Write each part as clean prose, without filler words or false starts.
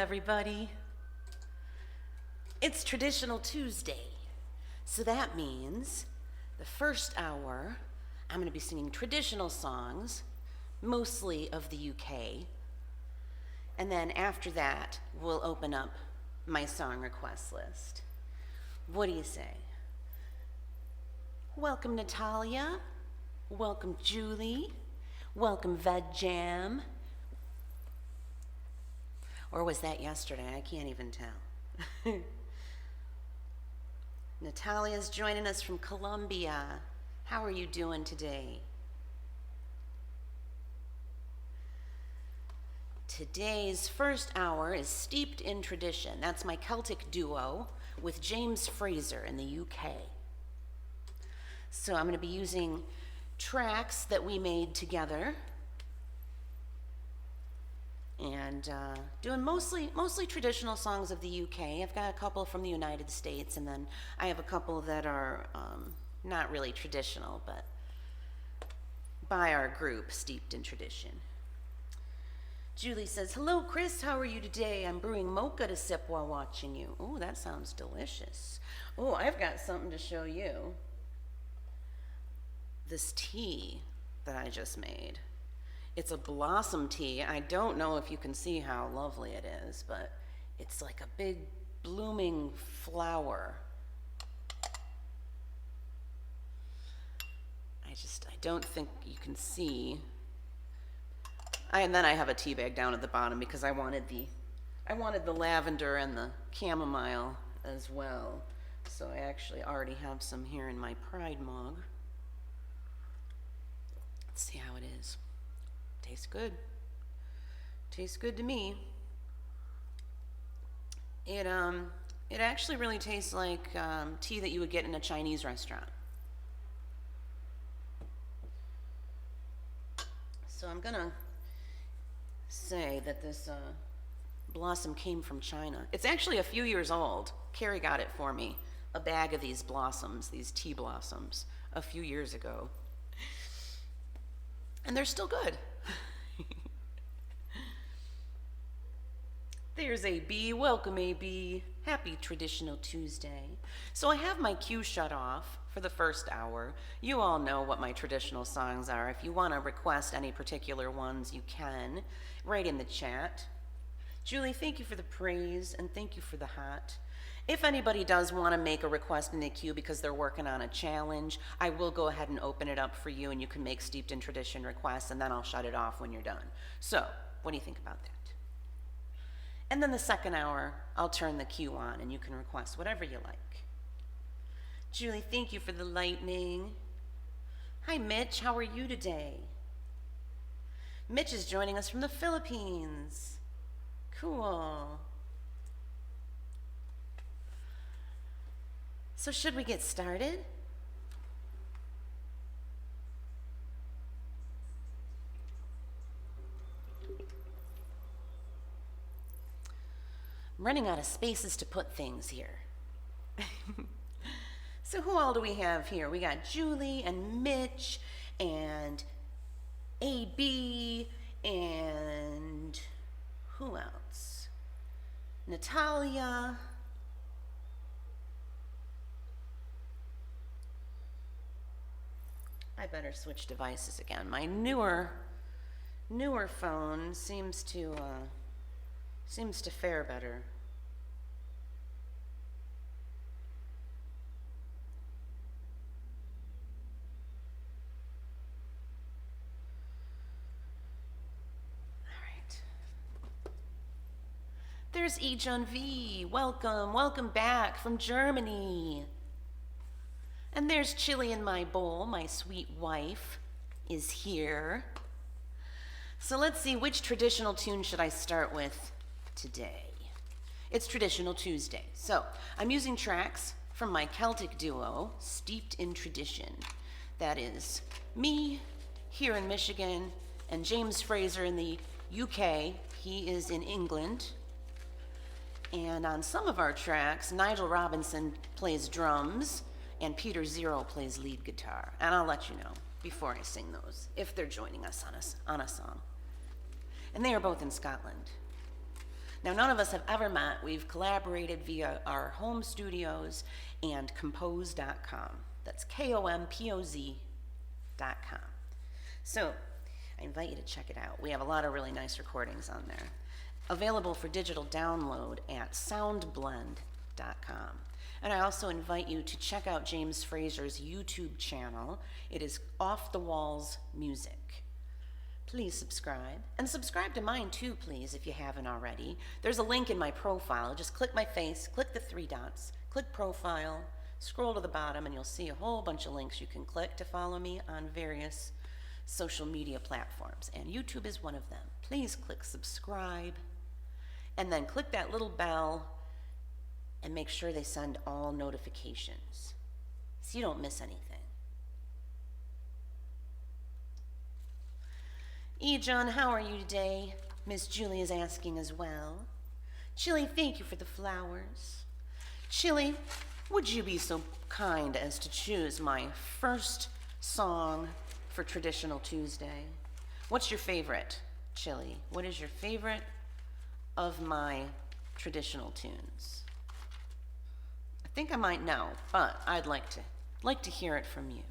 everybody. It's Traditional Tuesday, so that means the first hour I'm going to be singing traditional songs, mostly of the UK, and then after that we'll open up my song request list. What do you say? Welcome Natalia, welcome Julie, welcome Veg Jam. Or was that yesterday? I can't even tell. Natalia's joining us from Colombia. How are you doing today? Today's first hour is Steeped in Tradition. That's my Celtic duo with James Fraser in the UK. So I'm going to be using tracks that we made together and doing mostly traditional songs of the UK. I've got a couple from the United States, and then I have a couple that are not really traditional, but by our group, Steeped in Tradition. Julie says, hello, Kris, how are you today? I'm brewing mocha to sip while watching you. Oh, that sounds delicious. Oh, I've got something to show you. This tea that I just made. It's a blossom tea. I don't know if you can see how lovely it is, but it's like a big blooming flower. I don't think you can see. And then I have a tea bag down at the bottom because I wanted the lavender and the chamomile as well. So I actually already have some here in my Pride mug. Let's see how it is. Tastes good. Tastes good to me. It actually really tastes like tea that you would get in a Chinese restaurant. So I'm gonna say that this blossom came from China. It's actually a few years old. Carrie got it for me, a bag of these blossoms, these tea blossoms, a few years ago. And they're still good. There's AB. Welcome, AB. Happy Traditional Tuesday. So I have my cue shut off for the first hour. You all know what my traditional songs are. If you want to request any particular ones, you can. Right in the chat. Julie, thank you for the praise, and thank you for the hat. If anybody does want to make a request in the queue because they're working on a challenge, I will go ahead and open it up for you, and you can make Steeped in Tradition requests, and then I'll shut it off when you're done. So, what do you think about that? And then the second hour, I'll turn the queue on, and you can request whatever you like. Julie, thank you for the lightning. Hi, Mitch. How are you today? Mitch is joining us from the Philippines. Cool. So should we get started? I'm running out of spaces to put things here. So who all do we have here? We got Julie and Mitch and AB and who else? Natalia. I better switch devices again. My newer phone seems to fare better. All right. There's Ejun V. Welcome back from Germany. And there's chili in my bowl. My sweet wife is here. So let's see, which traditional tune should I start with today? It's Traditional Tuesday. So I'm using tracks from my Celtic duo, Steeped in Tradition. That is me here in Michigan and James Fraser in the UK. He is in England. And on some of our tracks, Nigel Robinson plays drums and Peter Zero plays lead guitar. And I'll let you know before I sing those, if they're joining us on a song. And they are both in Scotland. Now, none of us have ever met. We've collaborated via our home studios and compose.com. That's KOMPOZ.com. So I invite you to check it out. We have a lot of really nice recordings on there. Available for digital download at soundblend.com. And I also invite you to check out James Fraser's YouTube channel. It is Off the Walls Music. Please subscribe. And subscribe to mine too, please, if you haven't already. There's a link in my profile. Just click my face, click the 3 dots, click profile, scroll to the bottom, and you'll see a whole bunch of links you can click to follow me on various social media platforms. And YouTube is one of them. Please click subscribe, and then click that little bell and make sure they send all notifications so you don't miss anything. John, how are you today? Miss Julie is asking as well. Chili, thank you for the flowers. Chili, would you be so kind as to choose my first song for Traditional Tuesday? What's your favorite, Chili? What is your favorite of my traditional tunes? I think I might know, but I'd like to hear it from you.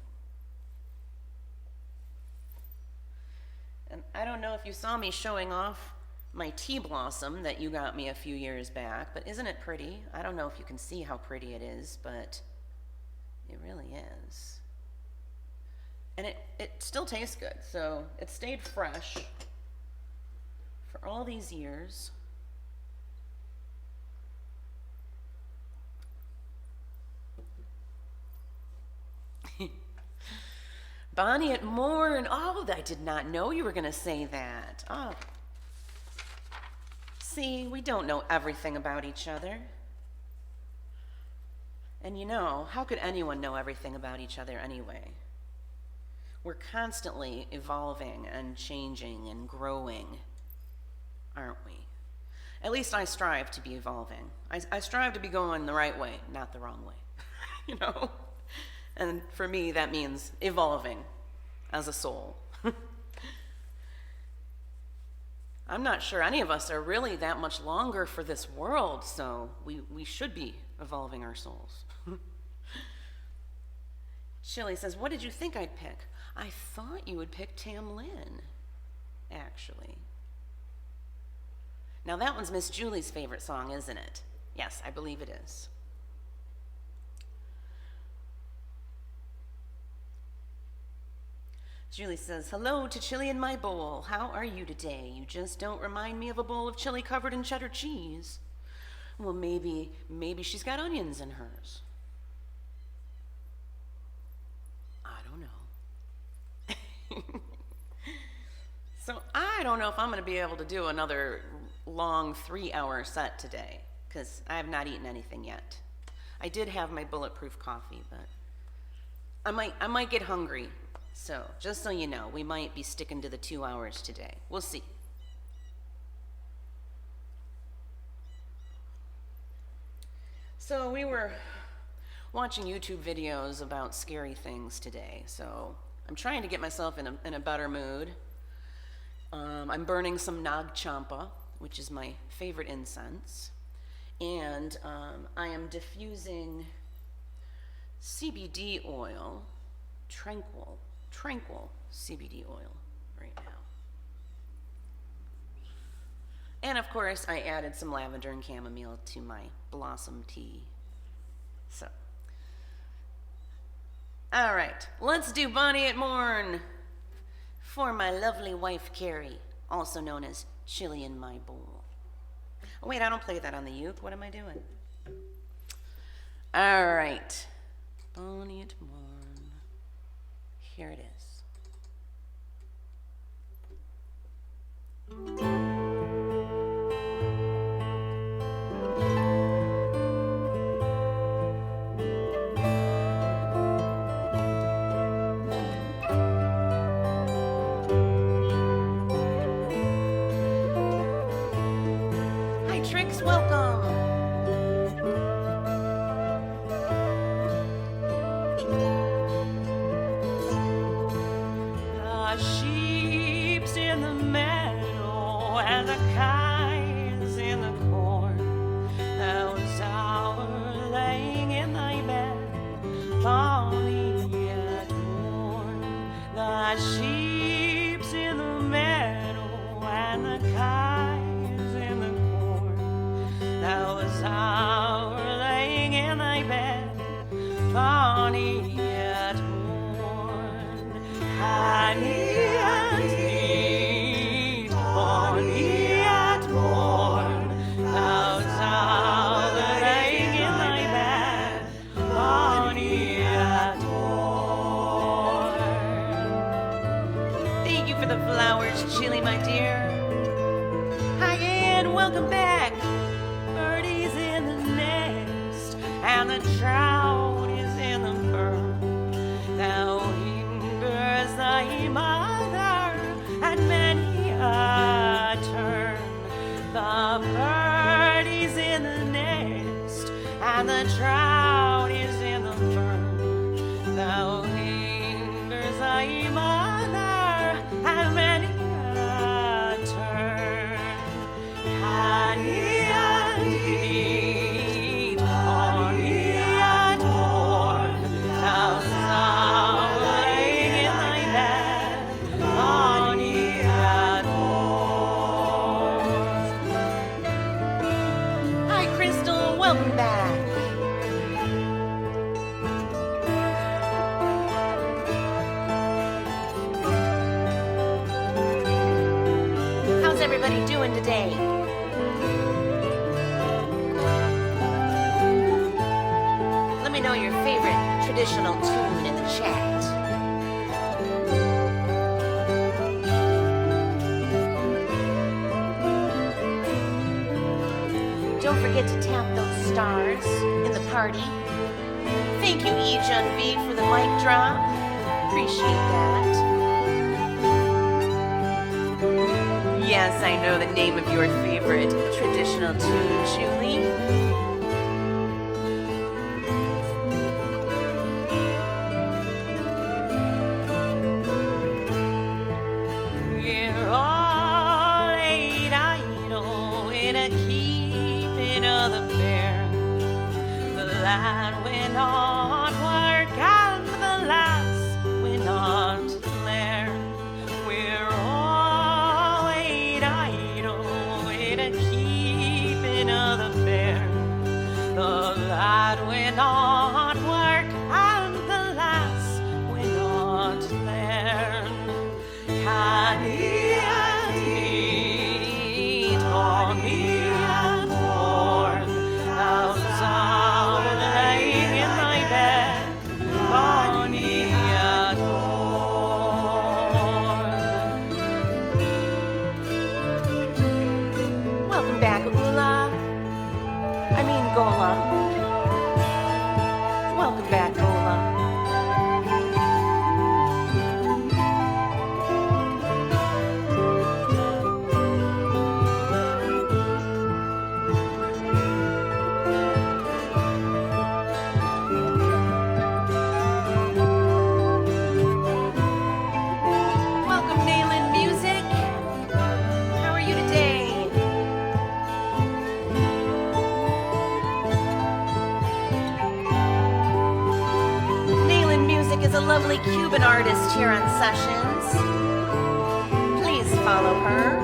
And I don't know if you saw me showing off my tea blossom that you got me a few years back, but isn't it pretty? I don't know if you can see how pretty it is, but it really is. And it still tastes good, so it stayed fresh for all these years. Bonny At Morn. Oh, I did not know you were going to say that. Oh. See, we don't know everything about each other. And you know, how could anyone know everything about each other anyway? We're constantly evolving and changing and growing, aren't we? At least I strive to be evolving. I strive to be going the right way, not the wrong way, you know? And for me, that means evolving as a soul. I'm not sure any of us are really that much longer for this world, so we should be evolving our souls. Chili says, what did you think I'd pick? I thought you would pick Tam Lin, actually. Now that one's Miss Julie's favorite song, isn't it? Yes, I believe it is. Julie says, hello to chili in my bowl. How are you today? You just don't remind me of a bowl of chili covered in cheddar cheese. Well, maybe she's got onions in hers. I don't know. So I don't know if I'm going to be able to do another long 3-hour set today, because I have not eaten anything yet. I did have my bulletproof coffee, but I might get hungry. So, just so you know, we might be sticking to the 2 hours today. We'll see. So, we were watching YouTube videos about scary things today. So, I'm trying to get myself in a better mood. I'm burning some Nag Champa, which is my favorite incense. And I am diffusing CBD oil, tranquil CBD oil right now. And of course, I added some lavender and chamomile to my blossom tea. So, all right, let's do Bonny At Morn for my lovely wife, Carrie, also known as Chili in My Bowl. Oh, wait, I don't play that on the uke. What am I doing? All right, Bonny At Morn. Here it is. Hi, Trix, welcome. Sheep's in the meadow, and the trout is in the burn. Thou lingers, thy mother, and many a turn. Honey and heat, Bonny at Morn, thou sounding in thy bed, Bonny at Morn. Hi, Crystal, welcome back. How's everybody doing today? Let me know your favorite traditional tune in the chat. Don't forget to tap those stars in the party. Thank you, Ejun V, for the mic drop. Appreciate that. Yes, I know the name of your favorite traditional tune, Julie. We're all laid idle in a keeping of the fair. The lad went on work and the lass went on to lair. We're all laid idle in a keeping of the fair. The lad went on work and the lass went on to lair. Can he and eat Bonny at Morn, thou sounding in thy bed, Bonny at Morn. Welcome back, Ula. I mean Gola. Welcome back, Gola. Welcome, Nayland Music. How are you today? Nayland Music is a lovely Cuban artist here on Sessions. Please follow her.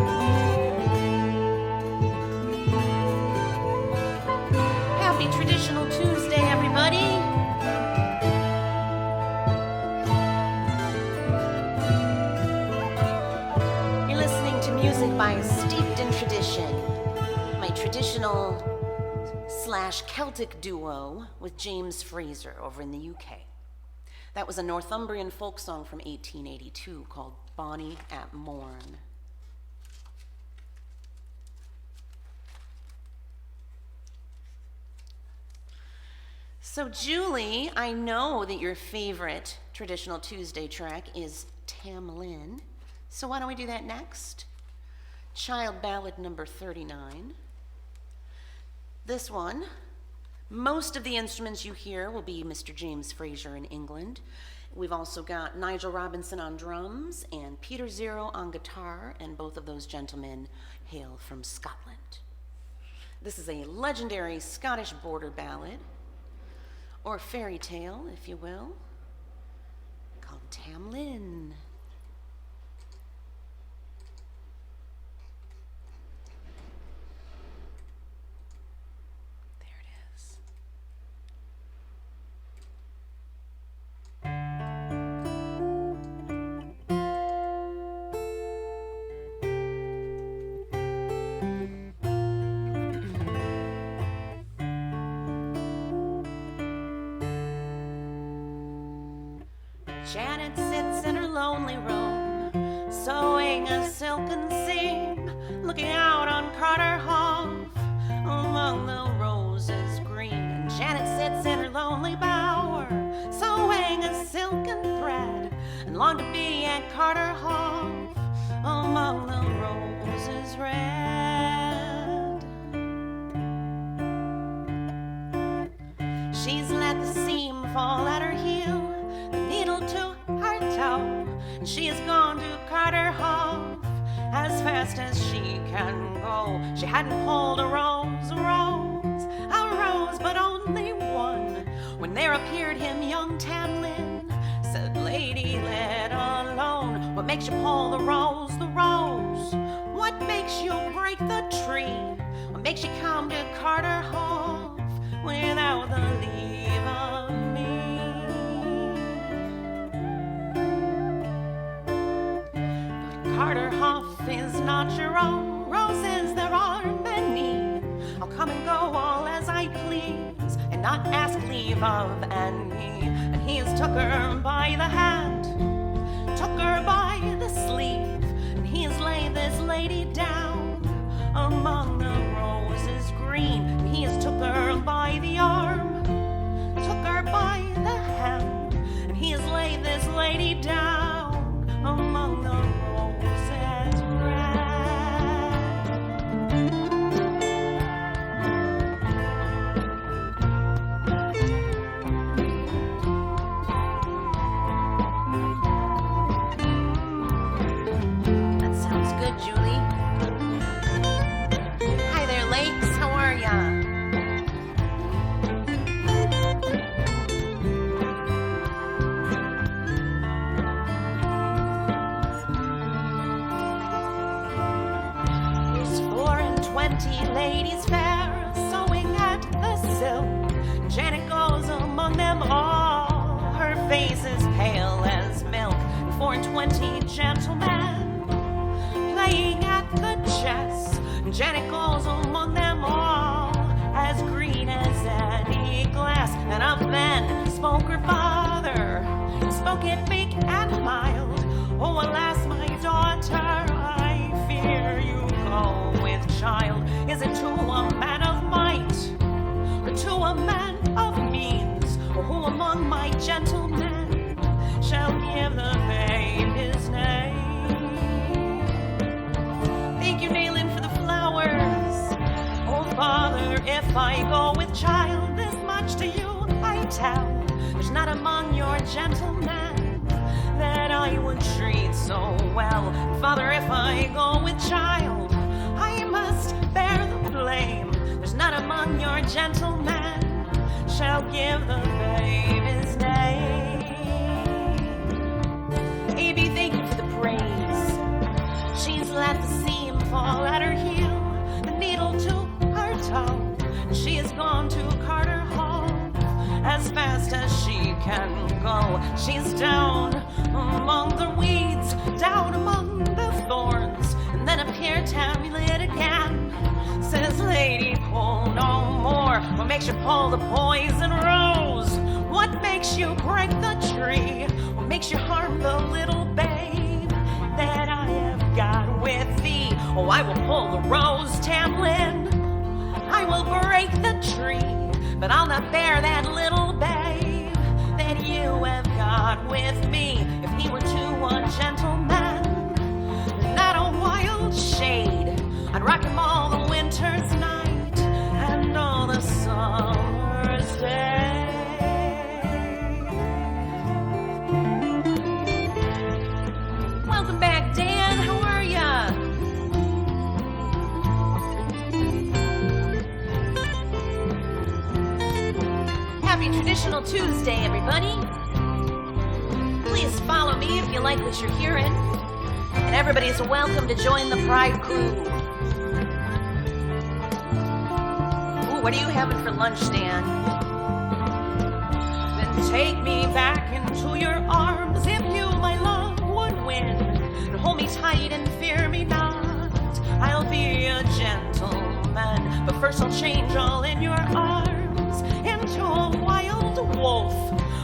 Happy Traditional Tuesday, everybody. You're listening to music by Steeped in Tradition, my traditional / Celtic duo with James Fraser over in the UK. That was a Northumbrian folk song from 1882 called Bonny at Morn. So Julie, I know that your favorite Traditional Tuesday track is Tam Lin. So why don't we do that next? Child Ballad number 39. This one, most of the instruments you hear will be Mr. James Fraser in England. We've also got Nigel Robinson on drums and Peter Zero on guitar, and both of those gentlemen hail from Scotland. This is a legendary Scottish border ballad, or fairy tale, if you will, called Tam Lin. Janet sits in her lonely room, sewing a silken seam, looking out on Carter Hall among the roses green. And Janet sits in her lonely bower, sewing a silken thread, and longed to be at Carter Hall among the roses red. She's let the seam fall at her heel, the needle to her toe, and she has gone to cut her off as fast as she can go. She hadn't pulled a rose, but only one. When there appeared him young Tam Lin, said, "Lady, let alone. What makes you pull the rose, the rose? What makes you break the tree? What makes you come to cut her off without the leave of me?" But Carter Hoff is not your own. Roses there are many. I'll come and go all as I please, and not ask leave of any. And he has took her by the hand, took her by the sleeve, and he has laid this lady down among the roses green. And he has took her by the arm, took her by the hand, and he has laid this lady down among the roses red. That sounds good, Julie. Hi there, Lakes. How are ya? There's 24 ladies fair, sewing at the silk. Janet goes among them all, her face is pale as milk. And 24 gentlemen playing at the chess. And Janet goes among them all, as green as any glass. And up then spoke her father, spoke it meek and mild. "Oh, alas, my daughter, I fear you go with child. Is it to a man of might, or to a man of means? Or who among my gentlemen shall give the babe his name?" Thank you, Nayland, for the flowers. "Oh, father, if I go with child, this much to you I tell. There's not among your gentlemen that I would treat so well. Father, if I go with child, I must bear the blame. There's not among your gentlemen shall give the babe his name." AB, thank you for the praise. She's let the seam fall at her heel, the needle to her toe, and she has gone to Carter Hall as fast as she can go. She's down among the weeds, down among the thorns, and then appeared Tam Lin again. Says, "Lady, pull no more. What makes you pull the poison rose? What makes you break the tree? What makes you harm the little babe that I have got with thee? Oh, I will pull the rose, Tam Lin. I will break the tree, but I'll not bear that little babe that you have got with me. If he were to a gentleman, not a wild shade, I'd rock him all the winter's night and all the summer's day." Welcome back, Dan. How are ya? Happy Traditional Tuesday, everybody. Please follow me if you like what you're hearing. And everybody's welcome to join the Pride crew. Ooh, what are you having for lunch, Dan? Then take me back into your arms if you, my love, would win. And hold me tight and fear me not. I'll be a gentleman, but first I'll change all in your arms into a wild wolf.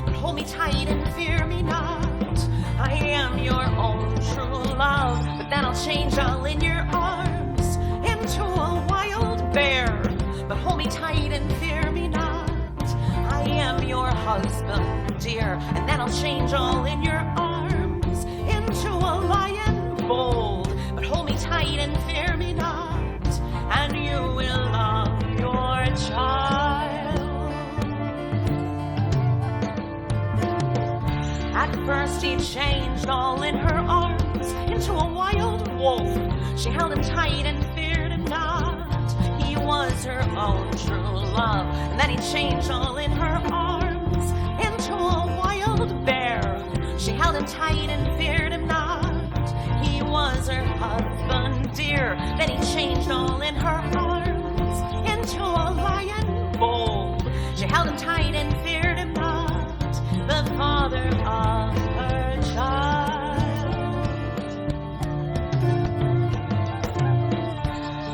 But hold me tight and fear me not. I am your own true love, but then I'll change all in your arms into a wild bear. But hold me tight and fear me not. I am your husband, dear, and then I'll change all in your arms into a lion bold. But hold me tight and fear me not, and you will love your child. First he changed all in her arms into a wild wolf. She held him tight and feared him not. He was her own true love. And then he changed all in her arms into a wild bear. She held him tight and feared him not. He was her husband dear. Then he changed all in her arms into a lion bold. She held him tight and feared him not. The father of her child.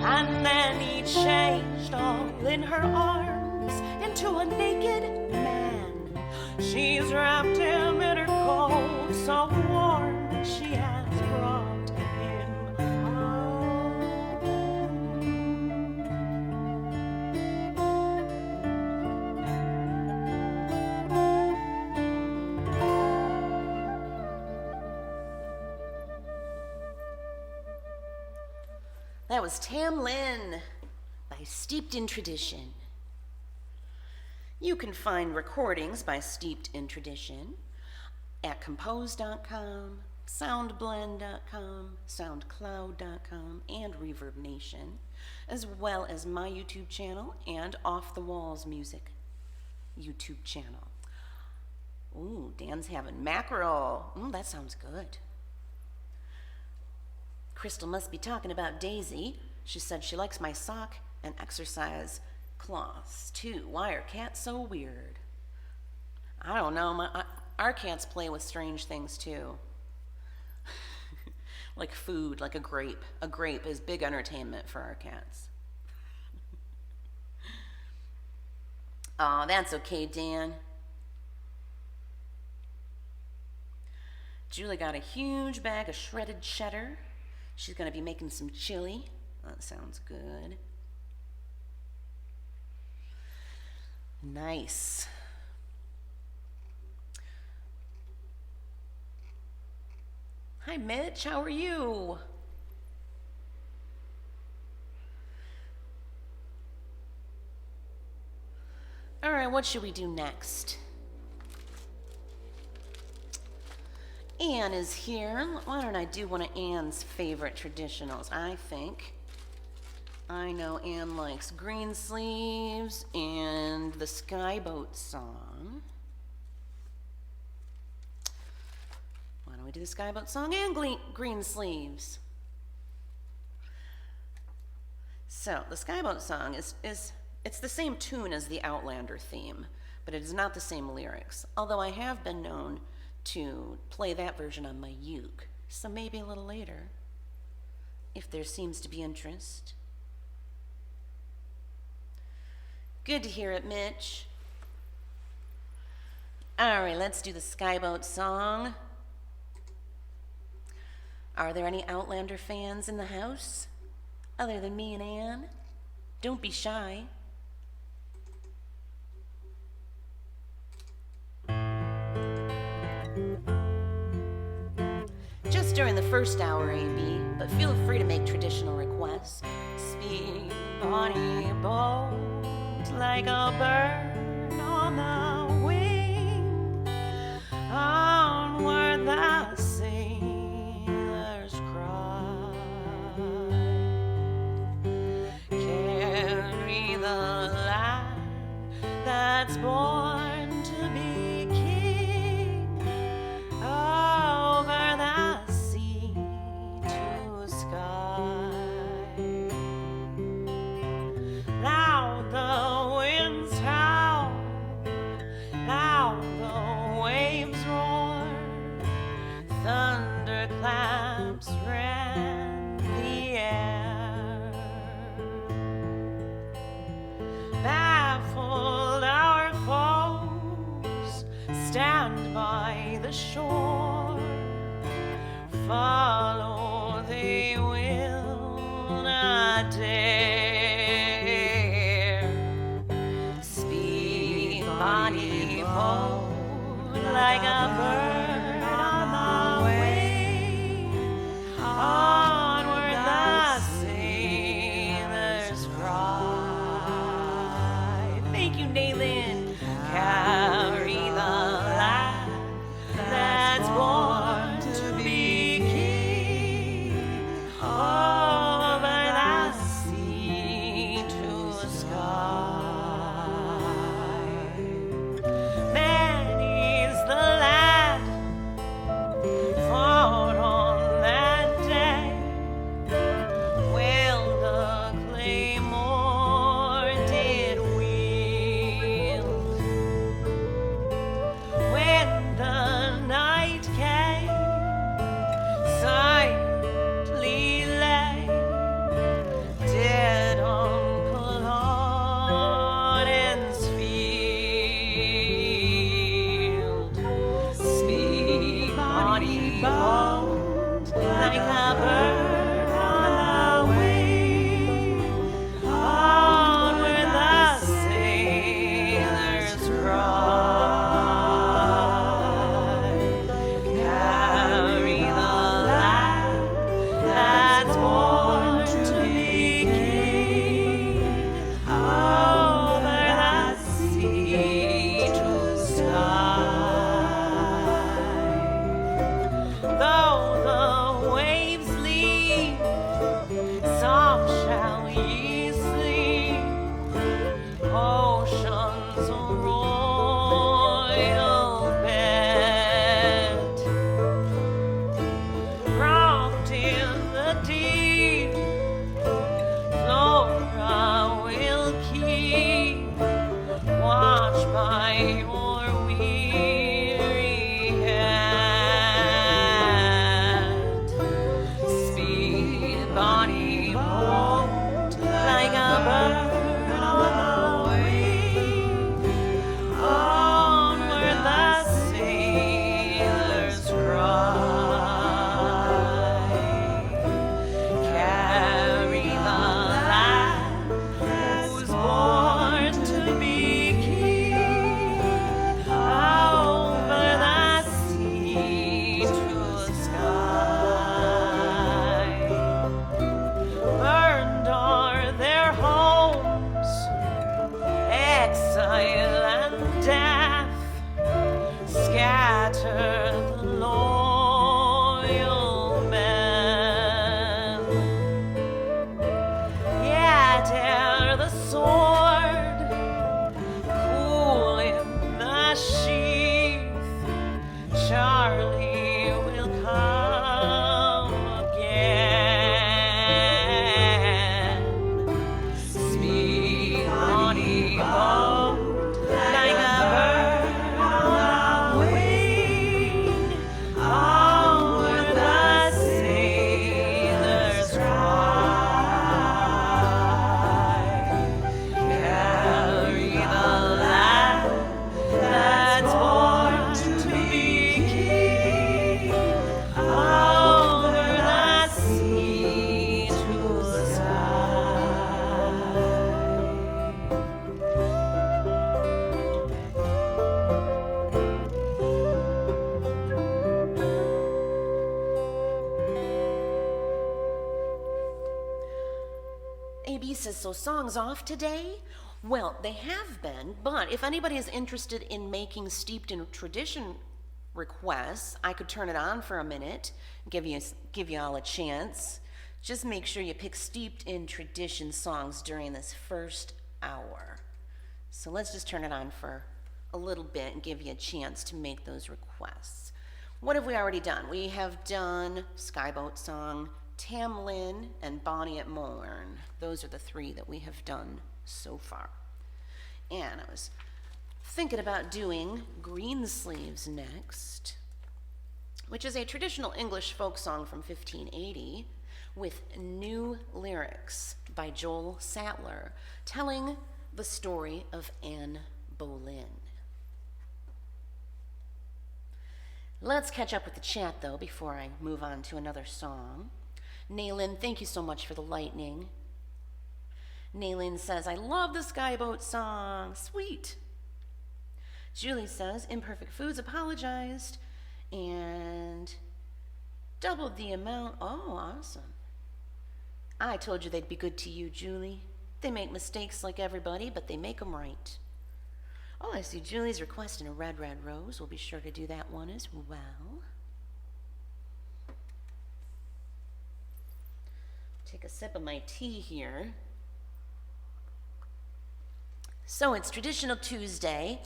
And then he changed all in her arms into a naked man. She's wrapped him in her coat, so warm she has brought him home. That was Tam Lin by Steeped in Tradition. You can find recordings by Steeped in Tradition at compose.com, soundblend.com, soundcloud.com, and Reverb Nation, as well as my YouTube channel and Off the Walls Music YouTube channel. Ooh, Dan's having mackerel. That sounds good. Crystal must be talking about Daisy. She said she likes my sock and exercise cloths too. Why are cats so weird? I don't know. Our cats play with strange things too. Like food, like a grape. A grape is big entertainment for our cats. Aw, that's okay, Dan. Julie got a huge bag of shredded cheddar. She's going to be making some chili. That sounds good. Nice. Hi, Mitch. How are you? All right, what should we do next? Anne is here. Why don't I do one of Anne's favorite traditionals? I think I know Anne likes Greensleeves and the Skye Boat song. Why don't we do the Skye Boat song and Greensleeves? So the Skye Boat song it's the same tune as the Outlander theme, but it is not the same lyrics, although I have been known to play that version on my uke, so maybe a little later, if there seems to be interest. Good to hear it, Mitch. All right, let's do the Skye Boat song. Are there any Outlander fans in the house, other than me and Anne? Don't be shy. Just during the first hour, AB, but feel free to make traditional requests. Speed, Bonny boat, like a bird on the wing, onward the sailors cry. Carry the lad that's born to be king over the sea to Skye. Loud the winds howl, loud the waves roar, thunderclaps rend the air. Baffled our foes stand by the shore, follow they will not dare. Speed, Bonny boat, like a bird on the wing, onward the sailors cry. Thank you, Nayland. Carry the lad that's your weary hand. Speed, Bonny, bold, like a bird on the wing. Onward the sailors cry. Carry the lad who's born to be king over the sea to the sky. Burned are their homes, exile and death, scattered the loyal men. Yet ere the sword cool in the sheath, Charlie will come again. Speed, Bonny, bold, like a bird on the wing. Over the sailors cry. Carry the lad that's born to be king over the sea to the sky. AB says, so songs off today? Well, they have been, but if anybody is interested in making steeped in tradition requests, I could turn it on for a minute, give you all a chance. Just make sure you pick steeped in tradition songs during this first hour. So let's just turn it on for a little bit and give you a chance to make those requests. What have we already done? We have done Skyboat Song, Tam Lin, and Bonny At Morn. Those are the three that we have done so far. And I was thinking about doing Greensleeves next, which is a traditional English folk song from 1580 with new lyrics by Joel Sattler, telling the story of Anne Boleyn. Let's catch up with the chat, though, before I move on to another song. Naylin, thank you so much for the lightning. Naylin says, I love the Skyboat song. Sweet. Julie says, Imperfect Foods apologized and doubled the amount. Oh, awesome. I told you they'd be good to you, Julie. They make mistakes like everybody, but they make them right. Oh, I see Julie's requesting a red, red rose. We'll be sure to do that one as well. Take a sip of my tea here. So it's Traditional Tuesday.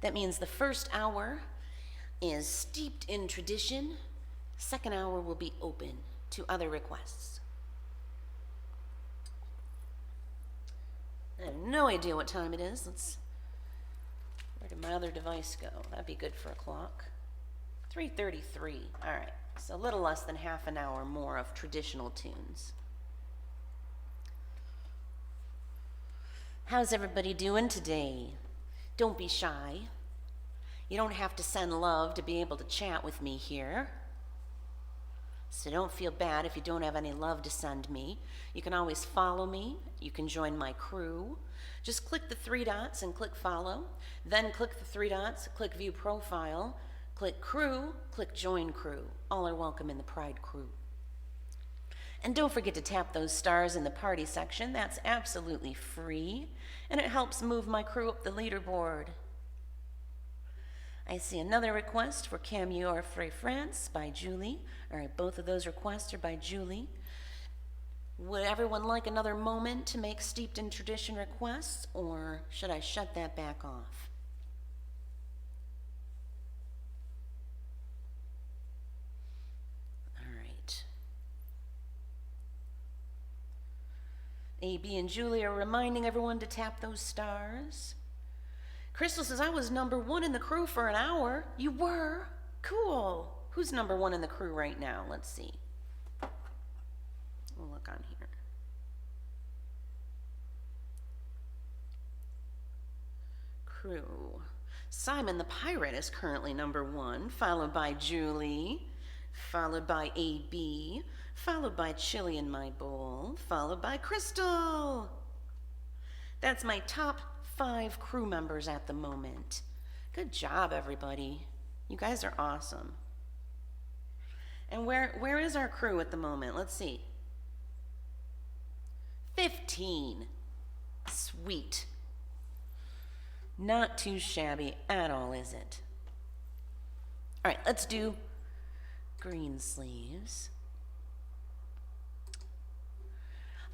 That means the first hour is steeped in tradition. Second hour will be open to other requests. I have no idea what time it is. Where did my other device go? That'd be good for a clock. 3:33. All right, so a little less than half an hour more of traditional tunes. How's everybody doing today? Don't be shy. You don't have to send love to be able to chat with me here. So don't feel bad if you don't have any love to send me. You can always follow me. You can join my crew. Just click the three dots and click follow. Then click the three dots, click view profile, click crew, click join crew. All are welcome in the Pride crew. And don't forget to tap those stars in the party section. That's absolutely free, and it helps move my crew up the leaderboard. I see another request for Cameo or Frae France by Julie. All right, both of those requests are by Julie. Would everyone like another moment to make steeped in tradition requests, or should I shut that back off? AB and Julie are reminding everyone to tap those stars. Crystal says, I was #1 in the crew for an hour. You were? Cool. Who's #1 in the crew right now? Let's see. We'll look on here. Crew. Simon the Pirate is currently #1, followed by Julie, followed by AB, followed by Chili in My Bowl, followed by Crystal. That's my top 5 crew members at the moment. Good job, everybody. You guys are awesome. And where is our crew at the moment? Let's see. 15. Sweet. Not too shabby at all, is it? All right, let's do Greensleeves.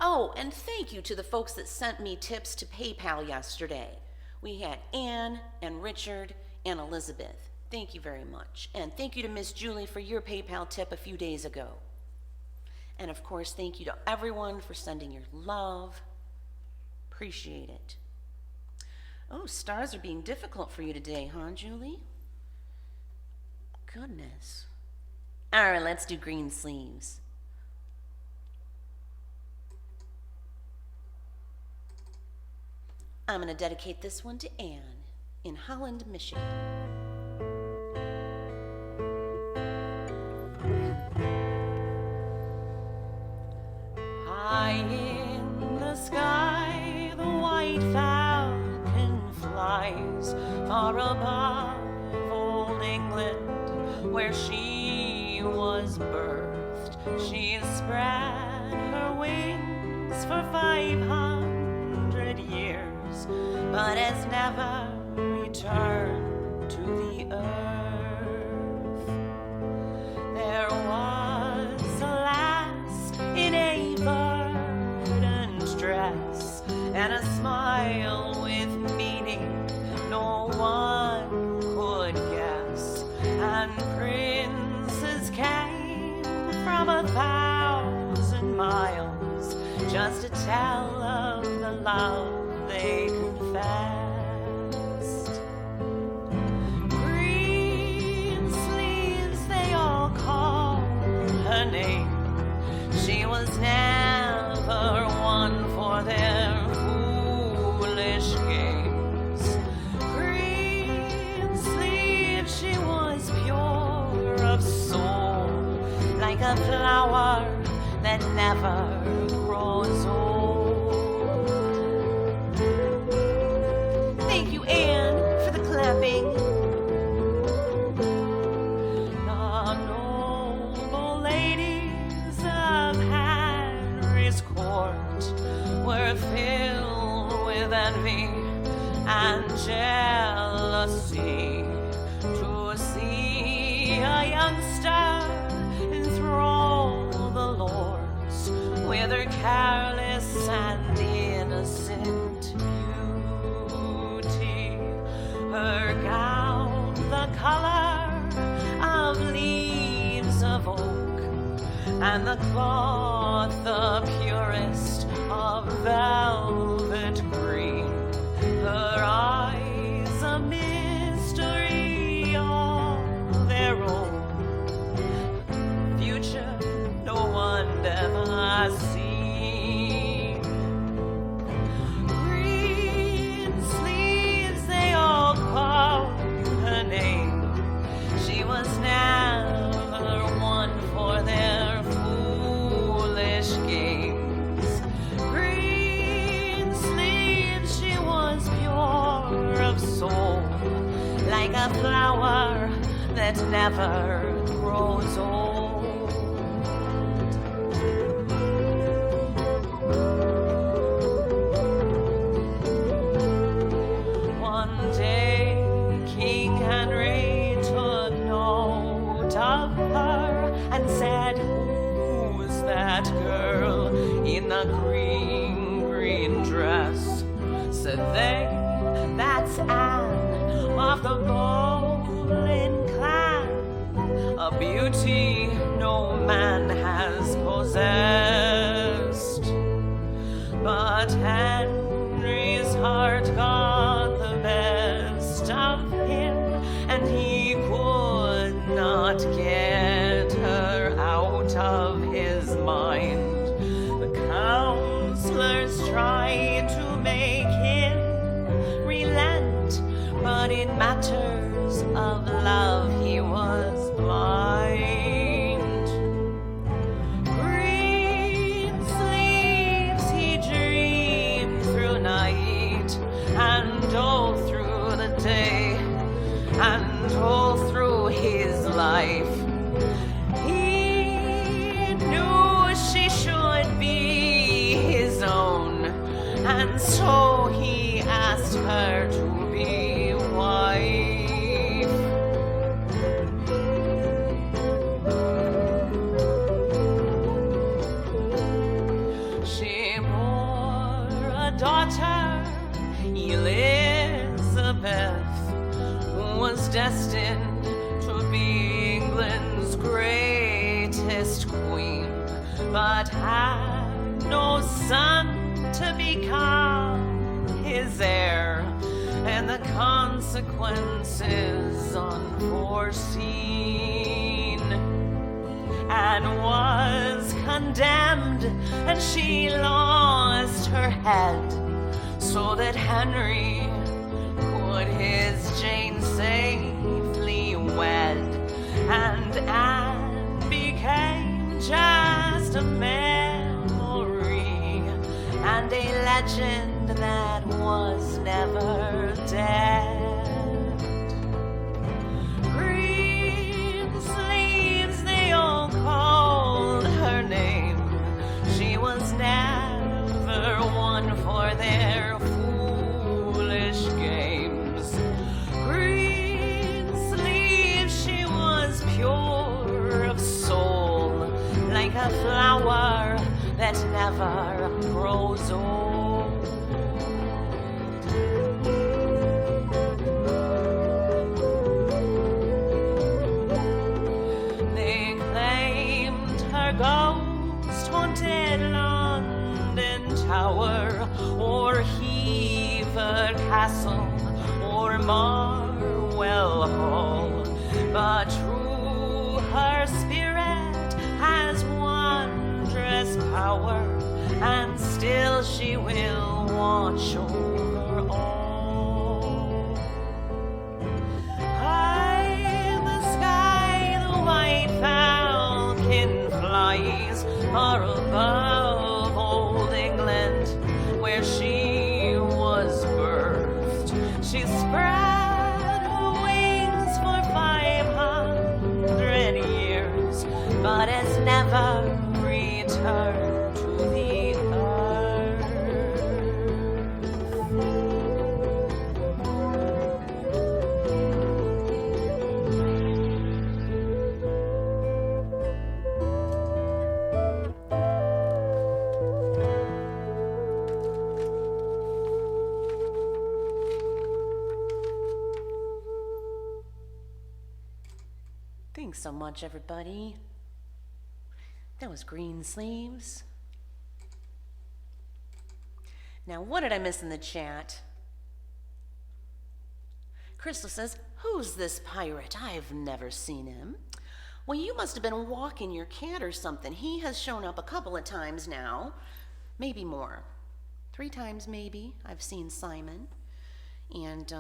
Oh, and thank you to the folks that sent me tips to PayPal yesterday. We had Anne and Richard and Elizabeth. Thank you very much. And thank you to Miss Julie for your PayPal tip a few days ago. And of course, thank you to everyone for sending your love. Appreciate it. Oh, stars are being difficult for you today, huh, Julie? Goodness. All right, let's do Greensleeves. I'm going to dedicate this one to Anne in Holland, Michigan. High in the sky, the white falcon flies far above old England, where she was birthed. She spread her wings for 500 years, but has never returned to the earth. There was a lass in a verdant dress and a smile with meaning no one could guess, and princes came from 1,000 miles just to tell of the love they confessed. Greensleeves, they all called her name. She was never one for their foolish games. Greensleeves, she was pure of soul, like a flower that never grows old. Thank you, Anne, for the clapping. The noble ladies of Henry's court were filled with envy and jealousy to see a youngster enthrall the lords with her careless and innocent beauty. Her gown, the color of leaves of oak, and the cloth the purest of velvet green. Her eyes a mystery all their own, future no one ever seen. Greensleeves, they all called her name. She was never one for their foolish games. Greensleeves, she was pure of soul, like a flower that never grows old. One day, King Henry took note of her and said, "Who's that girl in the green dress?" Said they, "That's Anne of the Boleyn clan, a beauty no man has possessed." But Henry's heart got the better not get her out of his mind. The counselors tried to make him relent, but in matters of love he was blind. Greensleeves he dreamed through night, and all through the day, and all through his life. He knew she should be his own, and so he asked her to be wife. She bore a daughter, Elizabeth, who was destined to be England's greatest queen, but had no son to become his heir, and the consequences unforeseen, and was condemned, and she lost her head, so that Henry could his Jane safely wed, and Anne became just a memory, and a legend that was never dead. Greensleeves, they all called her name. She was never one for their foolish games. Greensleeves, she was pure of soul, like a flower that never grows old. They claimed her ghost haunted London Tower, or Hever Castle, or Marwell Hall, but true, her spirit has wondrous power, and still she will watch over all. High in the sky the white falcon flies, far above old England, where she was birthed. She spread her wings for 500 years, but has never returned to the earth. Thanks so much, everybody. That was Greensleeves. Now, what did I miss in the chat? Crystal says, who's this pirate? I've never seen him. Well, you must have been walking your cat or something. He has shown up a couple of times now, maybe more. 3 times maybe I've seen Simon. And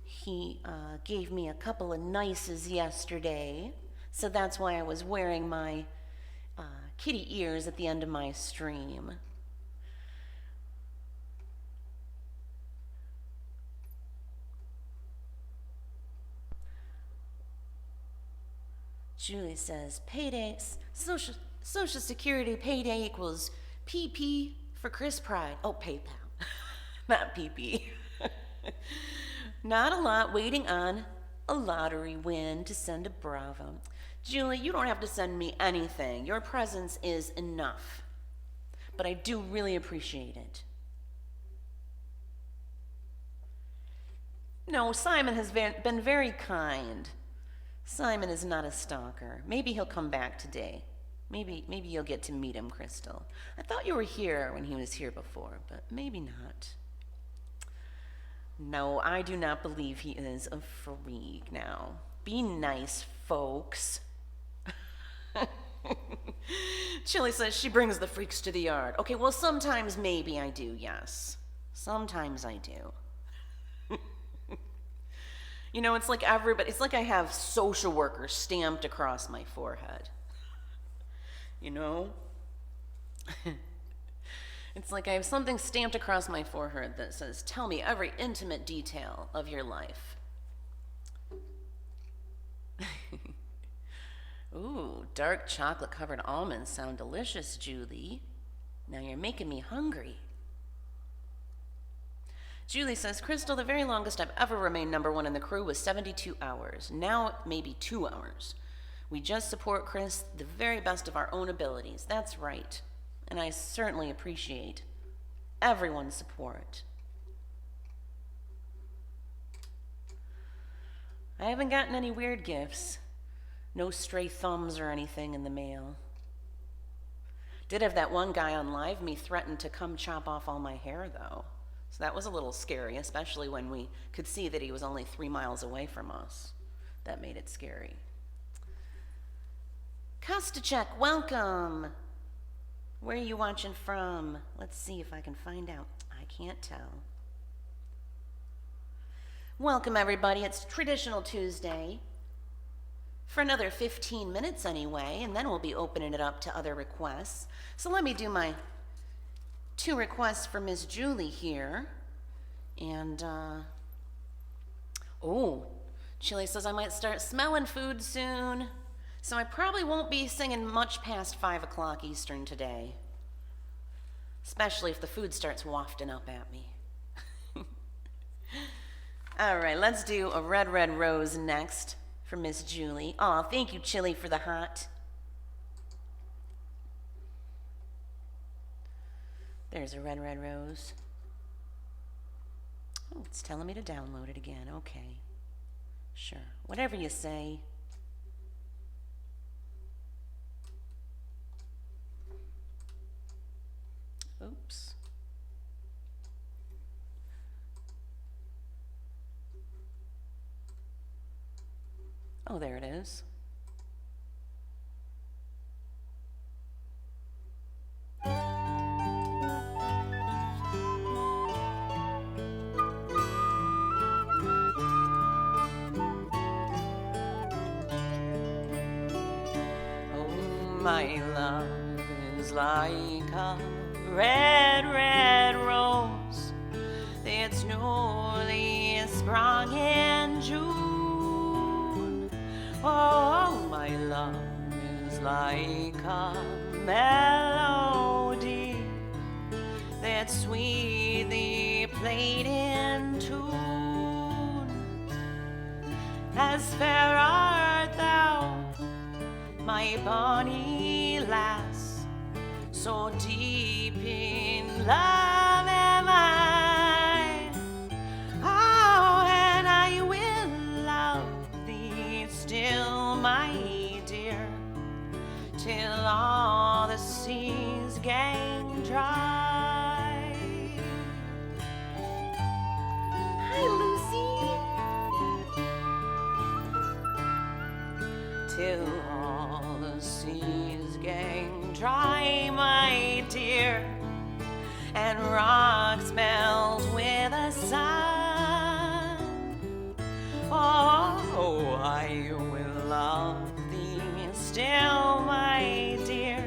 he gave me a couple of nices yesterday. So that's why I was wearing my kitty ears at the end of my stream. Julie says, payday, social security payday equals PP for Kris Pride. Oh, PayPal, not PP. Not a lot, waiting on a lottery win to send a Bravo. Julie, you don't have to send me anything. Your presence is enough. But I do really appreciate it. No, Simon has been very kind. Simon is not a stalker. Maybe he'll come back today. Maybe you'll get to meet him, Crystal. I thought you were here when he was here before, but maybe not. No, I do not believe he is a freak now. Be nice, folks. Chili says she brings the freaks to the yard. Okay, well, sometimes maybe I do, yes. Sometimes I do. You know, it's like it's like I have social worker stamped across my forehead. You know? It's like I have something stamped across my forehead that says, tell me every intimate detail of your life. Ooh, dark chocolate covered almonds sound delicious, Julie. Now you're making me hungry. Julie says, Crystal, the very longest I've ever remained #1 in the crew was 72 hours. Now maybe 2 hours. We just support Kris the very best of our own abilities. That's right. And I certainly appreciate everyone's support. I haven't gotten any weird gifts. No stray thumbs or anything in the mail. Did have that one guy on Live Me threaten to come chop off all my hair, though. So that was a little scary, especially when we could see that he was only 3 miles away from us. That made it scary. Kostacek, welcome. Where are you watching from? Let's see if I can find out. I can't tell. Welcome, everybody. It's Traditional Tuesday. For another 15 minutes anyway, and then we'll be opening it up to other requests. So let me do my 2 requests for Miss Julie here. And, oh, Chili says I might start smelling food soon. So I probably won't be singing much past 5 o'clock Eastern today. Especially if the food starts wafting up at me. All right, let's do a Red, Red Rose next. For Miss Julie. Aw, thank you, Chili, for the heart. There's a Red, Red Rose. Oh, it's telling me to download it again. Okay. Sure. Whatever you say. Oops. Oh, there it is. My love is like a red, red rose that's newly sprung in June. Oh, my love is like a melody that's sweetly played in tune. As fair art thou, my bonny lass, so deep in love am I. Oh, and I will love thee still, my dear, till all the seas gang dry. Hi, Lucy. Till all the seas gang dry, my dear, and rocks melt with the sun. Oh, I will love thee still, my dear,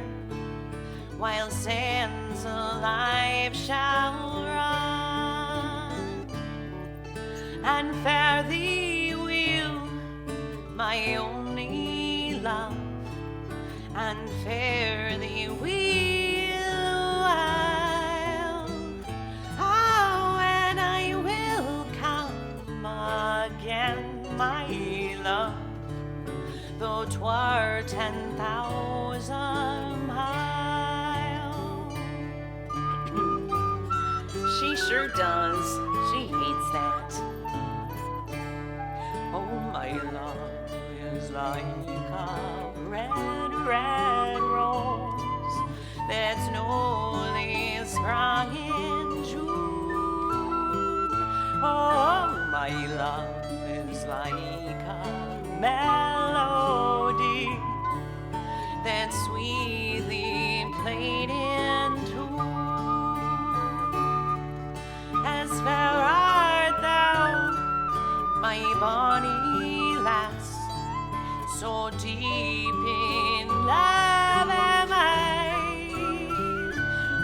while sands alive shall run. And fare thee will, my only love, and fare thee will while, oh, and I will come again, my love, though 'twere 10,000 miles. She sure does. She hates that. Oh, my love is like a red, red rose that's newly sprung in June. Oh, my love is like a melody that sweetly played in tune. As fair art thou, my bonny lass, so deep in love am I.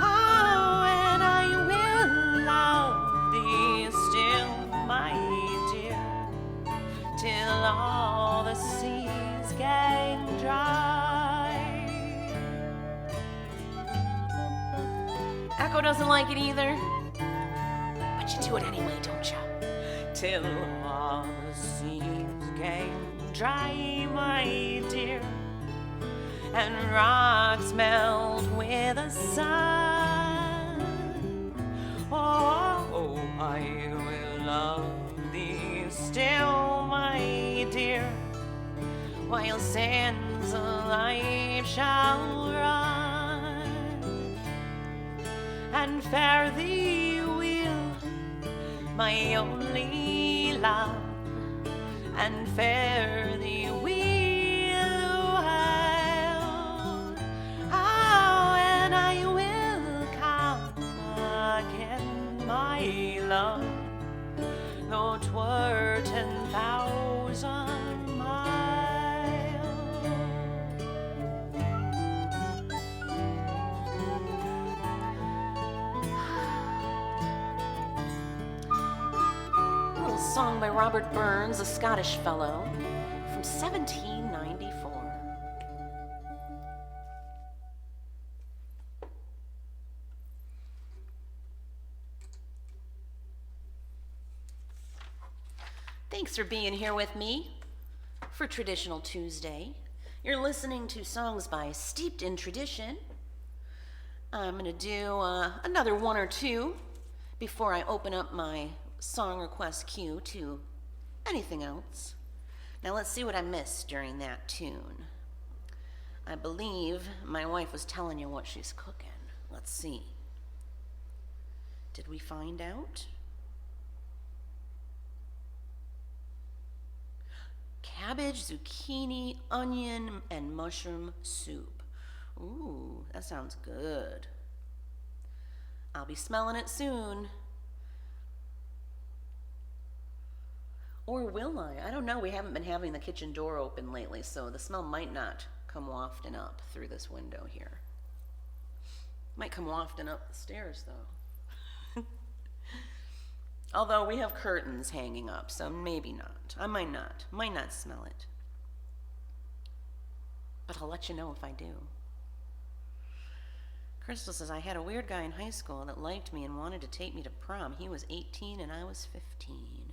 Oh, and I will love thee still, my dear, till all the seas gang dry. Echo doesn't like it either, but you do it anyway, don't you? Till all the seas gang dry, my dear, and rocks melt with the sun. Oh, I will love thee still, my dear, while sands of life shall run, and fare thee will, my only love, and fare thee will while. Oh, and I will come again, my love, though 'twere 10,000 miles. A little song by Robert Burns, a Scottish fellow, from 1794. Thanks for being here with me for Traditional Tuesday. You're listening to songs by Steeped in Tradition. I'm going to do another one or two before I open up my song request queue to anything else. Now let's see what I missed during that tune. I believe my wife was telling you what she's cooking. Let's see. Did we find out? Cabbage, zucchini, onion, and mushroom soup. Ooh, that sounds good. I'll be smelling it soon. Or will I? I don't know. We haven't been having the kitchen door open lately, so the smell might not come wafting up through this window here. Might come wafting up the stairs, though. Although we have curtains hanging up, so maybe not. I might not smell it. But I'll let you know if I do. Crystal says, I had a weird guy in high school that liked me and wanted to take me to prom. He was 18 and I was 15.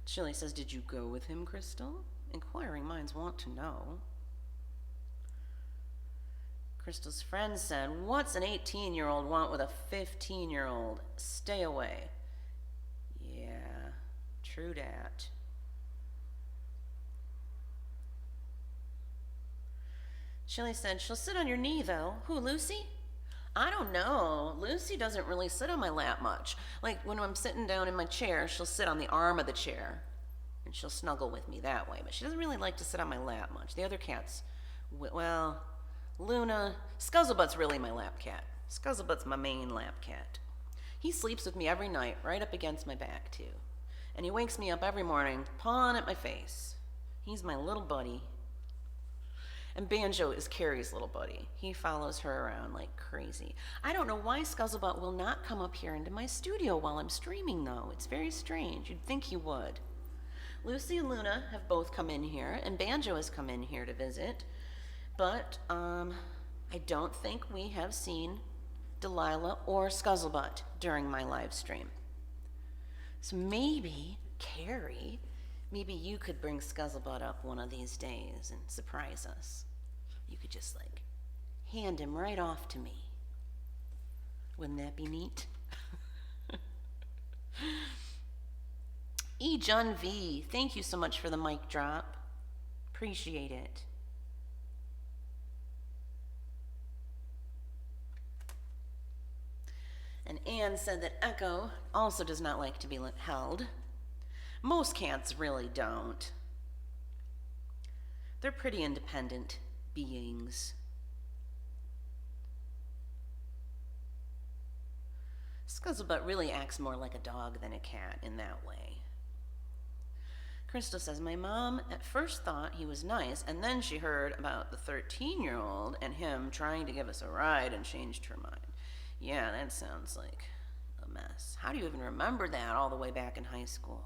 Chili says, did you go with him, Crystal? Inquiring minds want to know. Crystal's friend said, what's an 18-year-old want with a 15-year-old? Stay away. Yeah, true dat. Chili said, she'll sit on your knee, though. Who, Lucy? I don't know. Lucy doesn't really sit on my lap much. Like, when I'm sitting down in my chair, she'll sit on the arm of the chair, and she'll snuggle with me that way. But she doesn't really like to sit on my lap much. The other cats, well, Luna, Scuzzlebutt's really my lap cat. Scuzzlebutt's my main lap cat. He sleeps with me every night, right up against my back, too. And he wakes me up every morning, pawing at my face. He's my little buddy. And Banjo is Carrie's little buddy. He follows her around like crazy. I don't know why Scuzzlebutt will not come up here into my studio while I'm streaming, though. It's very strange. You'd think he would. Lucy and Luna have both come in here, and Banjo has come in here to visit. But I don't think we have seen Delilah or Scuzzlebutt during my live stream. So maybe, Carrie, maybe you could bring Scuzzlebutt up one of these days and surprise us. You could just, like, hand him right off to me. Wouldn't that be neat? E. John V., thank you so much for the mic drop. Appreciate it. And Anne said that Echo also does not like to be held. Most cats really don't. They're pretty independent beings. Scuzzlebutt really acts more like a dog than a cat in that way. Crystal says, my mom at first thought he was nice, and then she heard about the 13-year-old and him trying to give us a ride and changed her mind. Yeah, that sounds like a mess. How do you even remember that all the way back in high school?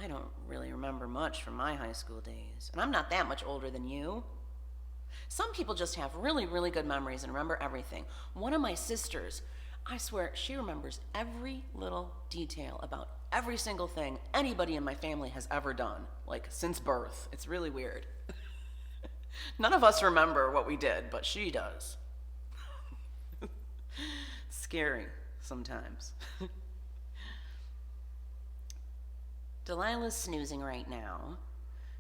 I don't really remember much from my high school days, and I'm not that much older than you. Some people just have really, really good memories and remember everything. One of my sisters, I swear, she remembers every little detail about every single thing anybody in my family has ever done, like since birth. It's really weird. None of us remember what we did, but she does. Scary sometimes. Delilah's snoozing right now.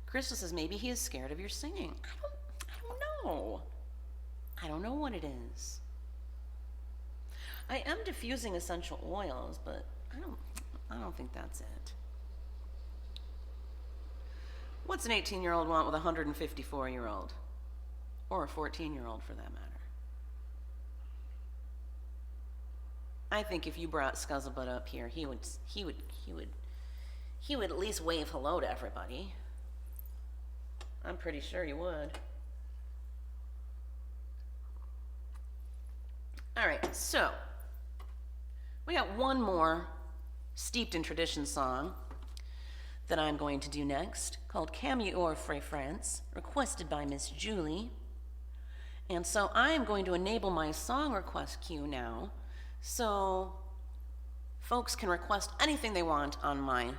Crystal says maybe he is scared of your singing. I don't know. I don't know what it is. I am diffusing essential oils, but I don't think that's it. What's an 18-year-old want with a 154-year-old? Or a 14-year-old for that matter? I think if you brought Scuzzlebutt up here, he would at least wave hello to everybody. I'm pretty sure he would. All right, so we got one more steeped in tradition song that I'm going to do next, called Camille or Frae France, requested by Miss Julie. And so I am going to enable my song request queue now, so folks can request anything they want on my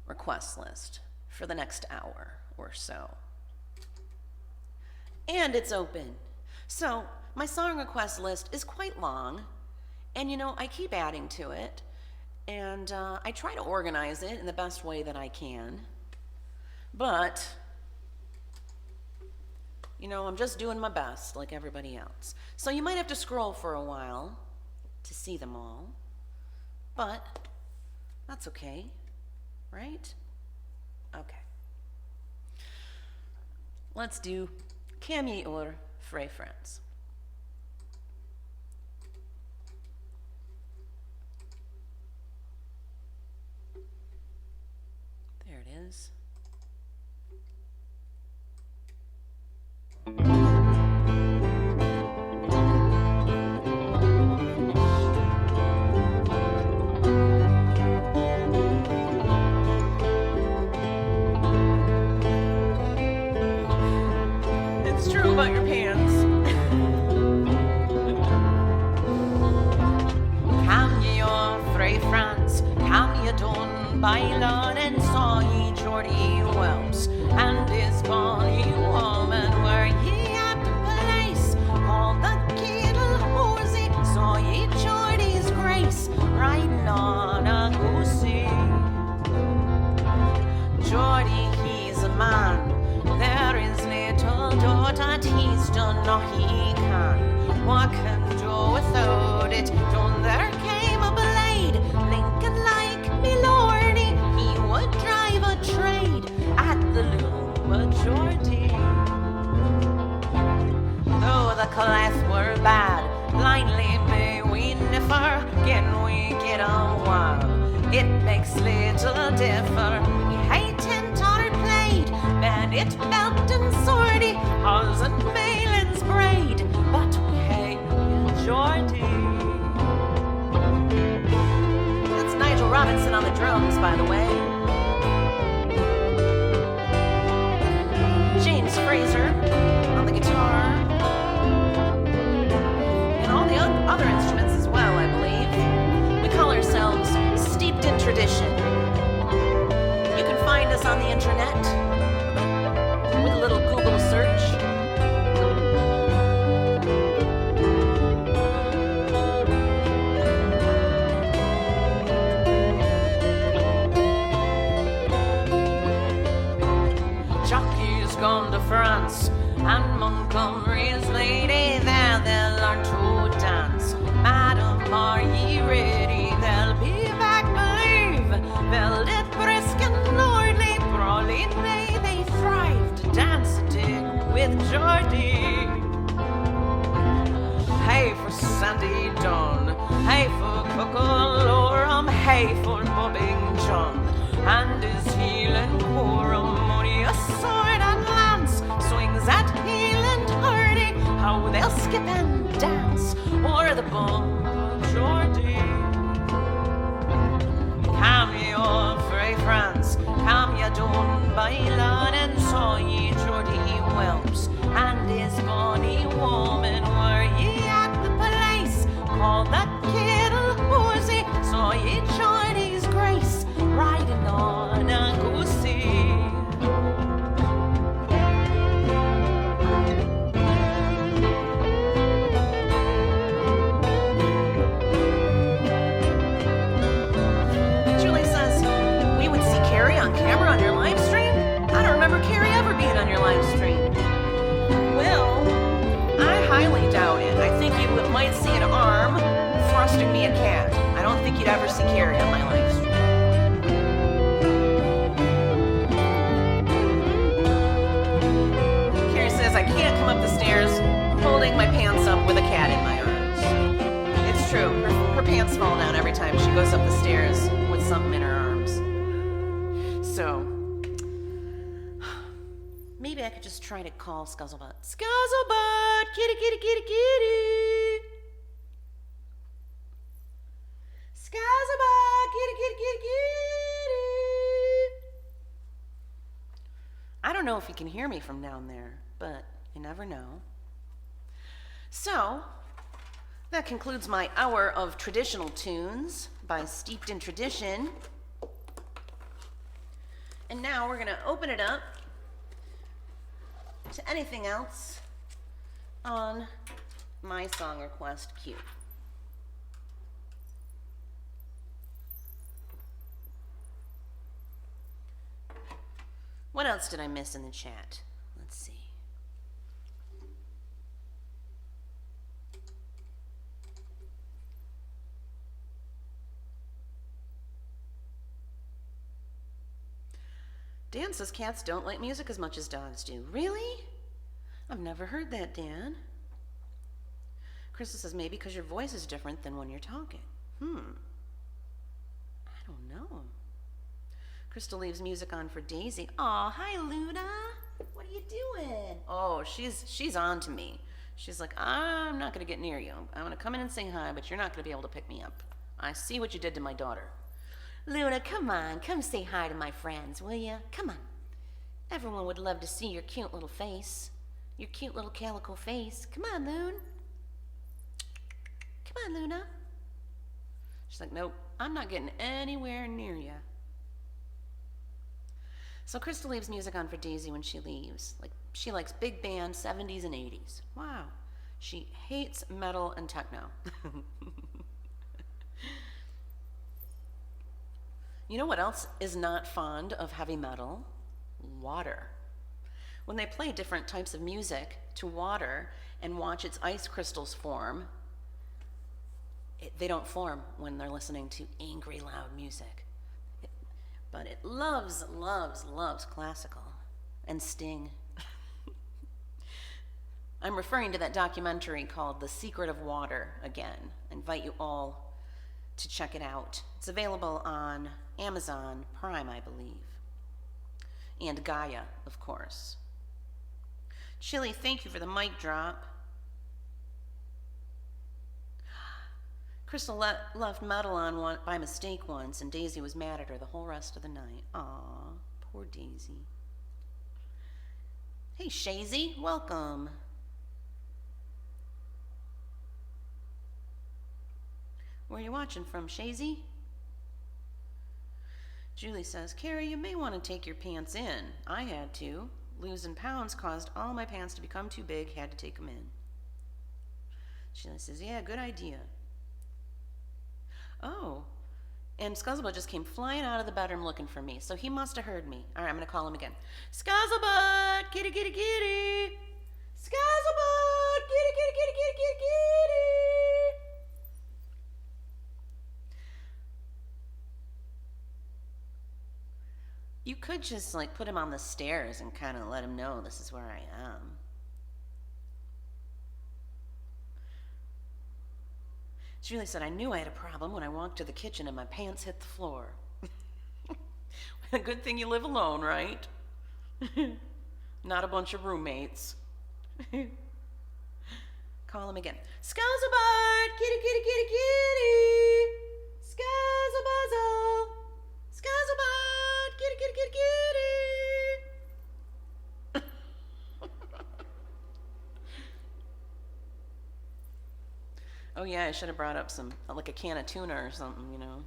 request list for the next hour or so. And it's open. So my song request list is quite long, and you know, I keep adding to it, and I try to organize it in the best way that I can, but you know, I'm just doing my best like everybody else. So you might have to scroll for a while to see them all, but that's okay, right? Okay. Let's do Camille or Frae France. There it is. It's true about your pants. Camille or Frae France, Camille done by Lord and saw ye Geordie Wells and his bonny woman where ye at the place called the Kettle Horsey, saw ye Geordie's grace riding on a goosey. Geordie, he's a man, there is little doubt that he's done all he can. What can do without it? Done there came a blade, Lincoln like me lordy, he would drive a trade at the loom of Geordie. Though the cloth were bad, blindly may we niffer, can we get a while? It makes little differ. We hate tent on our plate, man it belt and swordy, hose and malin's braid, but we hate Geordie. That's Nigel Robinson on the drums, by the way. James Fraser on the guitar, and all the other instruments as well, I believe. We call ourselves Steeped in Tradition. You can find us on the internet with a little Google search. Jockey's gone to France, and Montgomery's lady there, they'll learn to dance. Madam, are ye ready? They'll be back, believe, skip and dance or the bon journey. Kam yo Frae France, kam ya don bailan and saw ye Geordie whelps and his bonny woman. Were ye at the place called that kettle horsey? Saw ye Chinese grace riding on a goosey. On camera on your live stream? I don't remember Carrie ever being on your live stream. Well, I highly doubt it. I think you might see an arm thrusting me a cat. I don't think you'd ever see Carrie on my live stream. Carrie says I can't come up the stairs holding my pants up with a cat in my arms. It's true. Her pants fall down every time she goes up the stairs with something in her arms. So, maybe I could just try to call Scuzzlebutt. Scuzzlebutt! Kitty, kitty, kitty, kitty! Scuzzlebutt! Kitty, kitty, kitty, kitty! I don't know if you can hear me from down there, but you never know. So, that concludes my hour of traditional tunes by Steeped in Tradition. And now we're going to open it up to anything else on my song request queue. What else did I miss in the chat? Let's see. Dan says cats don't like music as much as dogs do. Really? I've never heard that, Dan. Crystal says maybe because your voice is different than when you're talking. I don't know. Crystal leaves music on for Daisy. Aw, hi Luna. What are you doing? Oh, she's on to me. She's like, I'm not gonna get near you. I'm gonna come in and say hi, but you're not gonna be able to pick me up. I see what you did to my daughter. Luna, come on, come say hi to my friends, will ya? Come on. Everyone would love to see your cute little face. Your cute little calico face. Come on, Loon. Come on, Luna. She's like, nope, I'm not getting anywhere near ya. So Crystal leaves music on for Daisy when she leaves. Like, she likes big band, 70s and 80s. Wow. She hates metal and techno. You know what else is not fond of heavy metal? Water. When they play different types of music to water and watch its ice crystals form, they don't form when they're listening to angry, loud music. But it loves, loves, loves classical and Sting. I'm referring to that documentary called The Secret of Water again. I invite you all to check it out. It's available on Amazon Prime, I believe. And Gaia, of course. Chili, thank you for the mic drop. Crystal left metal on by mistake once, and Daisy was mad at her the whole rest of the night. Aw, poor Daisy. Hey, Shazy, welcome. Where are you watching from, Shazy? Julie says, Carrie, you may want to take your pants in. I had to. Losing pounds caused all my pants to become too big, had to take them in. Julie says, yeah, good idea. Oh, and Scuzzlebutt just came flying out of the bedroom looking for me, so he must have heard me. All right, I'm going to call him again. Scuzzlebutt, kitty, kitty, kitty. Scuzzlebutt, kitty, kitty, kitty, kitty, kitty, kitty. You could just like put him on the stairs and kind of let him know this is where I am. Julie said, I knew I had a problem when I walked to the kitchen and my pants hit the floor. A good thing you live alone, right? Not a bunch of roommates. Call him again. Scuzzlebart! Kitty, kitty, kitty, kitty! Scuzzlebuzzle! Scuzzlebart! Kitty, kitty, kitty, kitty! Oh yeah, I should have brought up some, like a can of tuna or something, you know.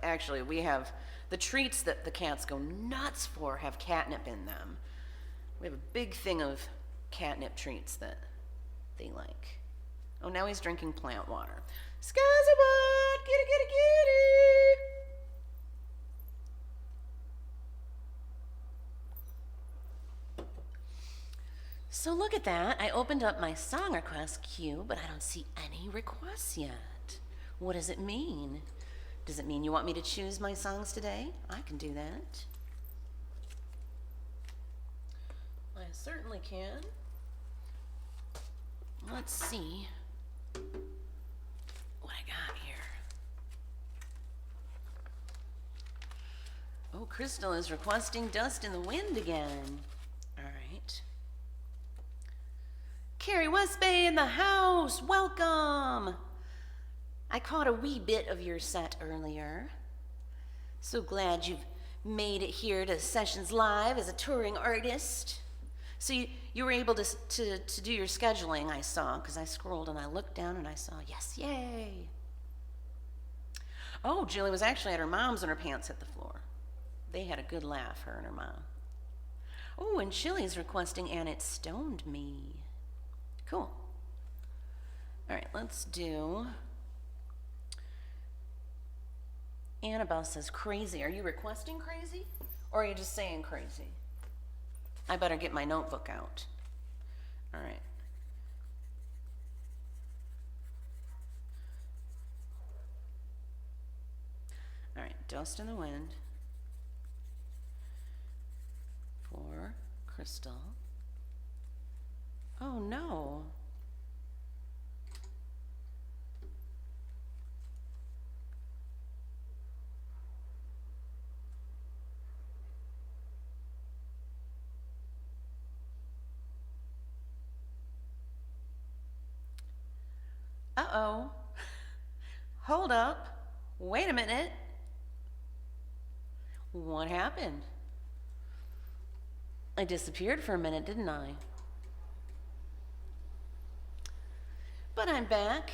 Actually, we have the treats that the cats go nuts for have catnip in them. We have a big thing of catnip treats that they like. Oh, now he's drinking plant water. Scuzzlebart, kitty, kitty, kitty. So look at that. I opened up my song request queue, but I don't see any requests yet. What does it mean? Does it mean you want me to choose my songs today? I can do that. I certainly can. Let's see what I got here. Oh, Crystal is requesting Dust in the Wind again. All right. Carrie Westbay in the house, welcome. I caught a wee bit of your set earlier. So glad you've made it here to Sessions Live as a touring artist. So you were able to do your scheduling, I saw, because I scrolled and I looked down and I saw, yes, yay. Oh, Julie was actually at her mom's and her pants hit the floor. They had a good laugh, her and her mom. Oh, and Chili's requesting And It Stoned Me. Cool. All right, let's do... Annabelle says crazy. Are you requesting crazy? Or are you just saying crazy? I better get my notebook out. All right. All right, Dust in the Wind for Crystal. Oh no. Uh-oh. Hold up. Wait a minute. What happened? I disappeared for a minute, didn't I? But I'm back.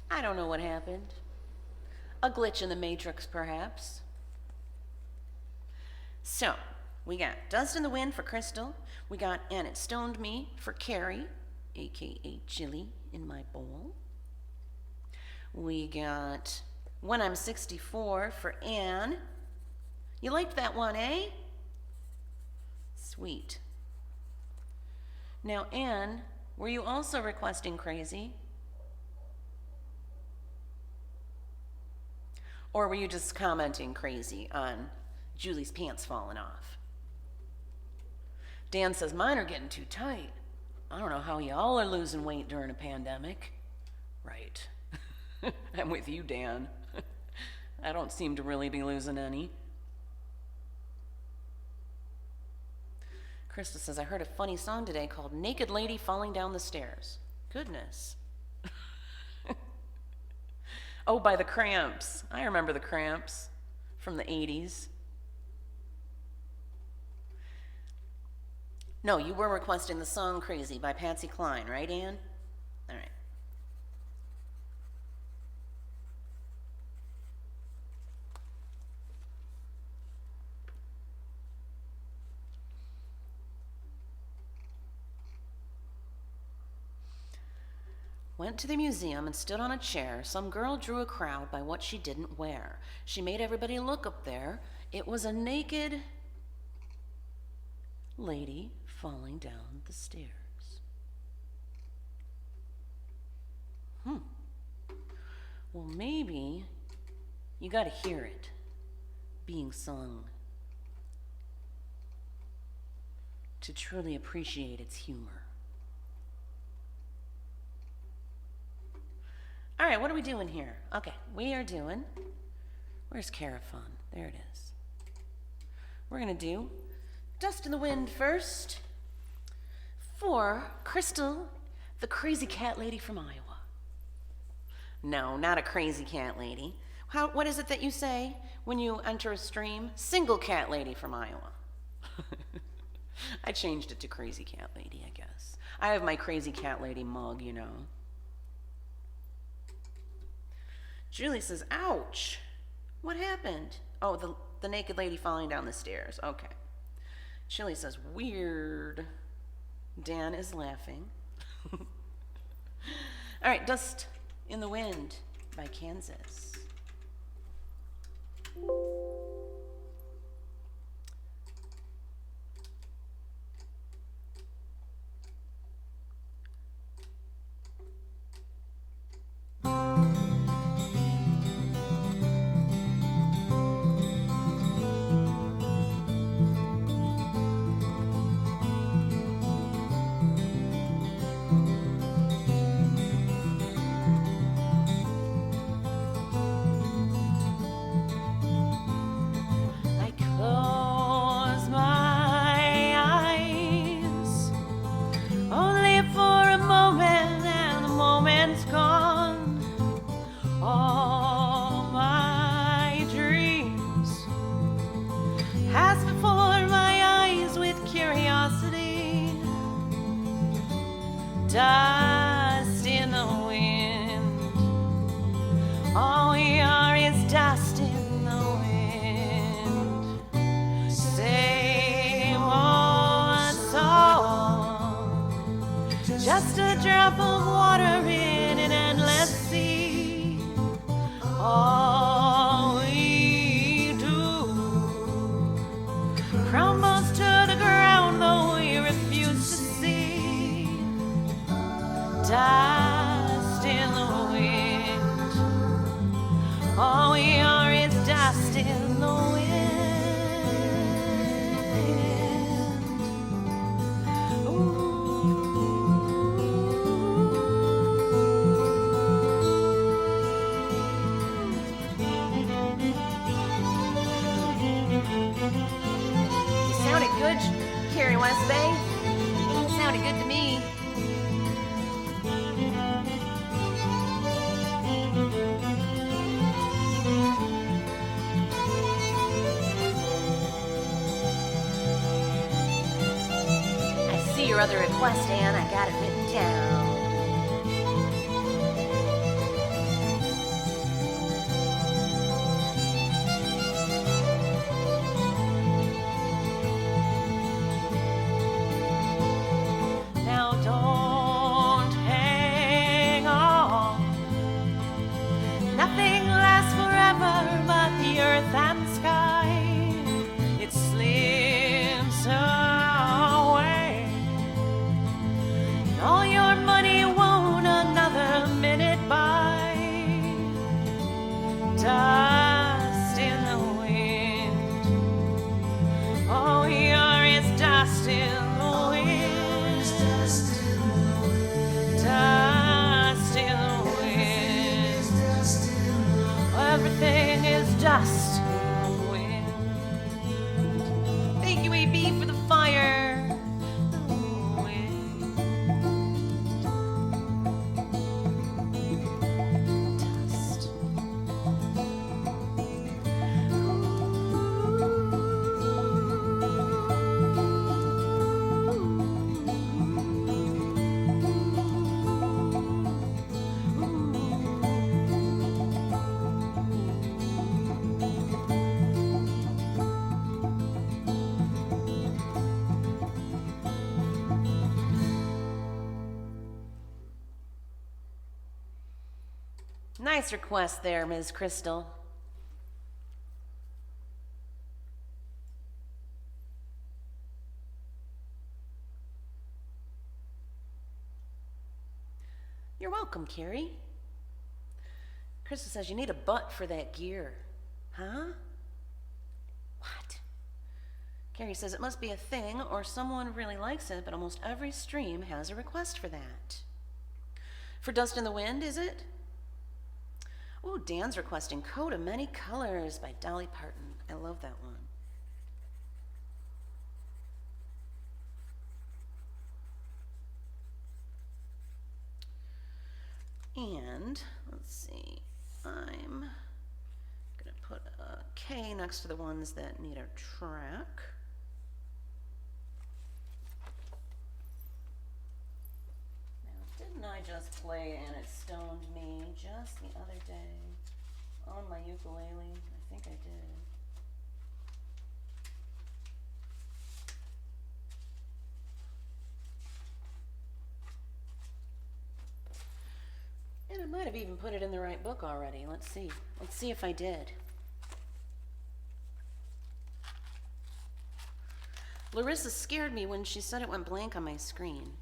I don't know what happened. A glitch in the matrix, perhaps. So, we got Dust in the Wind for Crystal. We got And It Stoned Me for Carrie, aka Chili in my bowl. We got When I'm 64 for Anne. You liked that one, eh? Sweet. Now, Anne, were you also requesting crazy? Or were you just commenting crazy on Julie's pants falling off? Dan says, mine are getting too tight. I don't know how y'all are losing weight during a pandemic. Right. I'm with you, Dan. I don't seem to really be losing any. Krista says, I heard a funny song today called Naked Lady Falling Down the Stairs. Goodness. Oh, by the Cramps. I remember the Cramps from the 80s. No, you were requesting the song Crazy by Patsy Cline, right, Ann? All right. Went to the museum and stood on a chair. Some girl drew a crowd by what she didn't wear. She made everybody look up there. It was a naked lady falling down the stairs. Well, maybe you got to hear it being sung to truly appreciate its humor. All right, what are we doing here? Okay, we are doing, where's Carafon? There it is. We're gonna do Dust in the Wind first for Crystal, The crazy cat lady from Iowa. No, not a crazy cat lady. What is it that you say when you enter a stream? Single cat lady from Iowa. I changed it to crazy cat lady, I guess. I have my crazy cat lady mug, you know. Julie says, ouch. What happened? Oh, the naked lady falling down the stairs. Okay. Chili says, weird. Dan is laughing. All right, Dust in the Wind by Kansas. Dust in the wind. All we are is dust in the wind. Same old song. Just a drop of water in an endless sea. All we do crumbles to the ground, though we refuse to see. Dust in the wind. All we are is dust in the wind. You sounded good, Carrie West Bay. You sounded good to me. Your other request, Anne, I got it written down. Now don't hang on. Nothing lasts forever but the earth and sky. It slips away. All your money won't another minute buy. Dust in the wind. All we are is dust in the wind. Dust in the wind. Everything is dust in the wind. Thank you, AB, for the fire. Nice request there, Ms. Crystal. You're welcome, Carrie. Crystal says you need a butt for that gear. Huh? What? Carrie says it must be a thing or someone really likes it, but almost every stream has a request for that. For Dust in the Wind, is it? Oh, Dan's requesting Coat of Many Colors by Dolly Parton. I love that one. And let's see, I'm gonna put a K next to the ones that need a track. Now, didn't I just play And It Stoned Me just the other day on my ukulele? I think I did. And I might have even put it in the right book already. Let's see. Let's see if I did. Larissa scared me when she said it went blank on my screen.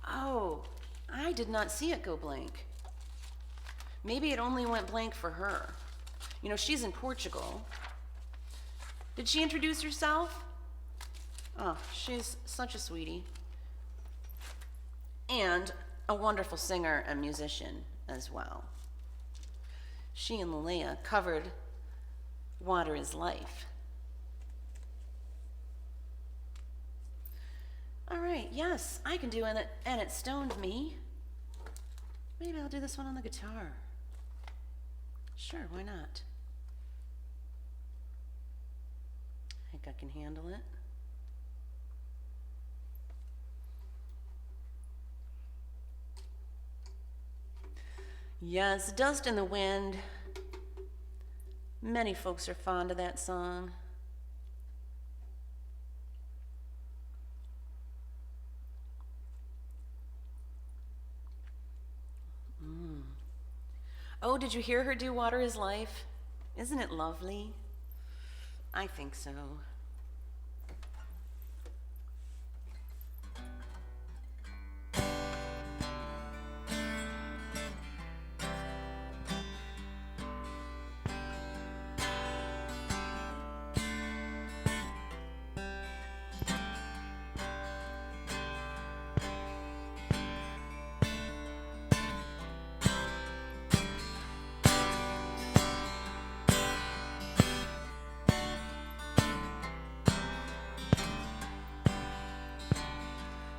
Oh, I did not see it go blank. Maybe it only went blank for her. You know, she's in Portugal. Did she introduce herself? Oh, she's such a sweetie. And a wonderful singer and musician as well. She and Leia covered Water is Life. All right, yes, I can do And It Stoned Me. Maybe I'll do this one on the guitar. Sure, why not? I think I can handle it. Yes, Dust in the Wind. Many folks are fond of that song. Oh, did you hear her do Water is Life? Isn't it lovely? I think so.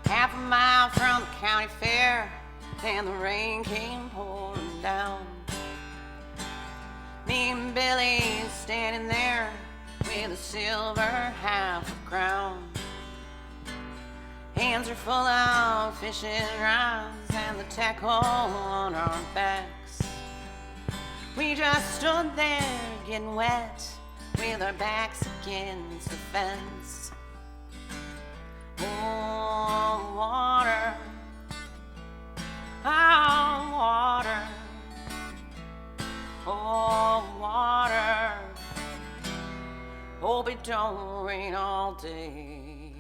Half a mile from the county fair, and the rain came pouring down. Me and Billy standing there with a silver half a crown. Hands are full of fishing rods and the tackle on our backs. We just stood there getting wet with our backs against the fence. Oh, water, oh, water, oh, water. Hope it don't rain all day.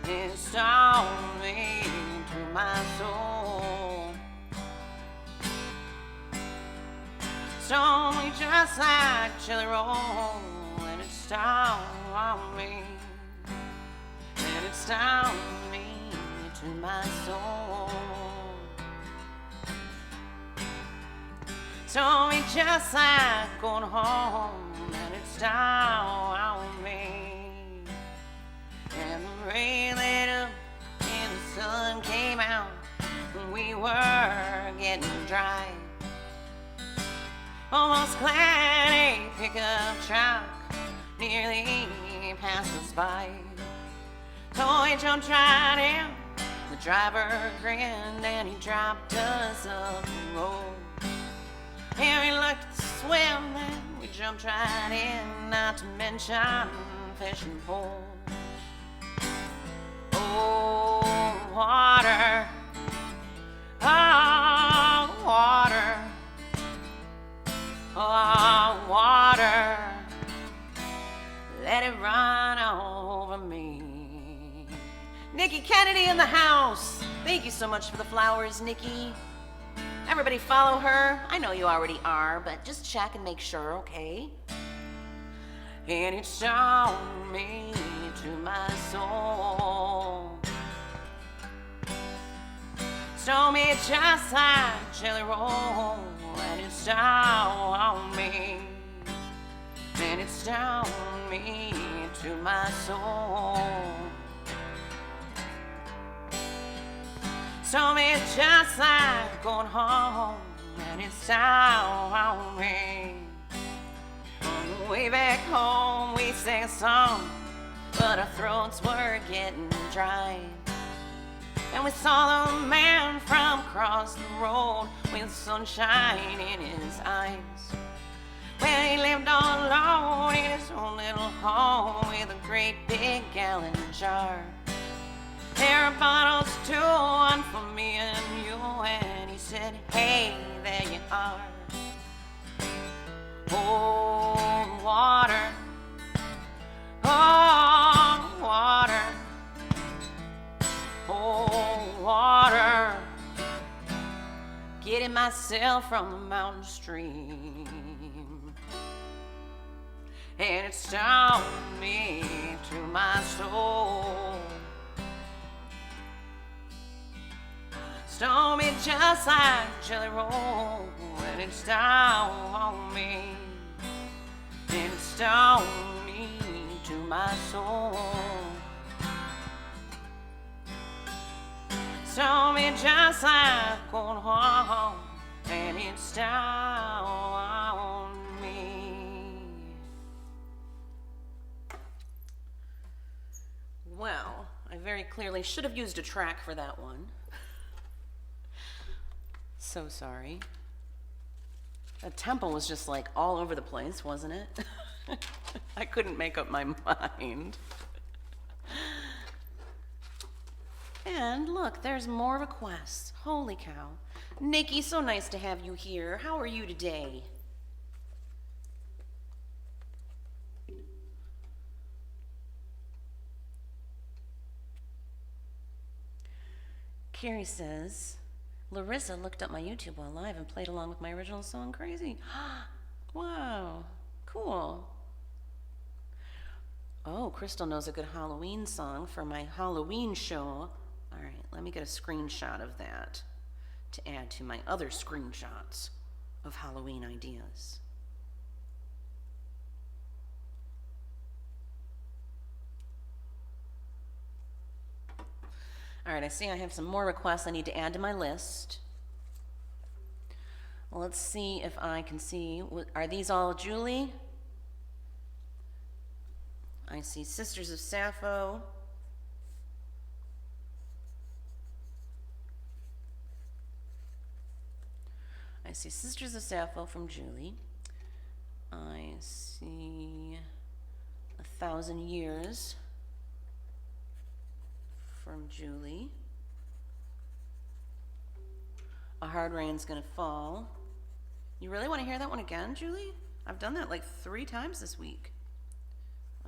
It's on me to my soul. Stormy just like chili roll, and it's down on me. And it's down me to my soul. So we just like going home, and it's down on me. And the rain lit up and the sun came out, and we were getting dry. Almost glad a pickup truck nearly passed us by. So we jumped right in, the driver grinned and he dropped us up the road. And we looked at the swim and we jumped right in, not to mention fishing poles. Oh, water, oh, water, oh, water, let it run over me. Nikki Kennedy in the house. Thank you so much for the flowers, Nikki. Everybody follow her. I know you already are, but just check and make sure, okay? And it's on me to my soul. Stole me just like jelly roll, and it's down on me. And it's down me to my soul. Told me just like going home, and it's down on me. On the way back home, we sang a song, but our throats were getting dry. And we saw the man from across the road with sunshine in his eyes. Well, he lived all alone in his own little home with a great big gallon jar. There are bottles too, one for me and you. And he said, hey, there you are. Oh, water. Oh, water. Oh, water. Getting myself from the mountain stream. And it's down me to my soul. Stone me just like jelly roll. And it's down on me. And it's down me to my soul. Stone me just like going home. And it's down on me. Well, I very clearly should have used a track for that one. So sorry. That tempo was just like all over the place, wasn't it? I couldn't make up my mind. And look, there's more requests. Holy cow. Nikki, so nice to have you here. How are you today? Carrie says, Larissa looked up my YouTube while live and played along with my original song, Crazy. Wow, cool. Oh, Crystal knows a good Halloween song for my Halloween show. All right, let me get a screenshot of that to add to my other screenshots of Halloween ideas. All right, I see I have some more requests I need to add to my list. Well, let's see if I can see. Are these all Julie? I see Sisters of Sappho. I see Sisters of Sappho from Julie. I see 1,000 Years from Julie. A Hard Rain's Gonna Fall. You really want to hear that one again, Julie? I've done that like 3 times this week.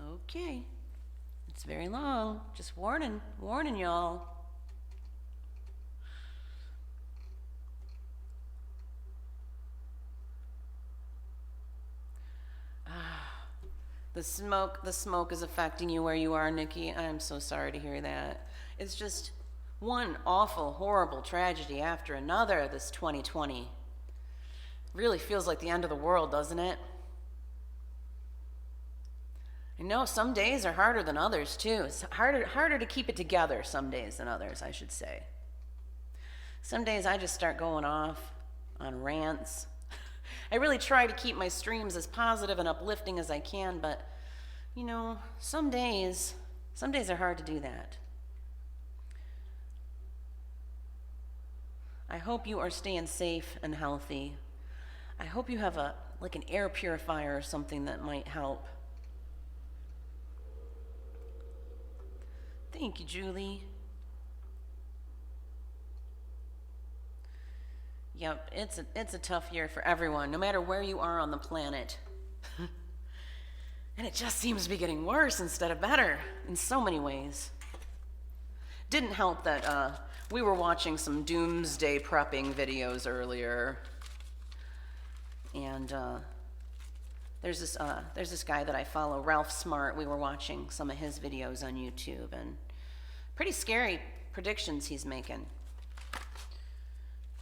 Okay. It's very long. Just warning y'all. The smoke is affecting you where you are, Nikki. I'm so sorry to hear that. It's just one awful, horrible tragedy after another this 2020. Really feels like the end of the world, doesn't it? I know some days are harder than others too. It's harder to keep it together some days than others, I should say. Some days I just start going off on rants. I really try to keep my streams as positive and uplifting as I can, but you know, some days are hard to do that. I hope you are staying safe and healthy. I hope you have like an air purifier or something that might help. Thank you, Julie. Yep, it's a tough year for everyone, no matter where you are on the planet. And it just seems to be getting worse instead of better in so many ways. Didn't help that we were watching some doomsday prepping videos earlier. And there's this guy that I follow, Ralph Smart. We were watching some of his videos on YouTube, and pretty scary predictions he's making.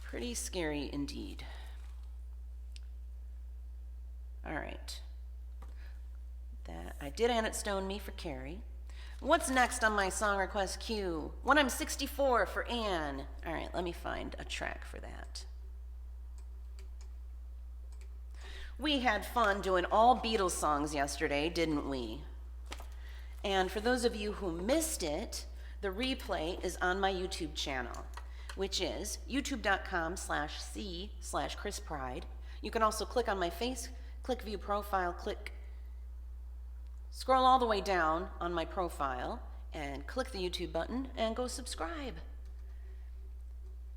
Pretty scary indeed. All right. That I did Annette Stone Me for Carrie. What's next on my song request queue? When I'm 64 for Anne. All right, let me find a track for that. We had fun doing all Beatles songs yesterday, didn't we? And for those of you who missed it, the replay is on my YouTube channel, which is youtube.com/c/KrisPride. You can also click on my face, click view profile, scroll all the way down on my profile and click the YouTube button and go subscribe.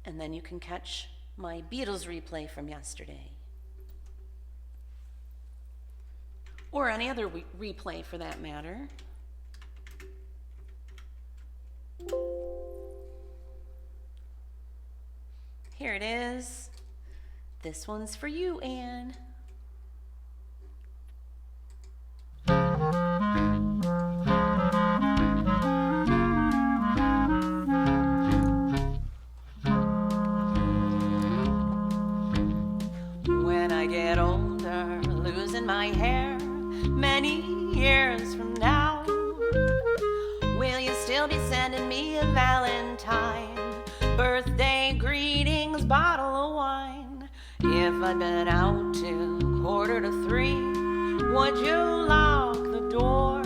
And then you can catch my Beatles replay from yesterday. Or any other replay for that matter. Here it is. This one's for you, Anne. When I get older, losing my hair, many years from now, will you still be sending me a Valentine, birthday greetings, bottle of wine? If I'd been out till 2:45, would you lock the door?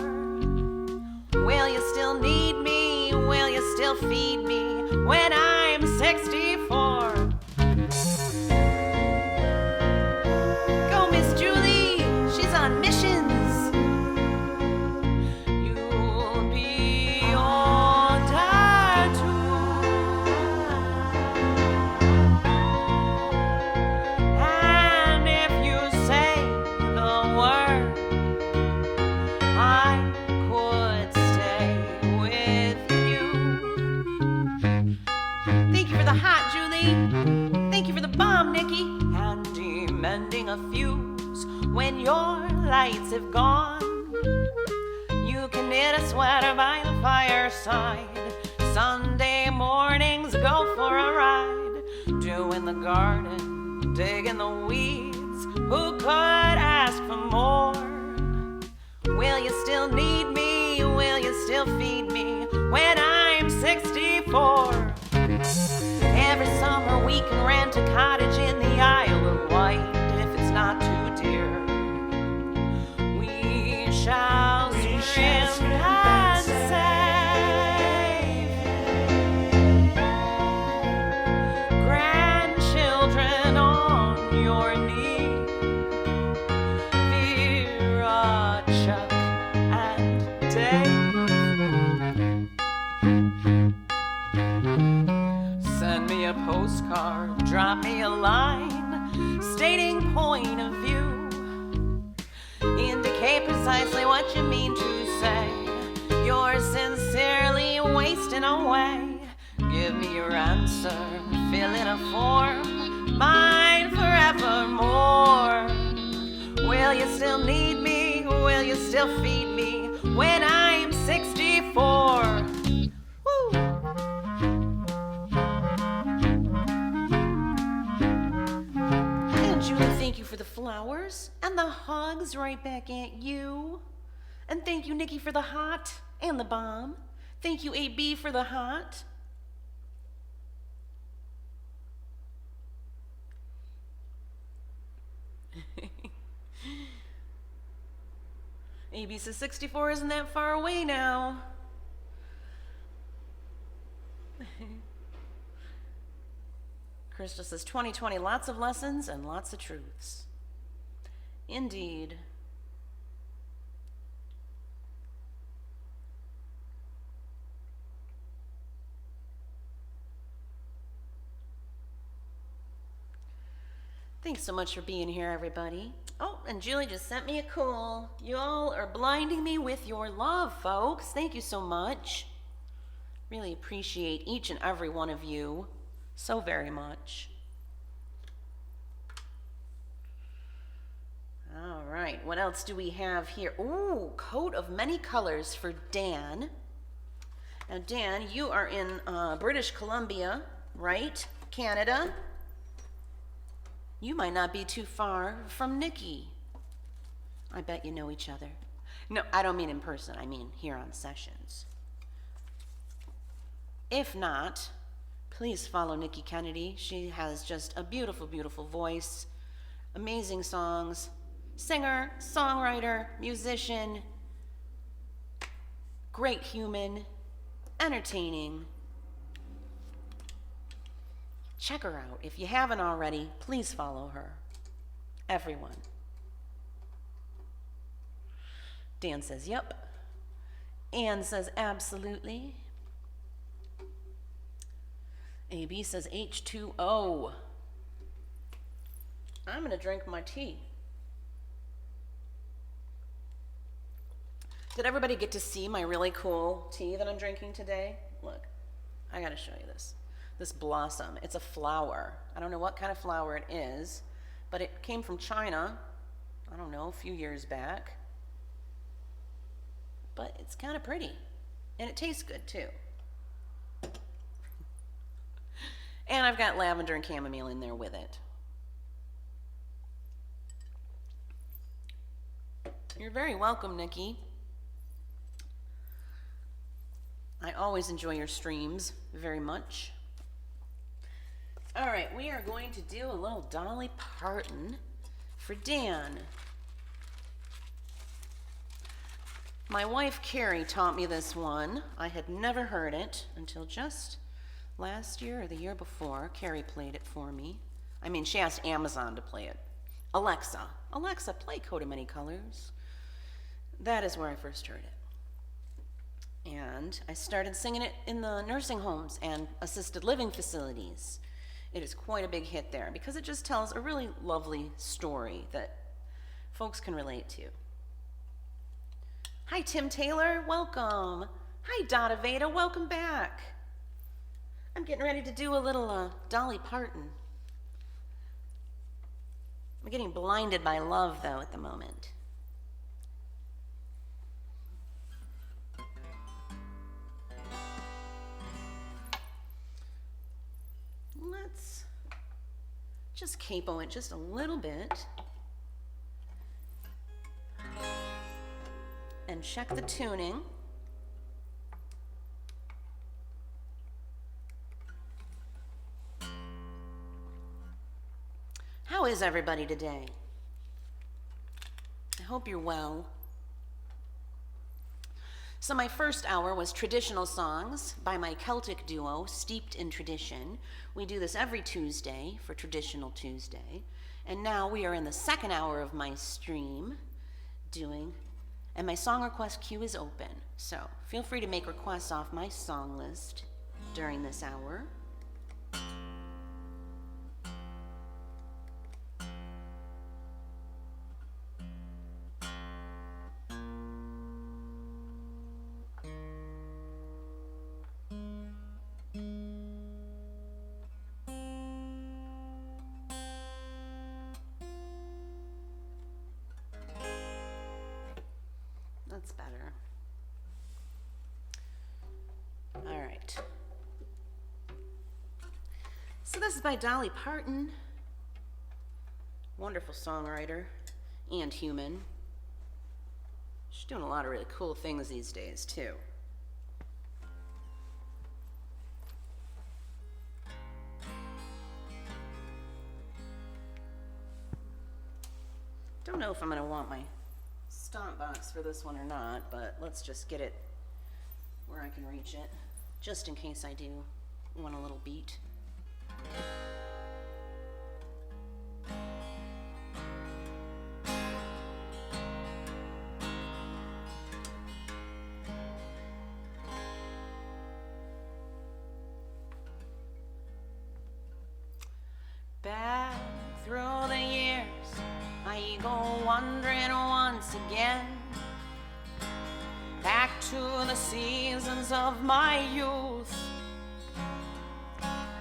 Will you still need me? Will you still feed me when I'm 64? Go, Miss Julie, she's on missions. You'll be older too. And if you say the word, I could stay with you. Thank you for the hot, Julie. Thank you for the bomb, Nikki. Handy mending a fuse when your lights have gone. You can knit a sweater by the fireside. Sunday mornings go for a ride. Doing the garden, digging the weeds. Who could ask for more? Will you still need me? Will you still feed me when I'm 64? Every summer we can rent a cottage in the Isle of Wight if it's not too dear. We shall swim and save. Grandchildren on your knee. Vera, Chuck, and Dave. Send me a postcard, drop me a line, stating point of view. Indicate precisely what you mean to say. You're sincerely wasting away. Give me your answer, fill in a form, mine forevermore. Will you still need me? Will you still feed me when I'm 64? Woo! And Julie, thank you for the flowers and the hugs right back at you. And thank you, Nikki, for the hot and the bomb. Thank you, AB, for the hot. AB says 64 isn't that far away now. Crystal says 2020, lots of lessons and lots of truths. Indeed. Thanks so much for being here, everybody. Oh, and Julie just sent me a cool. You all are blinding me with your love, folks. Thank you so much. Really appreciate each and every one of you so very much. All right, what else do we have here? Ooh, coat of many colors for Dan. Now, Dan, you are in British Columbia, right? Canada. You might not be too far from Nikki. I bet you know each other. No, I don't mean in person. I mean here on sessions. If not, please follow Nikki Kennedy. She has just a beautiful, beautiful voice, amazing songs, singer, songwriter, musician, great human, entertaining. Check her out. If you haven't already, please follow her. Everyone. Dan says, yep. Ann says, absolutely. AB says, H2O. I'm going to drink my tea. Did everybody get to see my really cool tea that I'm drinking today? Look, I got to show you this. This blossom. It's a flower. I don't know what kind of flower it is, but it came from China, I don't know, a few years back. But it's kind of pretty, and it tastes good too. And I've got lavender and chamomile in there with it. You're very welcome, Nikki. I always enjoy your streams very much. All right, we are going to do a little Dolly Parton for Dan. My wife, Carrie, taught me this one. I had never heard it until just last year or the year before. Carrie played it for me. I mean, she asked Amazon to play it. Alexa, play Coat of Many Colors. That is where I first heard it. And I started singing it in the nursing homes and assisted living facilities. It is quite a big hit there because it just tells a really lovely story that folks can relate to. Hi, Tim Taylor, welcome. Hi, Donna Veda, welcome back. I'm getting ready to do a little Dolly Parton. I'm getting blinded by love, though, at the moment. Let's just capo it just a little bit. And check the tuning. How is everybody today? I hope you're well. So my first hour was traditional songs by my Celtic duo, Steeped in Tradition. We do this every Tuesday for Traditional Tuesday. And now we are in the second hour of my stream and my song request queue is open. So feel free to make requests off my song list during this hour. That's better. All right. So this is by Dolly Parton. Wonderful songwriter and human. She's doing a lot of really cool things these days, too. Don't know if I'm going to want my stomp box for this one or not, but let's just get it where I can reach it, just in case I do want a little beat. Back through the years, I go wandering once again, back to the seasons of my youth.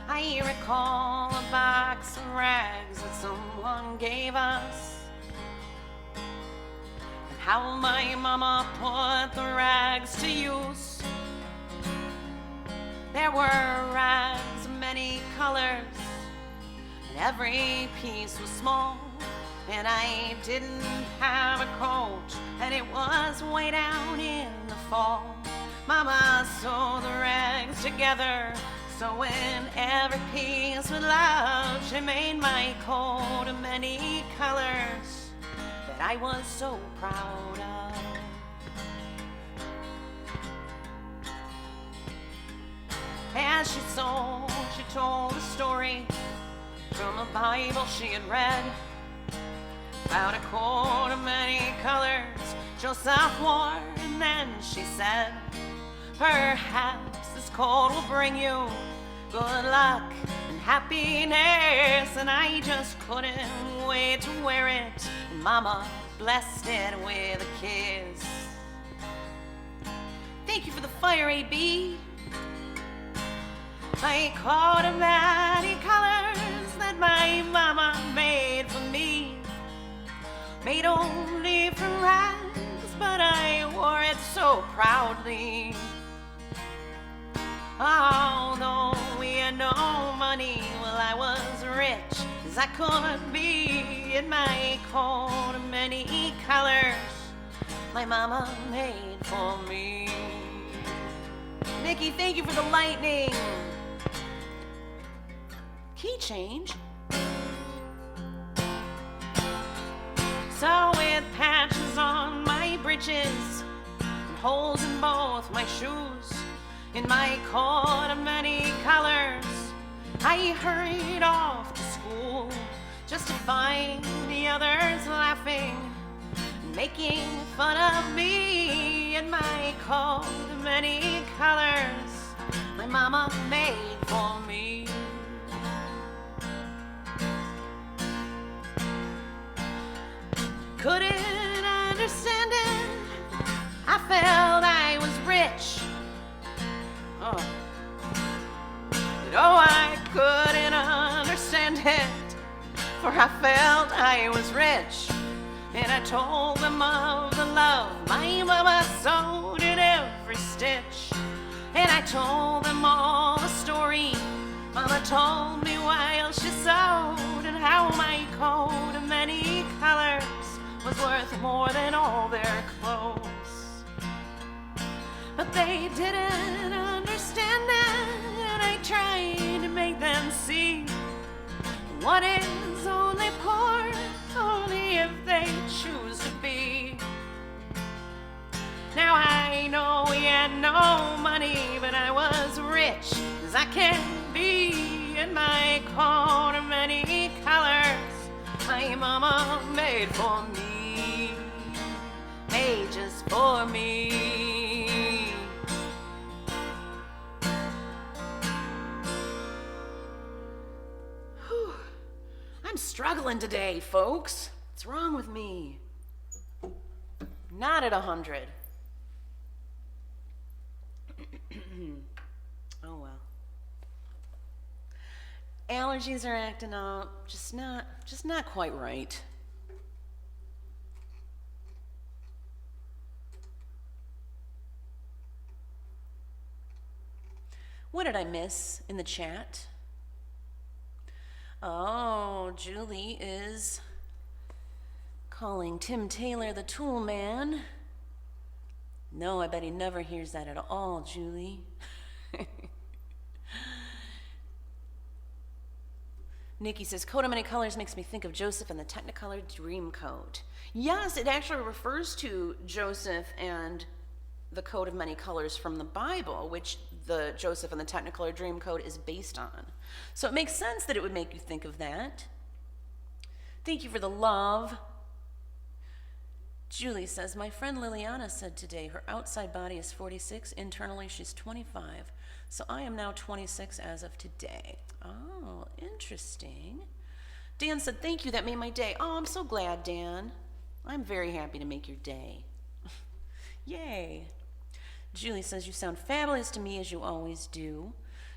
I recall a box of rags that someone gave us, and how my mama put the rags to use. There were rags of many colors, and every piece was small, and I didn't have a coat and it was way down in the fall. Mama sewed the rags together, sewing every piece with love. She made my coat of many colors that I was so proud of. As she sewed, she told a story from a Bible she had read about a coat of many colors Joseph wore, and then she said, perhaps this coat will bring you good luck and happiness. And I just couldn't wait to wear it, and Mama blessed it with a kiss. Thank you for the fire, AB. I coat of many colors that my mama made for me, made only for rags, but I wore it so proudly. Although we had no money, well, I was rich as I could be in my coat of many colors my mama made for me. Nikki, thank you for the lightning. Key change. So with patches on my breeches and holes in both my shoes, in my coat of many colors, I hurried off to school just to find the others laughing and making fun of me in my coat of many colors my mama made for me. Couldn't understand it. I felt I was rich. Oh, I couldn't understand it, for I felt I was rich. And I told them of the love my mama sewed in every stitch. And I told them all the story Mama told me while she sewed, and how my coat of many colors was worth more than all their clothes. But they didn't understand that, and I tried to make them see what is only poor, only if they choose to be. Now I know we had no money, but I was rich as I can be in my coat of many colors my mama made for me, made just for me. Whew. I'm struggling today, folks. What's wrong with me? Not at 100. Oh well. Allergies are acting up, just not quite right. What did I miss in the chat? Oh, Julie is calling Tim Taylor the tool man. No, I bet he never hears that at all, Julie. Nikki says, coat of many colors makes me think of Joseph and the Technicolor Dreamcoat. Yes, it actually refers to Joseph and the coat of many colors from the Bible, which the Joseph and the Technicolor Dreamcoat is based on. So it makes sense that it would make you think of that. Thank you for the love. Julie says, my friend Liliana said today her outside body is 46, internally she's 25. So I am now 26 as of today. Oh, interesting. Dan said, thank you, that made my day. Oh, I'm so glad, Dan. I'm very happy to make your day. Yay. Julie says, you sound fabulous to me as you always do.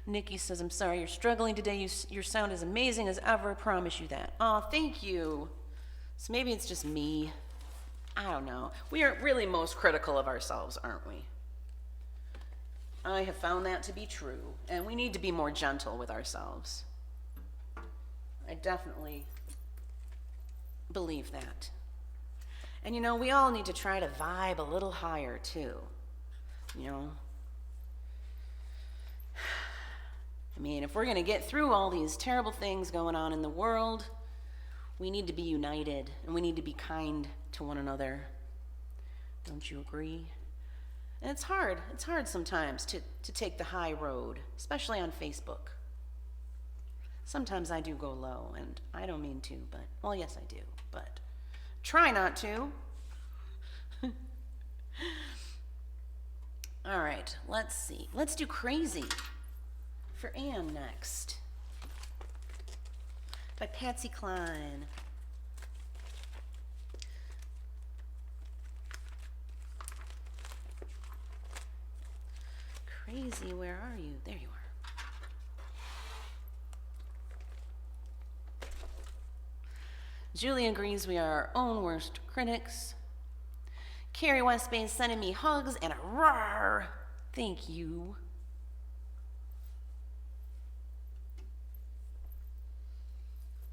Nikki says, I'm sorry you're struggling today. Your sound is amazing as ever, I promise you that. Oh, thank you. So maybe it's just me. I don't know. We are really most critical of ourselves, aren't we? I have found that to be true, and we need to be more gentle with ourselves. I definitely believe that. And you know, we all need to try to vibe a little higher too, you know? I mean, if we're gonna get through all these terrible things going on in the world, we need to be united and we need to be kind to one another. Don't you agree? And it's hard sometimes to take the high road, especially on Facebook. Sometimes I do go low, and I don't mean to, but, well, yes I do, but try not to. All right, let's see. Let's do Crazy for Anne next, by Patsy Cline. Crazy, where are you? There you are. Julie agrees we are our own worst critics. Carrie West Bay is sending me hugs and a roar. Thank you.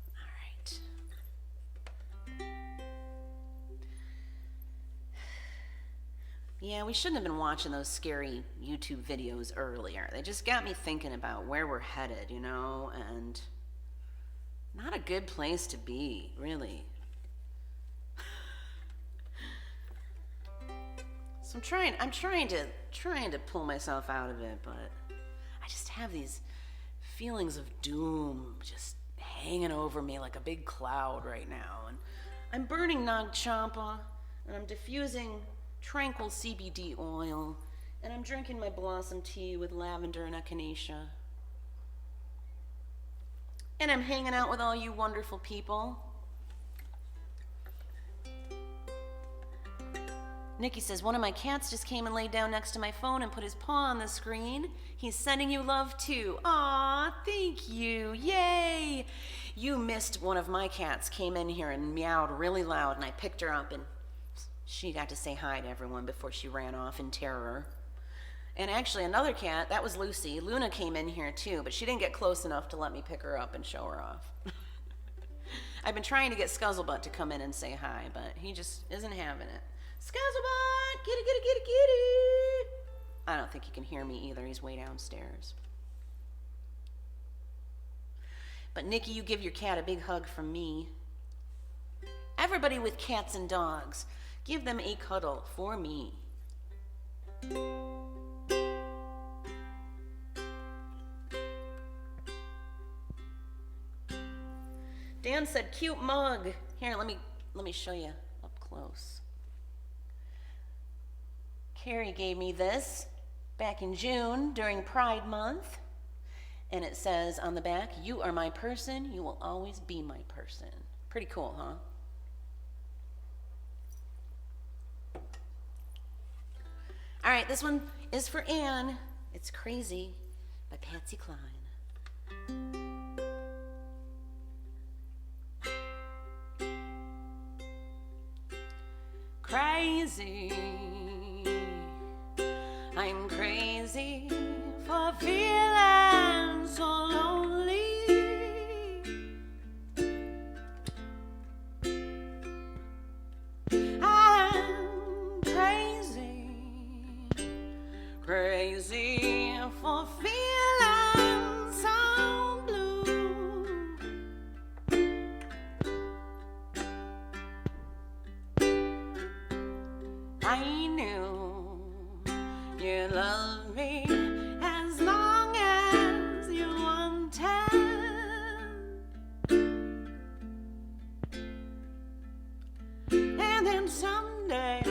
All right. Yeah, we shouldn't have been watching those scary YouTube videos earlier. They just got me thinking about where we're headed, you know, and not a good place to be, really. So I'm trying to pull myself out of it, but I just have these feelings of doom just hanging over me like a big cloud right now. And I'm burning Nag Champa, and I'm diffusing tranquil CBD oil, and I'm drinking my blossom tea with lavender and echinacea. And I'm hanging out with all you wonderful people. Nikki says, one of my cats just came and laid down next to my phone and put his paw on the screen. He's sending you love too. Aw, thank you, yay. You missed one of my cats came in here and meowed really loud, and I picked her up and she got to say hi to everyone before she ran off in terror. And actually another cat, that was Lucy. Luna came in here too, but she didn't get close enough to let me pick her up and show her off. I've been trying to get Scuzzlebutt to come in and say hi, but he just isn't having it. Scuzzlebutt, kitty, kitty, kitty, kitty. I don't think he can hear me either. He's way downstairs. But Nikki, you give your cat a big hug from me. Everybody with cats and dogs, give them a cuddle for me. Dan said, cute mug. Here, let me show you up close. Carrie gave me this back in June during Pride Month. And it says on the back, you are my person, you will always be my person. Pretty cool, huh? All right, this one is for Anne. It's Crazy by Patsy Cline. Crazy, I'm crazy for feeling so lonely. I'm crazy, crazy for feeling so blue. I knew you loved me as long as you wanted. And then someday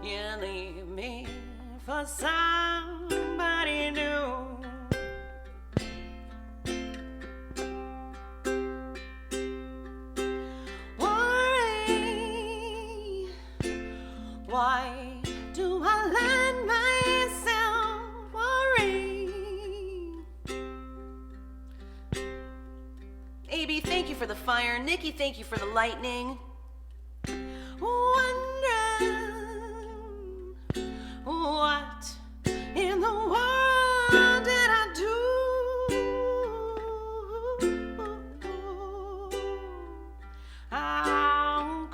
you leave me for somebody new. Worry, why do I let myself worry? AB, thank you for the fire. Nikki, thank you for the lightning. Wondering what in the world did I do? I'm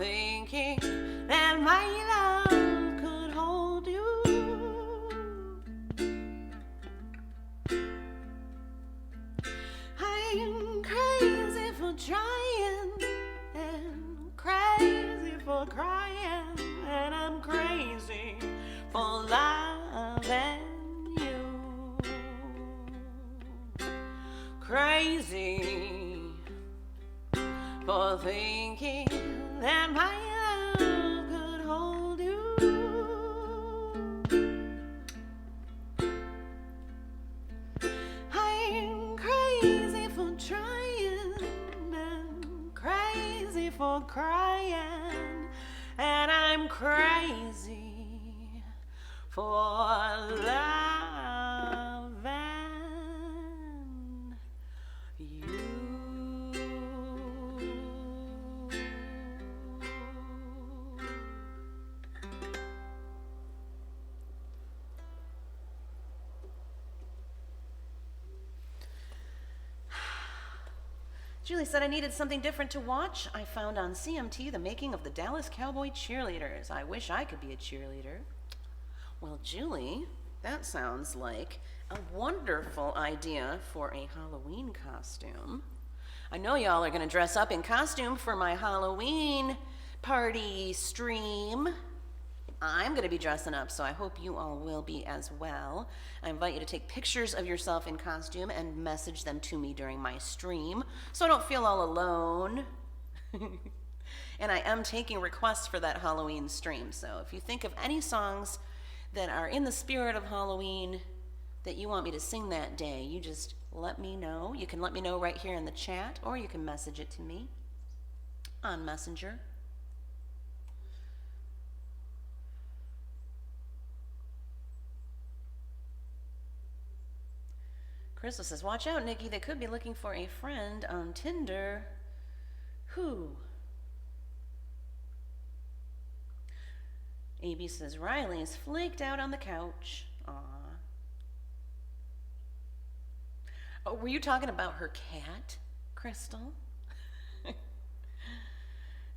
thinking that my love could hold you. I'm crazy for trying and crazy for crying, and I'm crazy for loving you. Crazy for thinking that my love could hold you. I'm crazy for trying and crazy for crying, and I'm crazy for loving you. Julie said I needed something different to watch. I found on CMT the making of the Dallas Cowboy cheerleaders. I wish I could be a cheerleader. Well, Julie, that sounds like a wonderful idea for a Halloween costume. I know y'all are gonna dress up in costume for my Halloween party stream. I'm gonna be dressing up, so I hope you all will be as well. I invite you to take pictures of yourself in costume and message them to me during my stream, so I don't feel all alone. And I am taking requests for that Halloween stream, so if you think of any songs that are in the spirit of Halloween that you want me to sing that day, you just let me know. You can let me know right here in the chat, or you can message it to me on Messenger. Crystal says, watch out, Nikki. They could be looking for a friend on Tinder. Who? AB says, Riley is flaked out on the couch. Aw. Oh, were you talking about her cat, Crystal?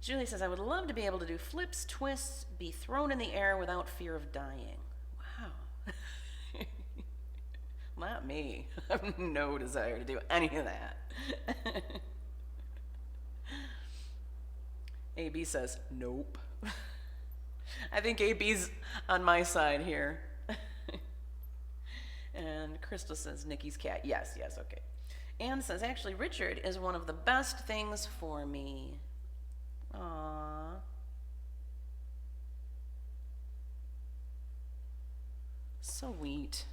Julie says, I would love to be able to do flips, twists, be thrown in the air without fear of dying. Wow. Not me. I have no desire to do any of that. AB says, nope. I think AB's on my side here. And Crystal says, Nikki's cat. Yes, yes, okay. Anne says, actually, Richard is one of the best things for me. Aww. Sweet.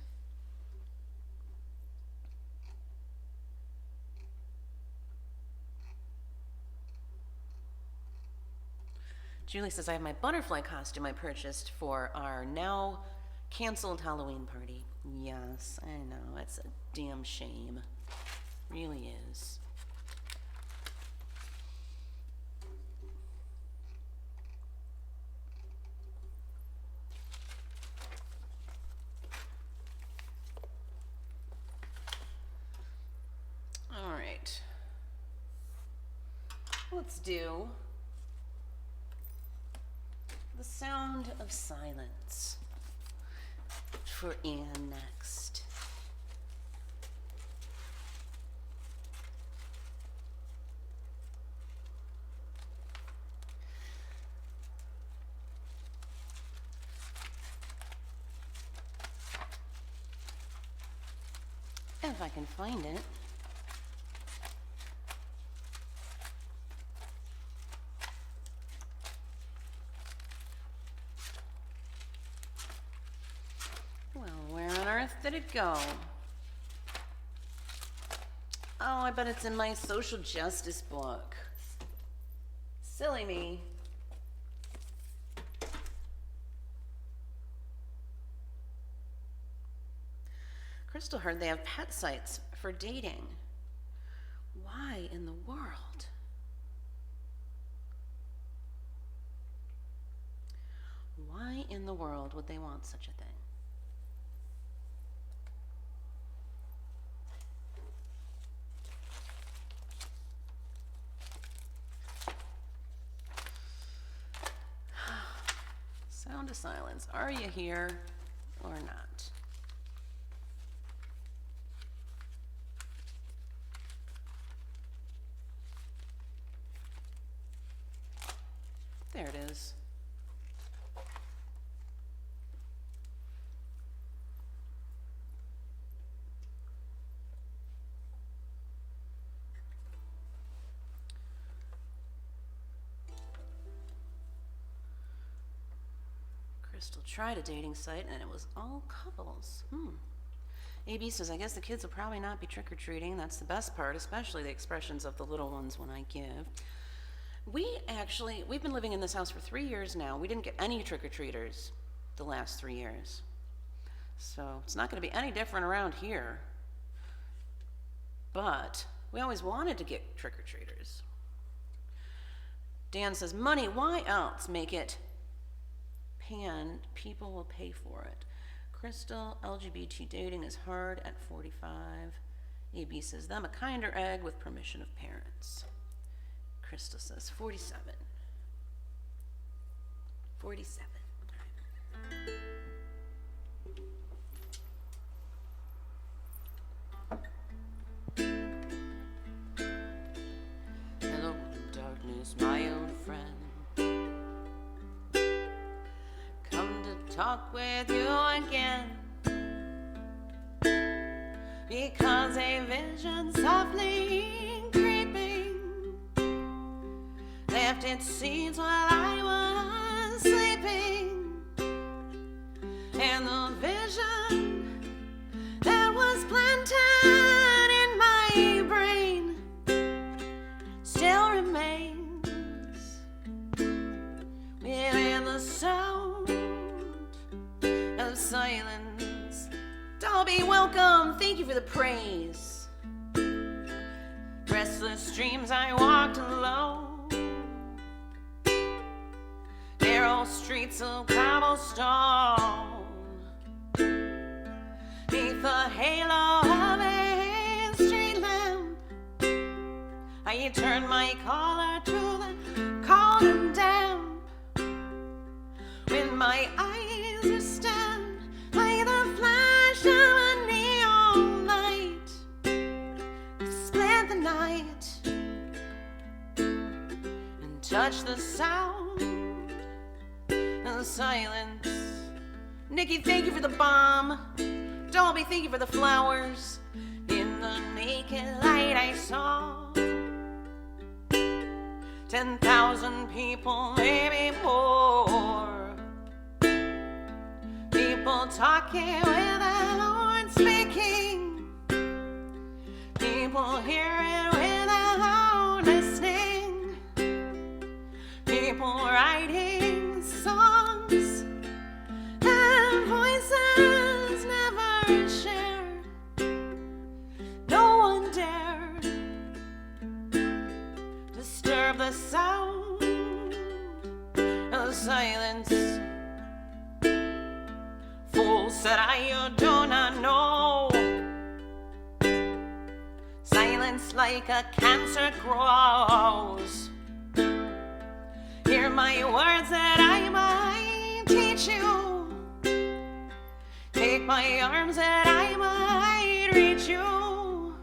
Julie says, I have my butterfly costume I purchased for our now canceled Halloween party. Yes, I know, it's a damn shame. Really is. All right. Let's do The Sound of Silence for Anne next. If I can find it. Well, where on earth did it go? Oh, I bet it's in my social justice book. Silly me. Crystal heard they have pet sites for dating. Why in the world? Why in the world would they want such a thing? to silence. Are you here or not? There it is. Crystal tried a dating site and it was all couples. AB says, I guess the kids will probably not be trick-or-treating. That's the best part, especially the expressions of the little ones when I give. We've been living in this house for 3 years now. We didn't get any trick-or-treaters the last 3 years. So it's not going to be any different around here. But we always wanted to get trick-or-treaters. Dan says, money, why else make it panned? People will pay for it. Crystal, LGBT dating is hard at 45. AB says, them a kinder egg with permission of parents. Crystal says 47. 47. Hello, darkness, my old friend. Come to talk with you again. Because a vision softly creeping left its seeds while I was sleeping, and the vision that was planted in my brain still remains within the sound of silence. Dolby, welcome. Thank you for the praise. Restless dreams I walked alone. Narrow streets of cobblestone, neath the halo of a street lamp, I turned my collar to the cold and damp. When my eyes are stabbed by the flash of a neon light that split the night and touched the sound. Silence. Nikki, thank you for the bomb. Dolby, thank you for the flowers. In the naked light I saw 10,000 people, maybe more. People talking without speaking. People hearing without listening. People writing songs that voices never shared. No one dared disturb the sound of silence. Fool, said I, you do not know. Silence like a cancer grows. Hear my words that I might teach you. Take my arms that I might reach you.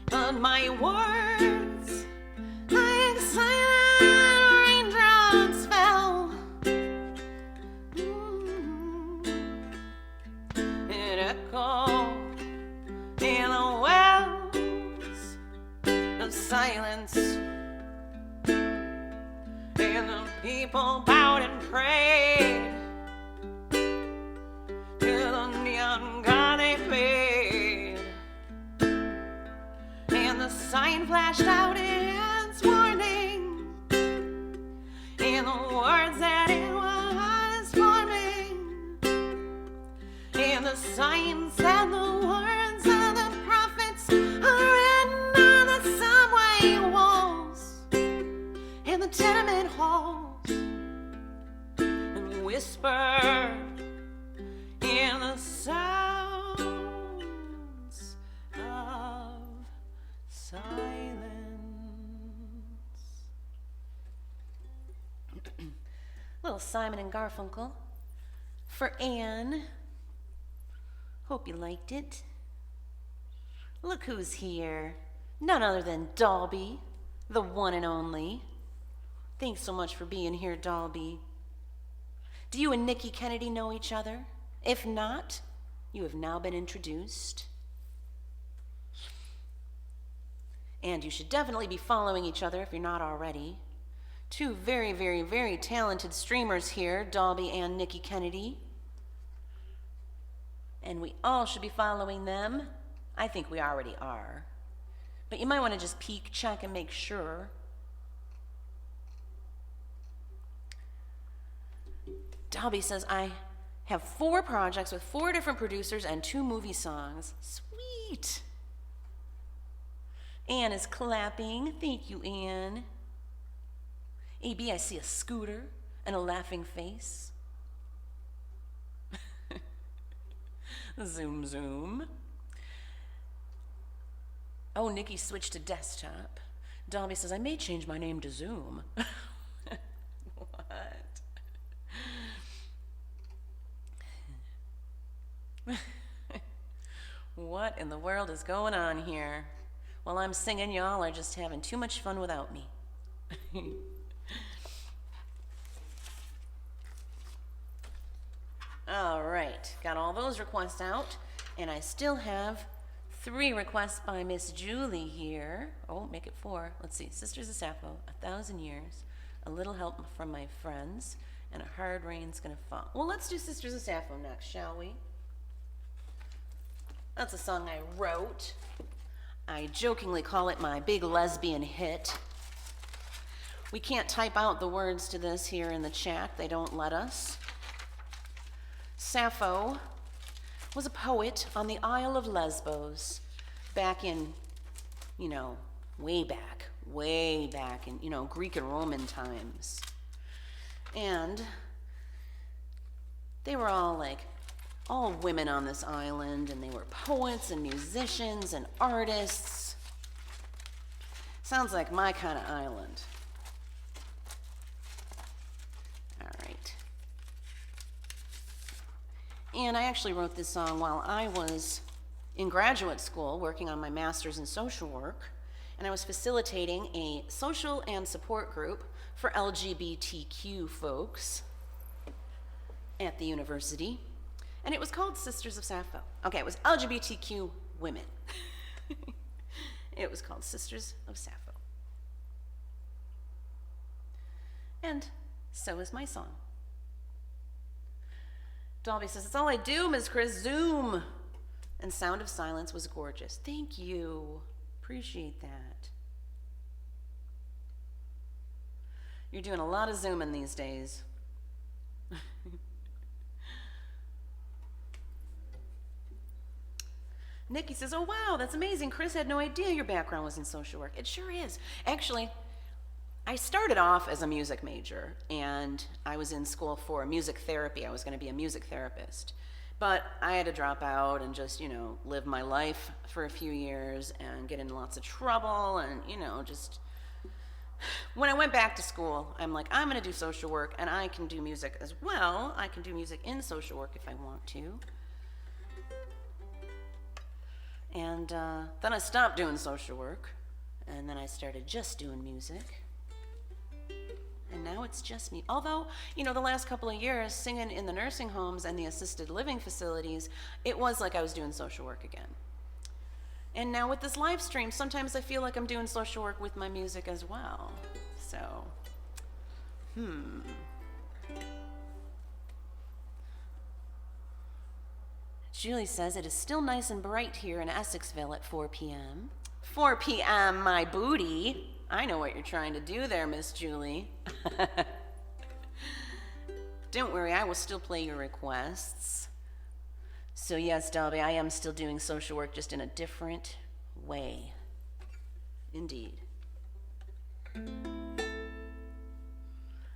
But my words, like silent raindrops, fell. It echoed in the wells of silence. And the people bowed and prayed to the neon god they paid. And the sign flashed out its warning in the words that it was forming. And the sign said the words of the prophets are written on the subway walls and the tenement halls, and whispered in the sounds of silence. Little Simon and Garfunkel. For Anne. Hope you liked it. Look who's here. None other than Dalby, the one and only. Thanks so much for being here, Dalby. Do you and Nikki Kennedy know each other? If not, you have now been introduced. And you should definitely be following each other if you're not already. Two very, very, very talented streamers here, Dalby and Nikki Kennedy. And we all should be following them. I think we already are. But you might want to just peek, check, and make sure. Dalby says, I have 4 projects with 4 different producers and 2 movie songs. Sweet. Anne is clapping. Thank you, Anne. AB, I see a scooter and a laughing face. Zoom, zoom. Oh, Nikki switched to desktop. Dalby says, I may change my name to Zoom. What? What in the world is going on here? While I'm singing, y'all are just having too much fun without me. All right, got all those requests out, and I still have 3 requests by Miss Julie here. Oh, make it 4. Let's see. Sisters of Sappho, 1,000 Years, A Little Help from My Friends, and A Hard Rain's Gonna Fall. Well, let's do Sisters of Sappho next, shall we? That's a song I wrote. I jokingly call it my big lesbian hit. We can't type out the words to this here in the chat. They don't let us. Sappho was a poet on the Isle of Lesbos back in, way back in, Greek and Roman times. And they were all women on this island, and they were poets and musicians and artists. Sounds like my kind of island. All right. And I actually wrote this song while I was in graduate school working on my master's in social work, and I was facilitating a social and support group for LGBTQ folks at the university, and it was called Sisters of Sappho. Okay, it was LGBTQ women. It was called Sisters of Sappho. And so is my song. Dalby says, it's all I do, Ms. Kris, Zoom. And Sound of Silence was gorgeous. Thank you. Appreciate that. You're doing a lot of Zooming these days. Nikki says, oh wow, that's amazing. Kris had no idea your background was in social work. It sure is. Actually, I started off as a music major, and I was in school for music therapy. I was going to be a music therapist. But I had to drop out and just, live my life for a few years and get in lots of trouble and, just... When I went back to school, I'm like, I'm going to do social work, and I can do music as well. I can do music in social work if I want to. And then I stopped doing social work, and then I started just doing music. And now it's just me. Although, the last couple of years, singing in the nursing homes and the assisted living facilities, it was like I was doing social work again. And now with this live stream, sometimes I feel like I'm doing social work with my music as well. So, Julie says, it is still nice and bright here in Essexville at 4 p.m. 4 p.m., my booty. I know what you're trying to do there, Miss Julie. Don't worry, I will still play your requests. So yes, Dalby, I am still doing social work, just in a different way. Indeed.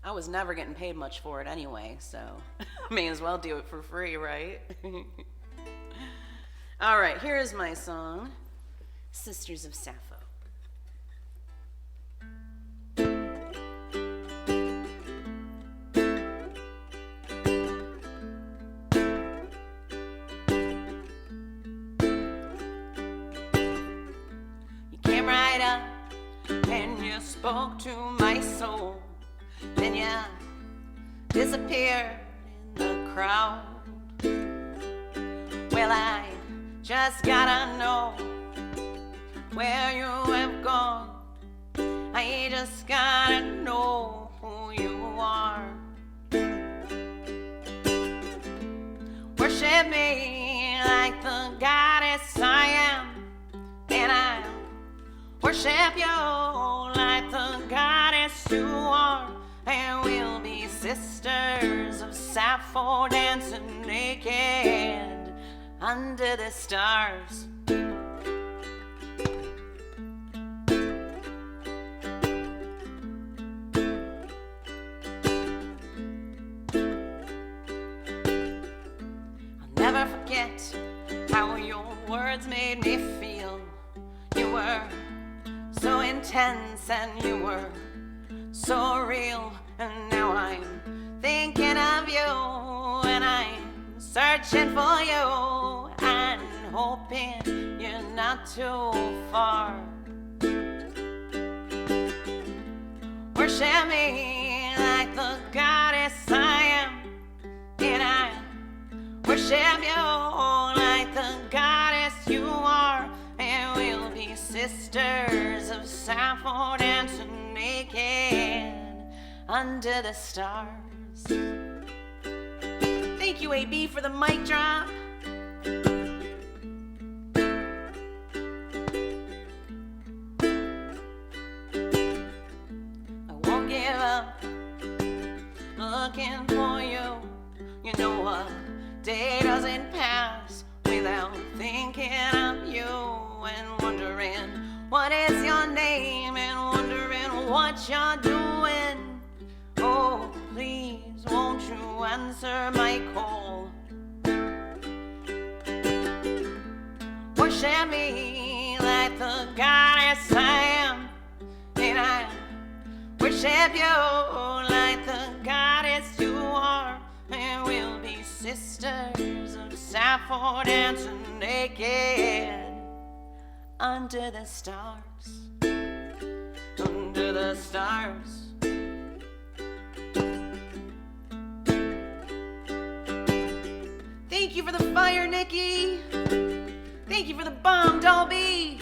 I was never getting paid much for it anyway, so may as well do it for free, right? All right, here is my song, Sisters of Sappho. spoke to my soul. Then you disappeared in the crowd. Well, I just gotta know where you have gone. I just gotta know who you are. Worship me like the goddess I am, and I'll worship you like the goddess you are. And we'll be sisters of Sappho dancing naked under the stars. Never forget how your words made me feel. You were so intense and you were so real. And now I'm thinking of you, and I'm searching for you and hoping you're not too far. Worship me like the goddess I am, and I worship you like the goddess you are. And we'll be sisters of Sappho dancing naked under the stars. Thank you, AB, for the mic drop. I won't give up looking for you. You know a day doesn't pass without thinking of you and wondering what is your name and wondering what you're doing. Oh, please, won't you answer my call? Worship me like the goddess I am, and I worship you like the goddess you are. And we'll be sisters of Sappho dancing naked under the stars. Under the stars. Thank you for the fire, Nikki. Thank you for the bomb, Dolby.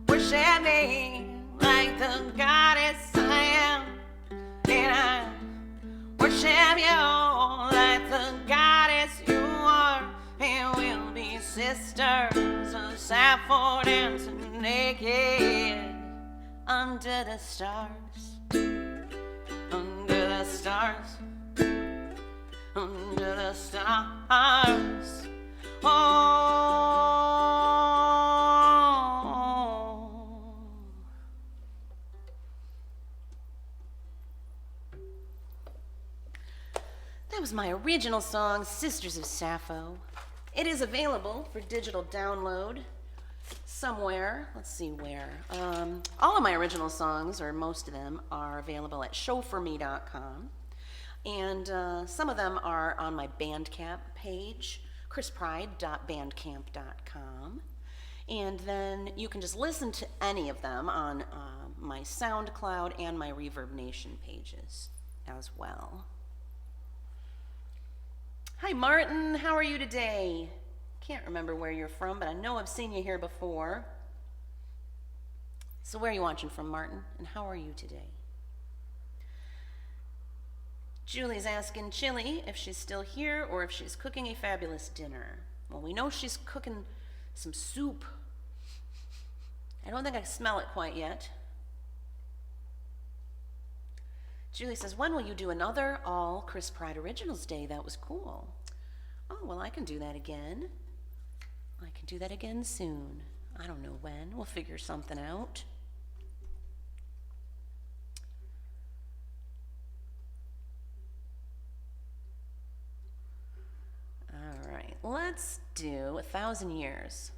Worship me like the goddess I am, and I worship you like the goddess you are. And we'll be sisters of Sappho dancing naked under the stars. Under the stars, under the stars. Oh, that was my original song, Sisters of Sappho. It is available for digital download somewhere. Let's see where. All of my original songs, or most of them, are available at showforme.com. And some of them are on my Bandcamp page, KrisPride.bandcamp.com. And then you can just listen to any of them on my SoundCloud and my Reverb Nation pages as well. Hi, Martin. How are you today? Can't remember where you're from, but I know I've seen you here before. So where are you watching from, Martin? And how are you today? Julie's asking Chili if she's still here or if she's cooking a fabulous dinner. Well, we know she's cooking some soup. I don't think I can smell it quite yet. Julie says, when will you do another all Kris Pride Originals Day? That was cool. Oh, well, I can do that again. I can do that again soon. I don't know when. We'll figure something out. All right, let's do 1,000 Years.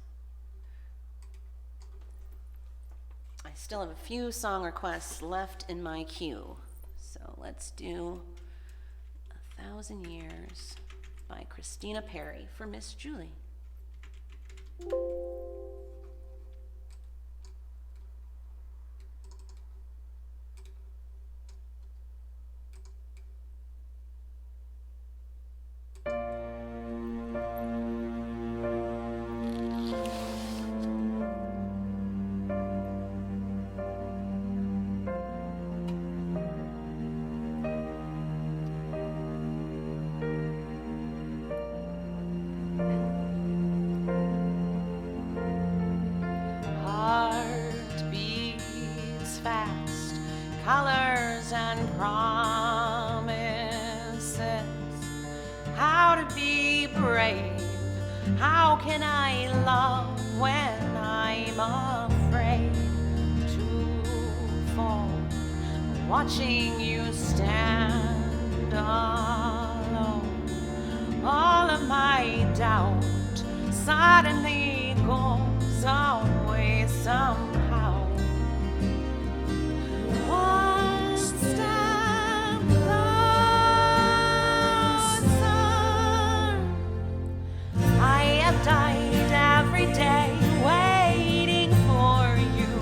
I still have a few song requests left in my queue. So let's do 1,000 Years by Christina Perry for Miss Julie. colors and promises. How to be brave, how can I love when I'm afraid to fall? Watching you stand alone, all of my doubt suddenly goes away somehow. One step closer. I have died every day waiting for you.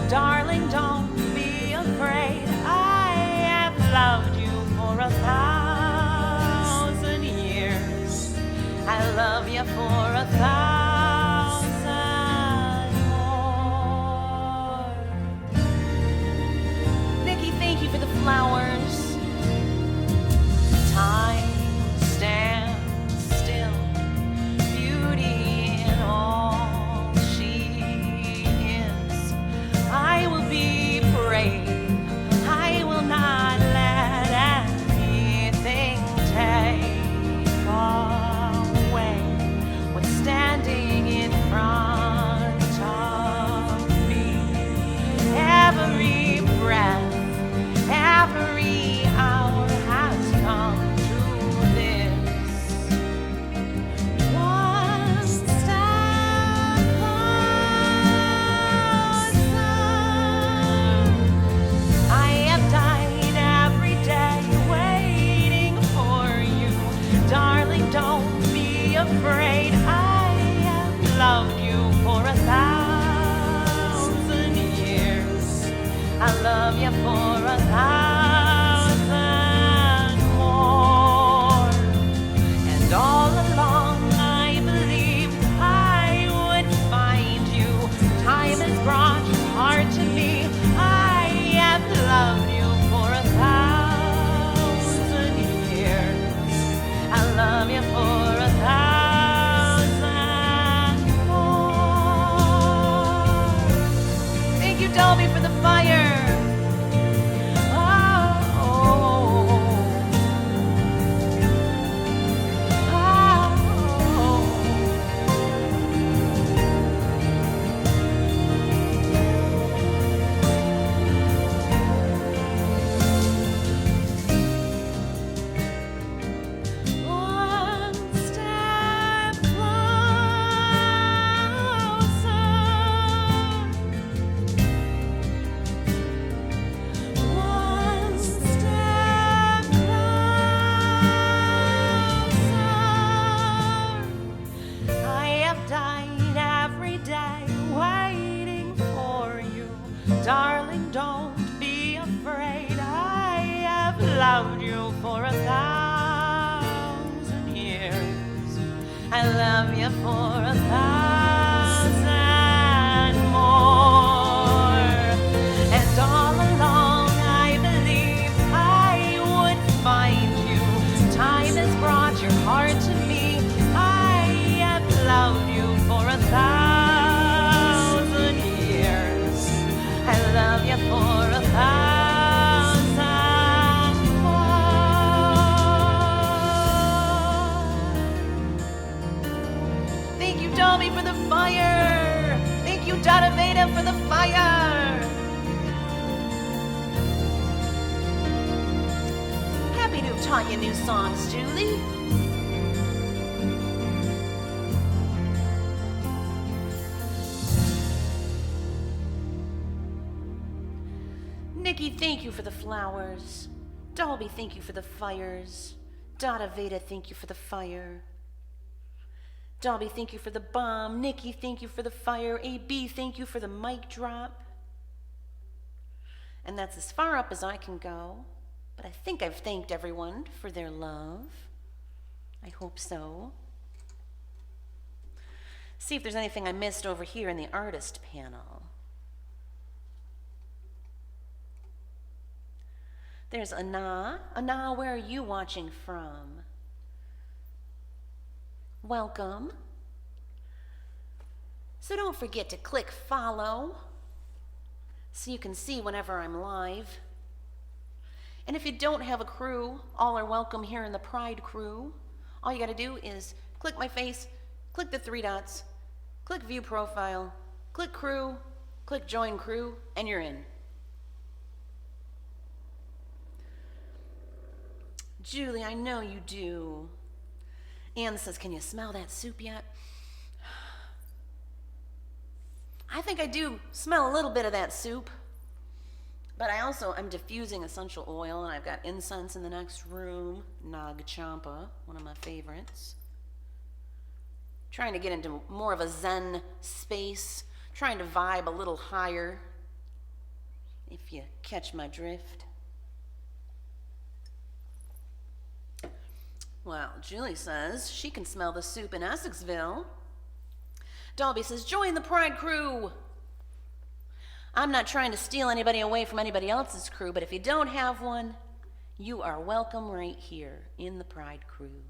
Darling, don't be afraid. I have loved you for 1,000 years. I love you for 1,000 more. Nikki, thank you for the flowers. Time stands still, beauty in all she is. I will be brave, I will not let anything take away what's standing in front of me. Every breath, every hour has come to this. One step closer. I have died every day waiting for you. Darling, don't be afraid. I have loved you for 1,000 years. I love you for 1,000 more. And all along I believed I would find you. Time has brought your heart to me. I have loved you for 1,000 years. I love you for 1,000 more. Thank you, Dolby, for the fire. One step closer. One step closer. I have died every day waiting for you. Darling, don't be afraid. I have loved you for 1,000 years. I love you for 1,000 more. And all along I believed I would find you. Time has brought your heart to me. I have loved you for 1,000 years. I love you for 1,000 more. Thank you, Dolby, for the fire. Thank you, Dada Veda, for the fire. Happy to have taught you new songs, Julie. Nikki, thank you for the flowers. Dolby, thank you for the fires. Dada Veda, thank you for the fire. Dolby, thank you for the bomb. Nikki, thank you for the fire. AB, thank you for the mic drop. And that's as far up as I can go. But I think I've thanked everyone for their love. I hope so. See if there's anything I missed over here in the artist panel. There's Anna. Anna, where are you watching from? Welcome. So don't forget to click follow so you can see whenever I'm live. And if you don't have a crew, all are welcome here in the Pride crew. All you gotta do is click my face, click the three dots, click view profile, click crew, click join crew, and you're in. Julie, I know you do. Ann says, can you smell that soup yet? I think I do smell a little bit of that soup, but I'm diffusing essential oil, and I've got incense in the next room, Nag Champa, one of my favorites. Trying to get into more of a Zen space, trying to vibe a little higher, if you catch my drift. Well, Julie says she can smell the soup in Essexville. Dalby says, join the Pride crew. I'm not trying to steal anybody away from anybody else's crew, but if you don't have one, you are welcome right here in the Pride crew.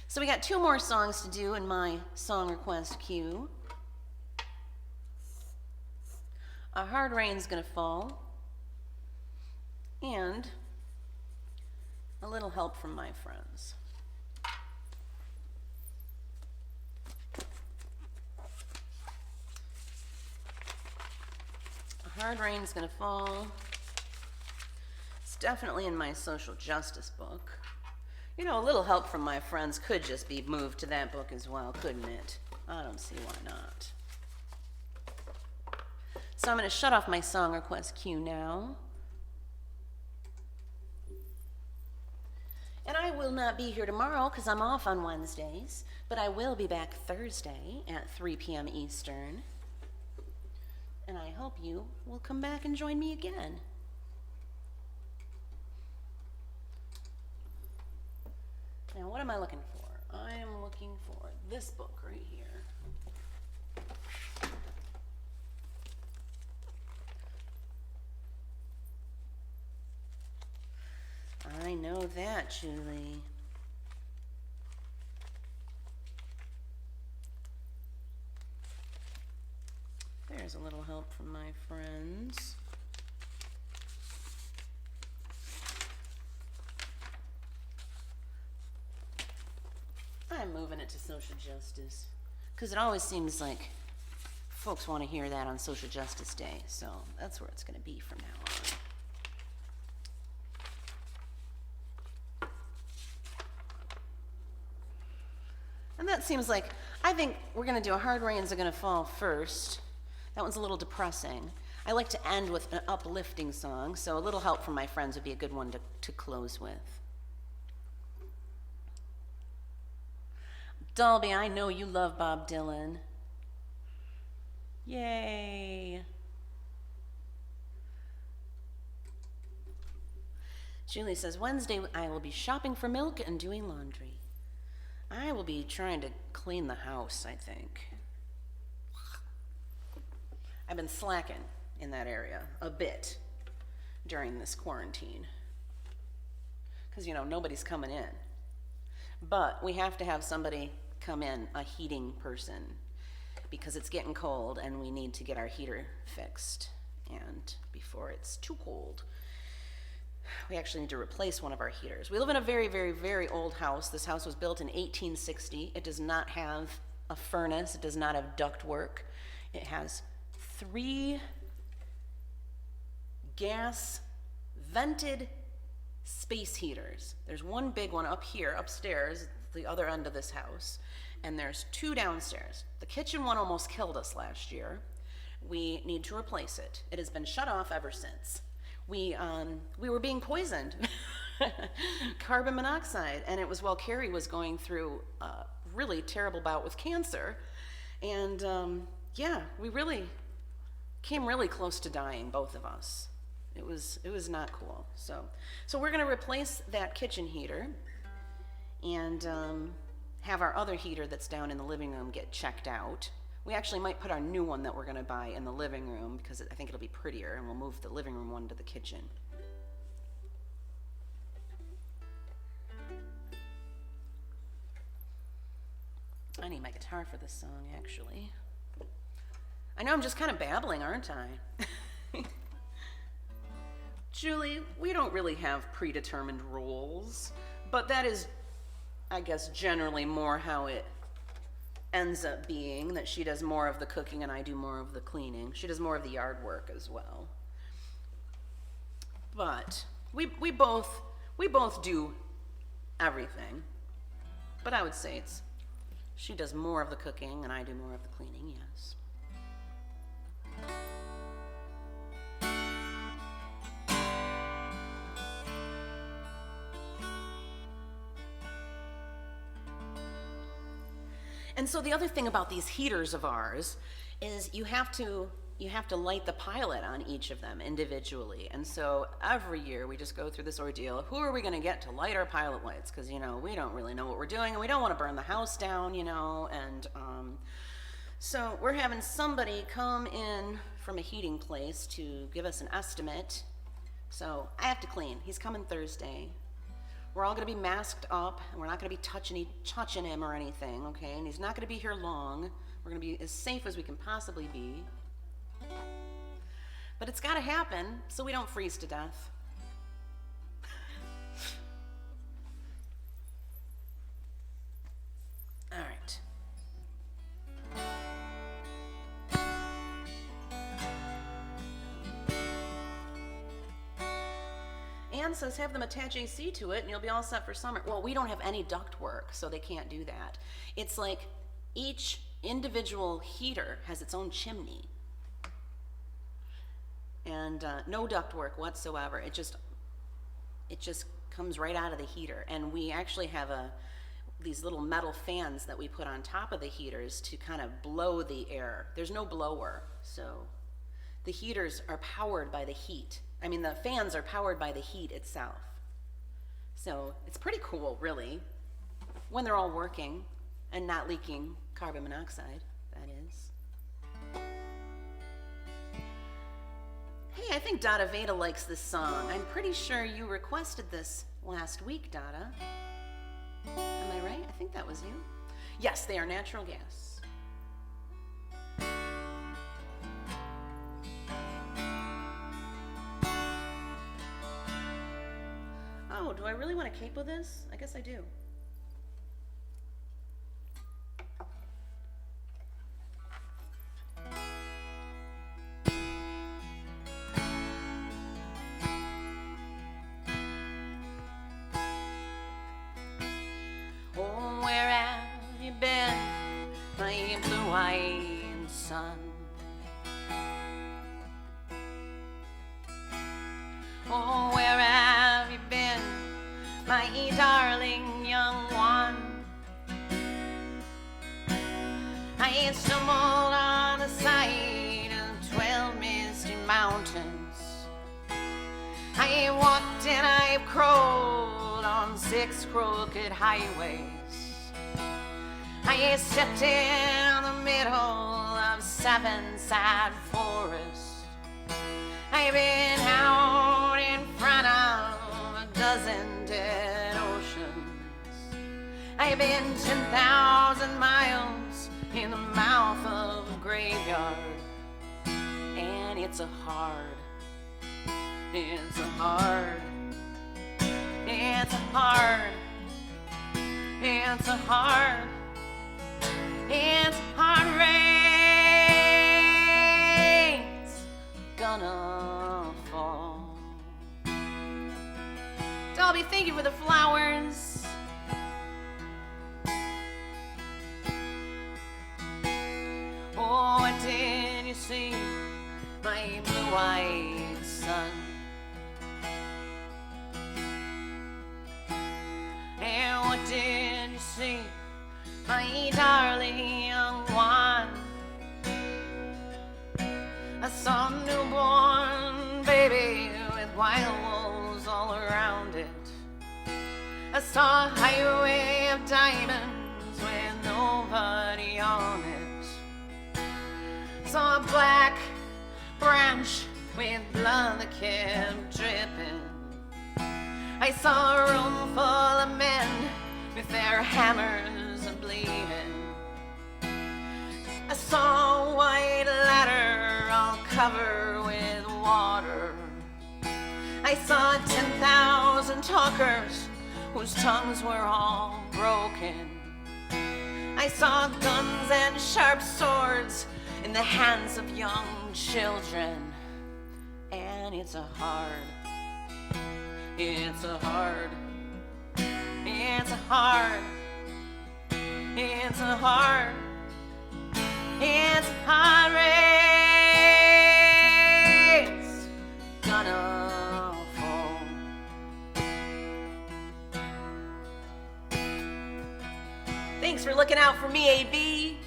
So we got 2 more songs to do in my song request queue. A Hard Rain's Gonna Fall, and a little help from my friends. A Hard Rain's Gonna Fall. It's definitely in my social justice book. You know, a little help from my friends could just be moved to that book as well, couldn't it? I don't see why not. So I'm going to shut off my song request queue now. And I will not be here tomorrow because I'm off on Wednesdays, but I will be back Thursday at 3 p.m. Eastern. And I hope you will come back and join me again. Now, what am I looking for? I am looking for this book right here. I know that, Julie. There's a little help from my friends. I'm moving it to social justice because it always seems like folks want to hear that on Social Justice Day, so that's where it's going to be from now on. And that seems like, I think we're going to do A Hard Rains Are Going to Fall first. That one's a little depressing. I like to end with an uplifting song, so a little help from my friends would be a good one to close with. Dalby, I know you love Bob Dylan. Yay. Julie says, Wednesday I will be shopping for milk and doing laundry. I will be trying to clean the house, I think. I've been slacking in that area a bit during this quarantine. Because, you know, nobody's coming in. But we have to have somebody come in, a heating person, because it's getting cold and we need to get our heater fixed. And before it's too cold, we actually need to replace one of our heaters. We live in a very, very, very old house. This house was built in 1860. It does not have a furnace. It does not have ductwork. It has 3 gas vented space heaters. There's one big one up here, upstairs, the other end of this house, and there's 2 downstairs. The kitchen one almost killed us last year. We need to replace it. It has been shut off ever since. We were being poisoned, carbon monoxide, and it was while Carrie was going through a really terrible bout with cancer, and yeah, we really came really close to dying, both of us. It was not cool. So we're going to replace that kitchen heater and have our other heater that's down in the living room get checked out. We actually might put our new one that we're going to buy in the living room because I think it'll be prettier, and we'll move the living room one to the kitchen. I need my guitar for this song, actually. I know I'm just kind of babbling, aren't I? Julie, we don't really have predetermined rules, but that is, I guess, generally more how it ends up being, that she does more of the cooking and I do more of the cleaning. She does more of the yard work as well. But we both do everything. But I would say she does more of the cooking and I do more of the cleaning, yes. And so the other thing about these heaters of ours is you have to light the pilot on each of them individually. And so every year we just go through this ordeal. Who are we going to get to light our pilot lights? Because, you know, we don't really know what we're doing and we don't want to burn the house down, you know. And so we're having somebody come in from a heating place to give us an estimate. So I have to clean. He's coming Thursday. We're all going to be masked up, and we're not going to be touching him or anything, okay? And he's not going to be here long. We're going to be as safe as we can possibly be. But it's got to happen so we don't freeze to death. All right. Anne says have them attach AC to it and you'll be all set for summer. Well, we don't have any duct work, so they can't do that. It's like each individual heater has its own chimney. And no duct work whatsoever. It just comes right out of the heater. And we actually have these little metal fans that we put on top of the heaters to kind of blow the air. There's no blower, so the heaters are powered by the heat. I mean, the fans are powered by the heat itself. So it's pretty cool, really, when they're all working and not leaking carbon monoxide, that is. Hey, I think Dada Veda likes this song. I'm pretty sure you requested this last week, Dada. Am I right? I think that was you. Yes, they are natural gas. Oh, do I really want a capo this? I guess I do. Oh, where have you been, my blue-eyed son? Oh, where have you been, my darling young one? I stumbled on the side of 12 misty mountains. I walked and I crawled on 6 crooked highways. I stepped in the middle of 7 sad forests. I've been out in front of a dozen dead oceans. I've been 10,000 miles in the mouth of a graveyard. And it's a hard, it's a hard, it's a hard, it's a hard, it's hard rain's gonna fall. Dolby, thank you for the flowers. Oh, what did you see, my blue-eyed son? And what did you see, my darling young one? I saw a newborn baby with wild wolves all around it. I saw a highway of diamonds with nobody on it. Saw a black branch with blood that kept dripping. I saw a room full of men with their hammers bleeding. I saw a white ladder all covered with water. I saw 10,000 talkers whose tongues were all broken. I saw guns and sharp swords in the hands of young children. And it's a hard, it's a hard, it's a hard, it's a hard, it's a hard race gonna fall. Thanks for looking out for me, AB.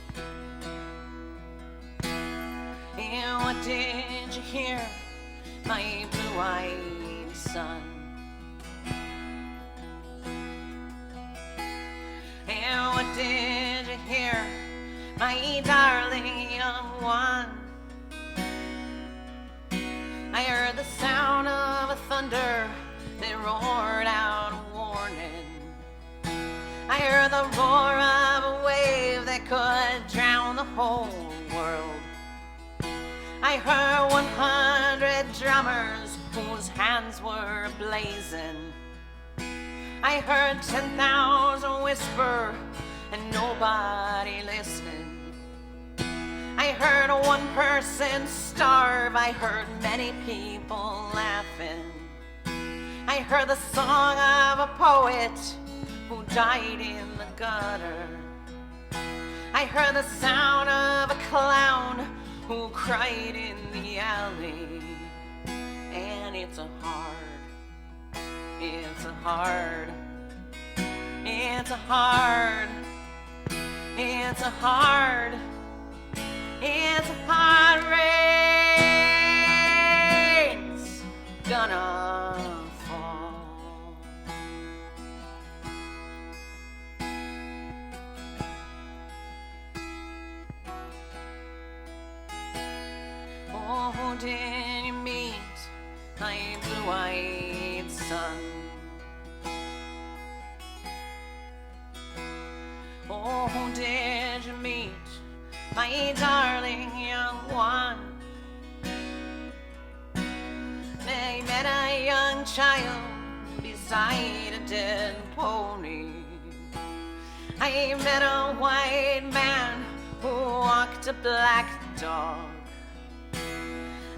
And what did you hear, my blue-eyed son? And what did you hear, my darling young one? I heard the sound of a thunder that roared out a warning. I heard the roar of a wave that could drown the whole world. I heard 100 drummers whose hands were blazing. I heard 10,000 whisper and nobody listening. I heard one person starve. I heard many people laughing. I heard the song of a poet who died in the gutter. I heard the sound of a clown who cried in the alley. And it's a hard, it's a hard, it's a hard, it's a hard, it's a hard rain's gonna fall. Oh, who did you meet, my blue-eyed son? Oh, who did you meet, my darling young one? I met a young child beside a dead pony. I met a white man who walked a black dog.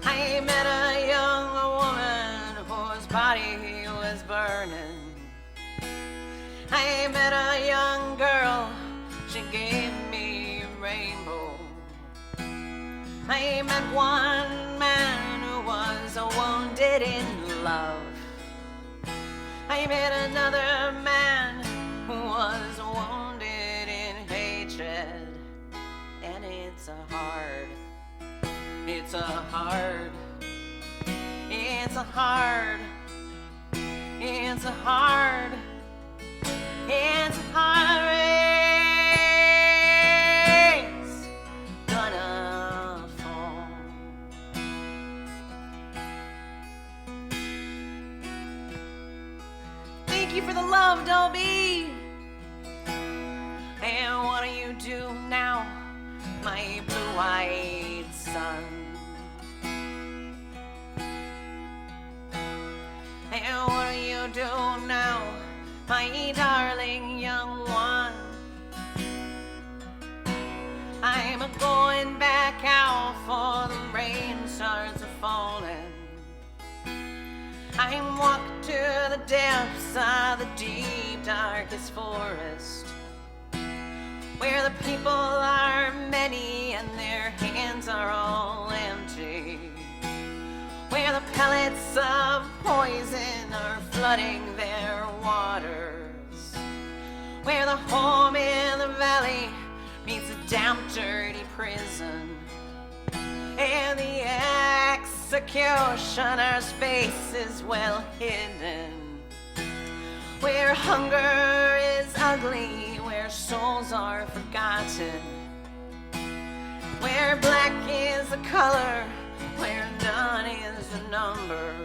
I met a young woman whose body was burning. I met a young girl, she gave me a rainbow. I met one man who was wounded in love. I met another man who was wounded in hatred. And it's a hard, it's a hard, it's a hard, it's a hard, it's a hard race gonna fall. Thank you for the love, Dolby. And what do you do now, my blue-eyed son? And what do you do now, my darling young one? I'm going back out for the rain starts a-falling. I'm walking to the depths of the deep, darkest forest, where the people are many and their hands are all empty, where the pellets of poison are flooding their waters, where the home in the valley meets a damp, dirty prison, and the executioner's face is well hidden, where hunger is ugly, where souls are forgotten, where black is the color, where none is the number.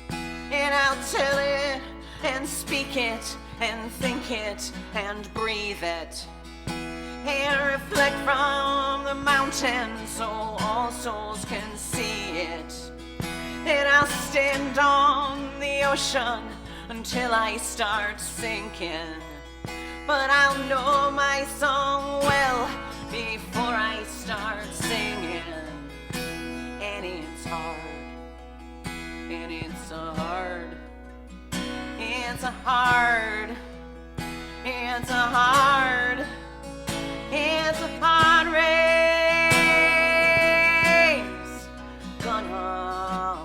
And I'll tell it and speak it and think it and breathe it and reflect from the mountain so all souls can see it. and I'll stand on the ocean until I start sinking. But I'll know my song well before I start singing. And it's hard, and it's hard, it's a hard, it's a hard, it's a hard race gonna fall.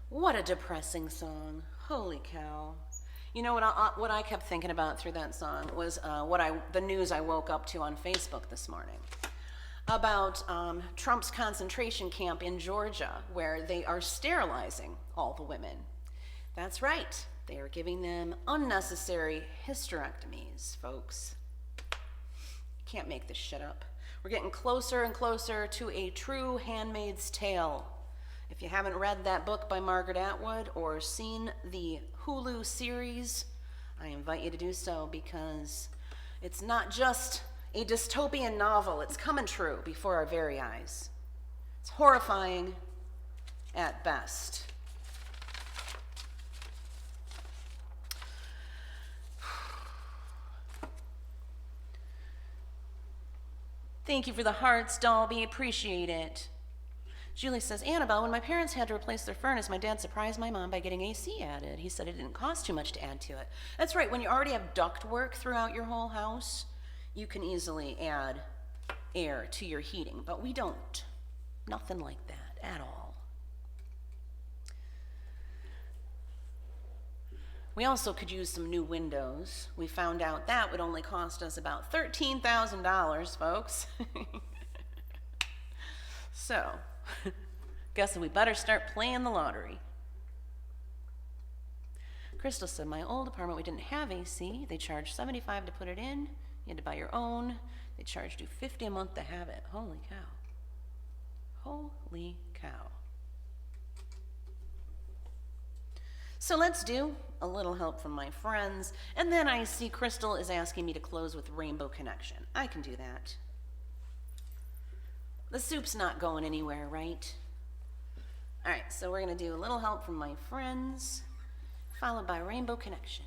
What a depressing song. Holy cow. You know what I kept thinking about through that song was the news I woke up to on Facebook this morning about Trump's concentration camp in Georgia, where they are sterilizing all the women. That's right. They are giving them unnecessary hysterectomies, folks. Can't make this shit up. We're getting closer and closer to a true Handmaid's Tale. If you haven't read that book by Margaret Atwood or seen the Hulu series, I invite you to do so, because it's not just a dystopian novel, it's coming true before our very eyes. It's horrifying at best. Thank you for the hearts, Dolby, appreciate it. Julie says, Annabelle, when my parents had to replace their furnace, my dad surprised my mom by getting AC added. He said it didn't cost too much to add to it. That's right, when you already have ductwork throughout your whole house, you can easily add air to your heating, but we don't. Nothing like that at all. We also could use some new windows. We found out that would only cost us about $13,000, folks. So, guess we better start playing the lottery. Crystal said, my old apartment, we didn't have AC. They charged $75 to put it in. You had to buy your own. They charged you $50 a month to have it. Holy cow. Holy cow. So let's do a little help from my friends. And then I see Crystal is asking me to close with Rainbow Connection. I can do that. The soup's not going anywhere, right? All right, so we're gonna do a little help from my friends, followed by Rainbow Connection.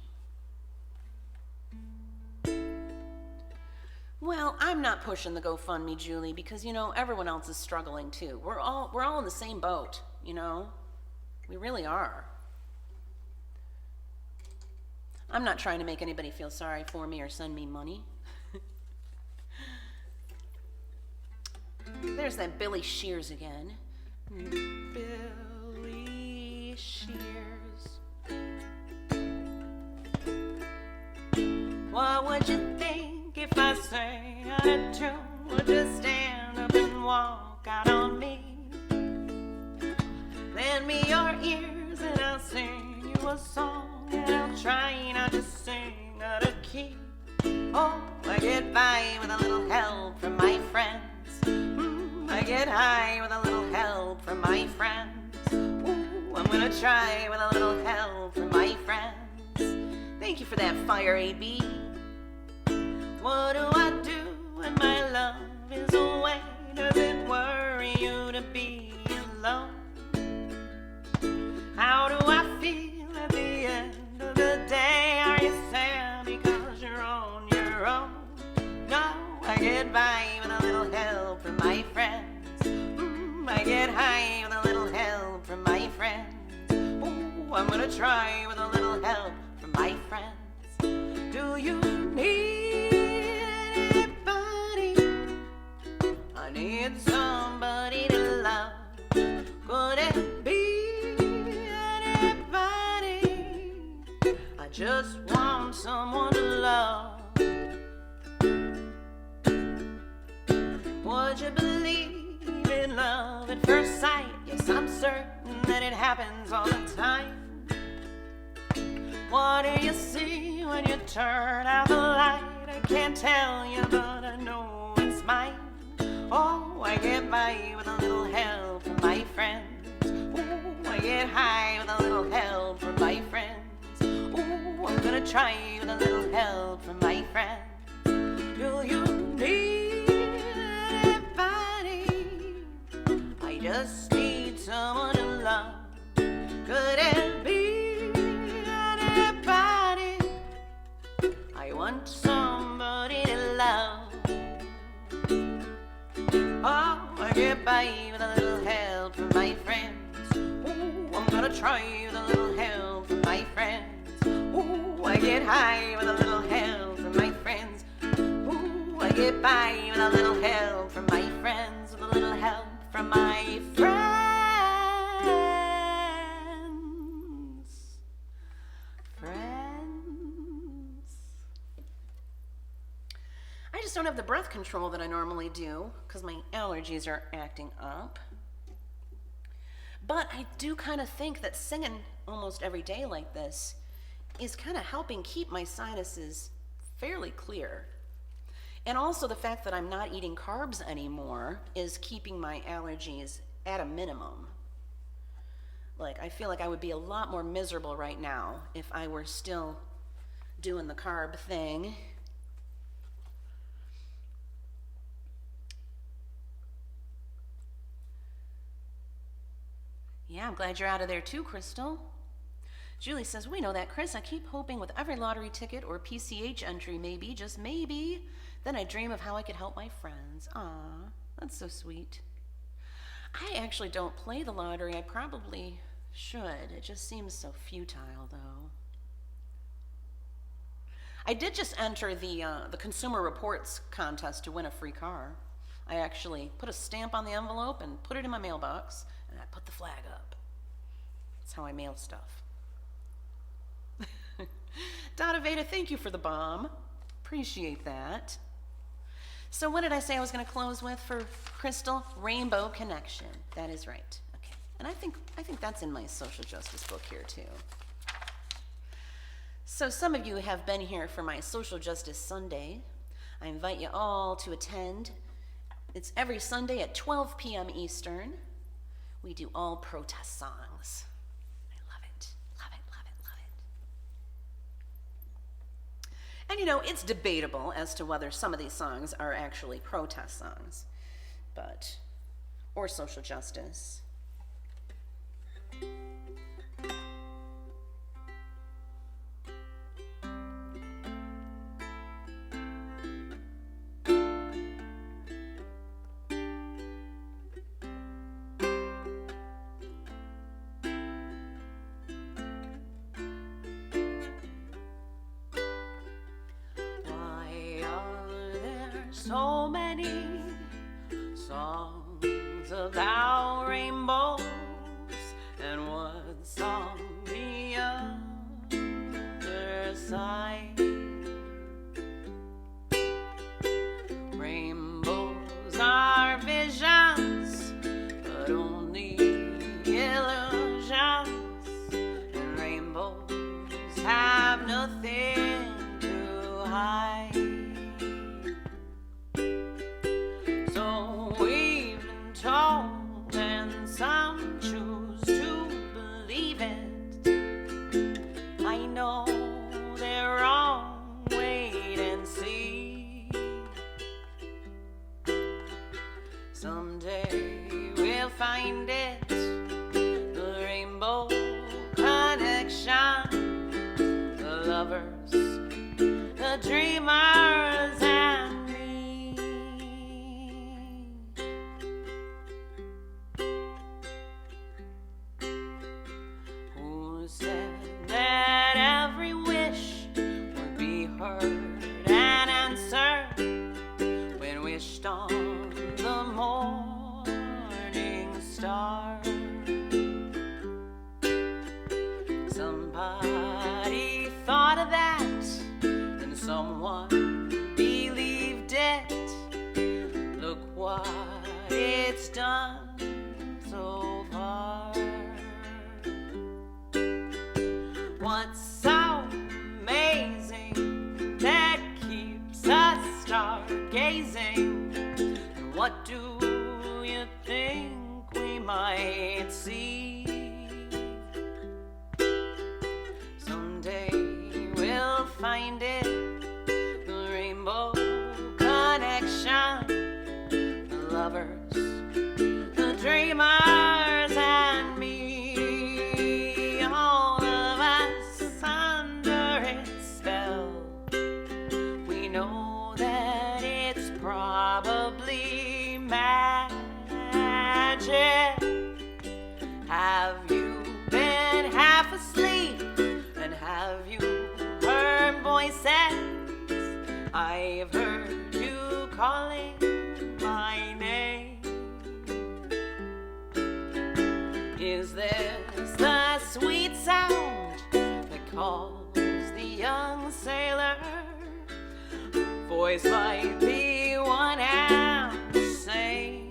Well, I'm not pushing the GoFundMe, Julie, because, you know, everyone else is struggling too. We're all in the same boat, you know? We really are. I'm not trying to make anybody feel sorry for me or send me money. There's that Billy Shears again. Billy Shears. What would you think if I sang out a tune? Would you stand up and walk out on me? Lend me your ears and I'll sing you a song, and I'll try not to sing out of key. Oh, I get by with a little help from my friends. I get high with a little help from my friends. Ooh, I'm gonna try with a little help from my friends. Thank you for that fire, AB. What do I do when my love is away? Does it worry you to be alone? How do I feel at the end of the day? Are you sad because you're on your own? No, I get by with a little help from my friends. I get high with a little help from my friends. Ooh, I'm gonna try with a little help from my friends. Do you need anybody? I need somebody to love. Could it be anybody? I just want someone to love. Would you believe in love at first sight? Yes, I'm certain that it happens all the time. What do you see when you turn out the light? I can't tell you, but I know it's mine. Oh, I get by with a little help from my friends. Ooh, I get high with a gonna try with a little help from my friends. Do you need anybody? I just need someone to love. Could it be anybody? I want somebody to love. Oh, I get by with a little help from my friends. Ooh, I'm gonna try with a little help from my friends. Ooh, I get high with a little help from my friends. Ooh, I get by with a little help from my friends. With a little help from my friends. I just don't have the breath control that I normally do because my allergies are acting up. But I do kind of think that singing almost every day like this is kind of helping keep my sinuses fairly clear. And also the fact that I'm not eating carbs anymore is keeping my allergies at a minimum. Like, I feel like I would be a lot more miserable right now if I were still doing the carb thing. Yeah, I'm glad you're out of there too, Crystal. Julie says, we know that, Kris. I keep hoping with every lottery ticket or PCH entry, maybe, just maybe, then I dream of how I could help my friends. Aw, that's so sweet. I actually don't play the lottery. I probably should. It just seems so futile, though. I did just enter the Consumer Reports contest to win a free car. I actually put a stamp on the envelope and put it in my mailbox, and I put the flag up. That's how I mail stuff. Dada Veda, thank you for the bomb. Appreciate that. So what did I say I was going to close with for Crystal? Rainbow Connection. That is right. Okay. And I think that's in my social justice book here too. So some of you have been here for my Social Justice Sunday. I invite you all to attend. It's every Sunday at 12 p.m. Eastern. We do all protest songs. I love it, love it, love it, love it. And you know, it's debatable as to whether some of these songs are actually protest songs, or social justice. So many songs about rainbows, and what song the other side? Rainbows are visions, but only illusions, and rainbows have nothing to hide. Told, and some choose to believe it. I know they're wrong, wait and see. Someday we'll find it, the rainbow connection, the lovers, the dreamers, and said that every wish would be heard and answered when wished on the morning star. Somebody thought of that, and someone believed it. Look what it's done so far. What's so amazing that keeps us stargazing? And what do you think we might see? Someday we'll Have you been half asleep? And have you heard voices? I've heard you calling my name. Is this the sweet sound that calls the young sailor? Voice might be one and the same.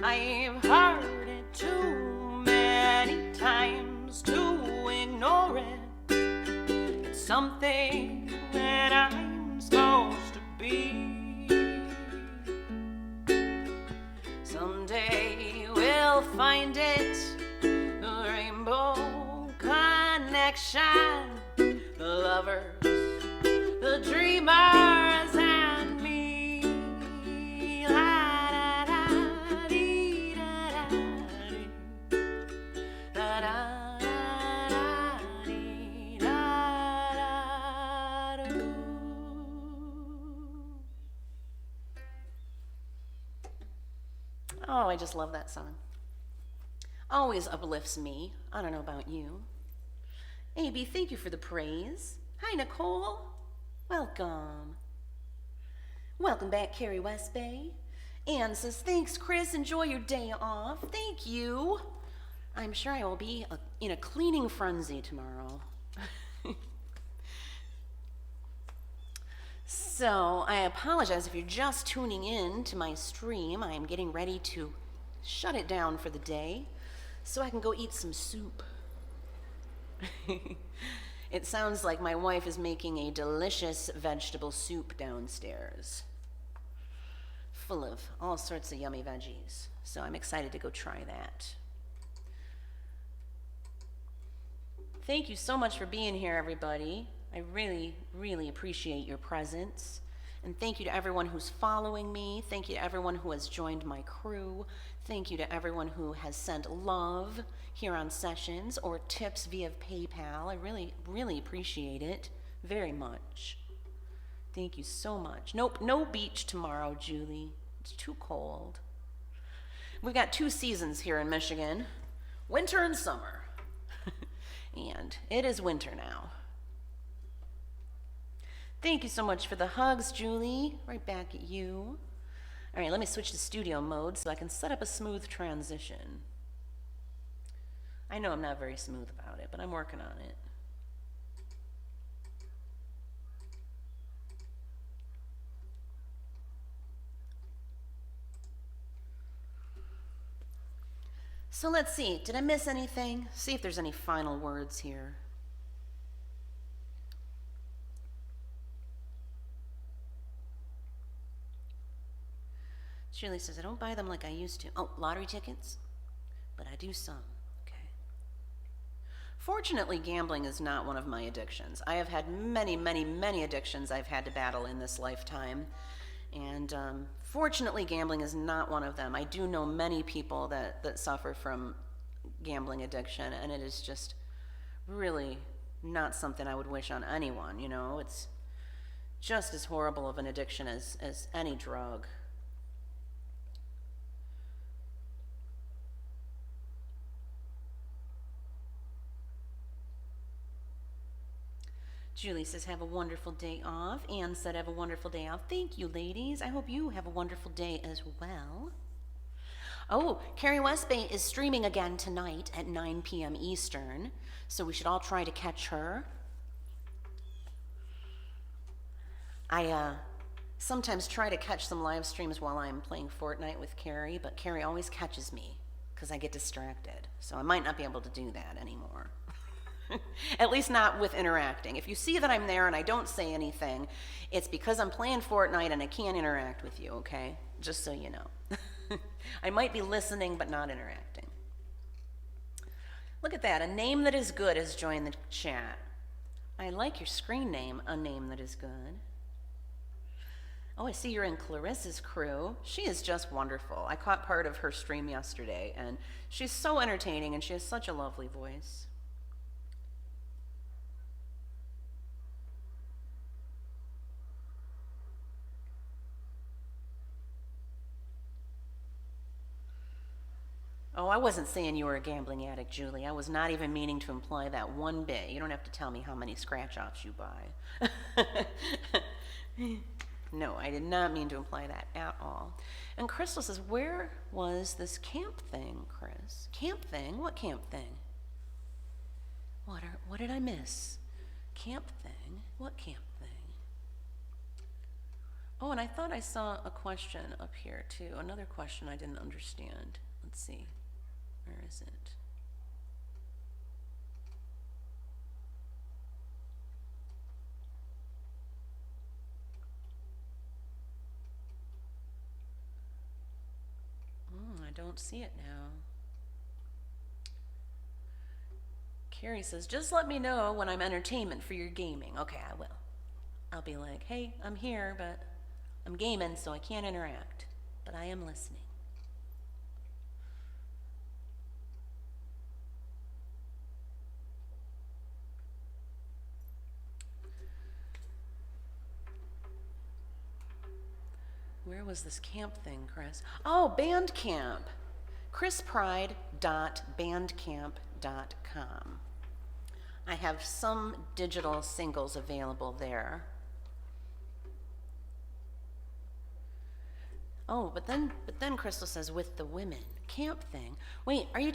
I've heard it too many times to ignore it. It's something that I'm supposed to be. Someday we'll find it, the rainbow connection, the lovers, the dreamers, and me. La da da dee da da dee. Da da da dee da da doo. Oh, I just love that song. Always uplifts me. I don't know about you. AB, thank you for the praise. Hi, Nicole. Welcome. Welcome back, Carrie West Bay. Anne says, thanks, Kris. Enjoy your day off. Thank you. I'm sure I will be in a cleaning frenzy tomorrow. So I apologize if you're just tuning in to my stream. I am getting ready to shut it down for the day so I can go eat some soup. It sounds like my wife is making a delicious vegetable soup downstairs, full of all sorts of yummy veggies. So I'm excited to go try that. Thank you so much for being here, everybody. I really, really appreciate your presence. And thank you to everyone who's following me. Thank you to everyone who has joined my crew. Thank you to everyone who has sent love here on Sessions or tips via PayPal. I really, really appreciate it very much. Thank you so much. Nope, no beach tomorrow, Julie. It's too cold. We've got 2 seasons here in Michigan, winter and summer. And it is winter now. Thank you so much for the hugs, Julie. Right back at you. All right, let me switch to studio mode so I can set up a smooth transition. I know I'm not very smooth about it, but I'm working on it. So let's see, did I miss anything? See if there's any final words here. Shirley says, I don't buy them like I used to. Oh, lottery tickets? But I do some, okay. Fortunately, gambling is not one of my addictions. I have had many, many, many addictions I've had to battle in this lifetime. And fortunately, gambling is not one of them. I do know many people that suffer from gambling addiction, and it is just really not something I would wish on anyone, you know? It's just as horrible of an addiction as any drug. Julie says, have a wonderful day off. Anne said, have a wonderful day off. Thank you, ladies. I hope you have a wonderful day as well. Oh, Carrie West Bay is streaming again tonight at 9 p.m. Eastern, so we should all try to catch her. I sometimes try to catch some live streams while I'm playing Fortnite with Carrie, but Carrie always catches me because I get distracted, so I might not be able to do that anymore. At least not with interacting. If you see that I'm there and I don't say anything, it's because I'm playing Fortnite and I can't interact with you, okay? Just so you know. I might be listening but not interacting. Look at that. A name that is good has joined the chat. I like your screen name, A Name That Is Good. Oh, I see you're in Clarissa's crew. She is just wonderful. I caught part of her stream yesterday, and she's so entertaining, and she has such a lovely voice. Oh, I wasn't saying you were a gambling addict, Julie. I was not even meaning to imply that one bit. You don't have to tell me how many scratch-offs you buy. No, I did not mean to imply that at all. And Crystal says, where was this camp thing, Kris? Camp thing? What camp thing? What did I miss? Camp thing? What camp thing? Oh, and I thought I saw a question up here, too. Another question I didn't understand. Let's see. Where is it? I don't see it now. Carrie says, just let me know when I'm entertainment for your gaming. Okay, I will. I'll be like, hey, I'm here, but I'm gaming, so I can't interact. But I am listening. Where was this camp thing, Kris? Oh, Bandcamp. KrisPride.bandcamp.com. I have some digital singles available there. Oh, but then Crystal says, with the women. Camp thing. Wait, are you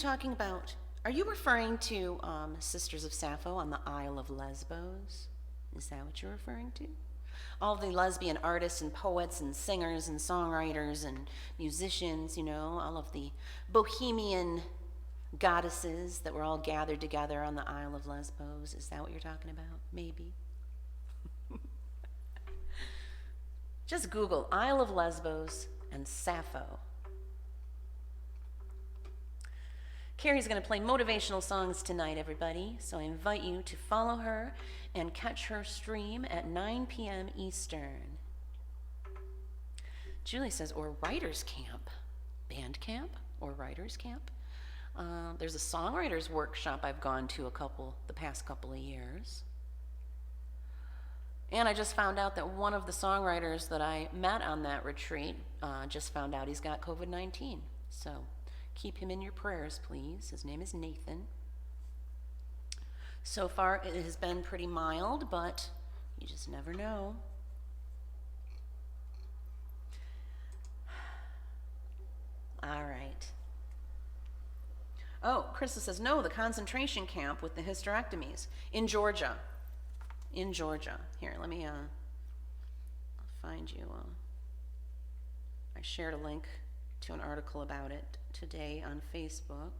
referring to Sisters of Sappho on the Isle of Lesbos? Is that what you're referring to? All the lesbian artists and poets and singers and songwriters and musicians, you know, all of the bohemian goddesses that were all gathered together on the Isle of Lesbos. Is that what you're talking about? Maybe. Just Google Isle of Lesbos and Sappho. Carrie's going to play motivational songs tonight, everybody, so I invite you to follow her and catch her stream at 9 p.m. Eastern. Julie says, or writer's camp. Band camp or writer's camp? There's a songwriter's workshop I've gone to the past couple of years. And I just found out that one of the songwriters that I met on that retreat just found out he's got COVID-19. So keep him in your prayers, please. His name is Nathan. So far, it has been pretty mild, but you just never know. All right. Oh, Krista says, no, the concentration camp with the hysterectomies in Georgia. In Georgia. Here, let me I'll find you. I shared a link to an article about it today on Facebook.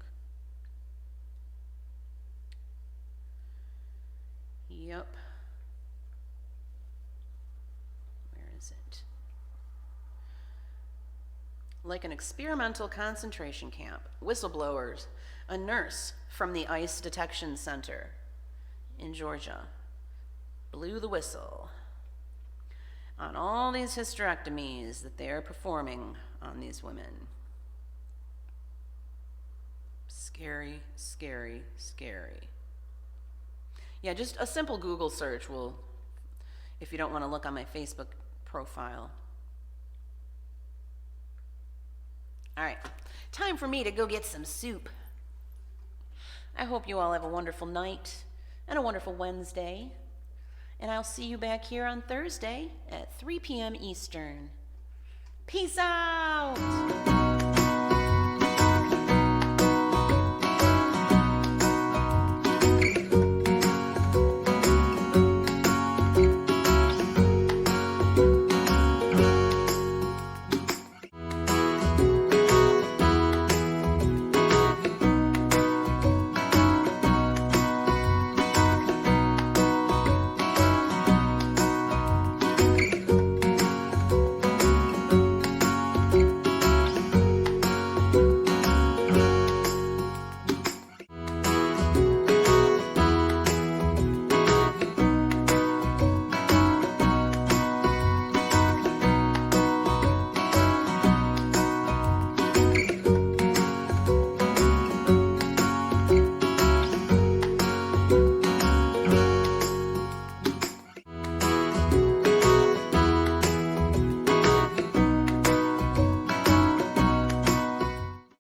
Yep. Where is it? Like an experimental concentration camp. Whistleblowers. A nurse from the ICE Detection Center in Georgia blew the whistle on all these hysterectomies that they are performing on these women. Scary, scary, scary. Yeah, just a simple Google search will, if you don't want to look on my Facebook profile. All right, time for me to go get some soup. I hope you all have a wonderful night and a wonderful Wednesday. And I'll see you back here on Thursday at 3 p.m. Eastern. Peace out!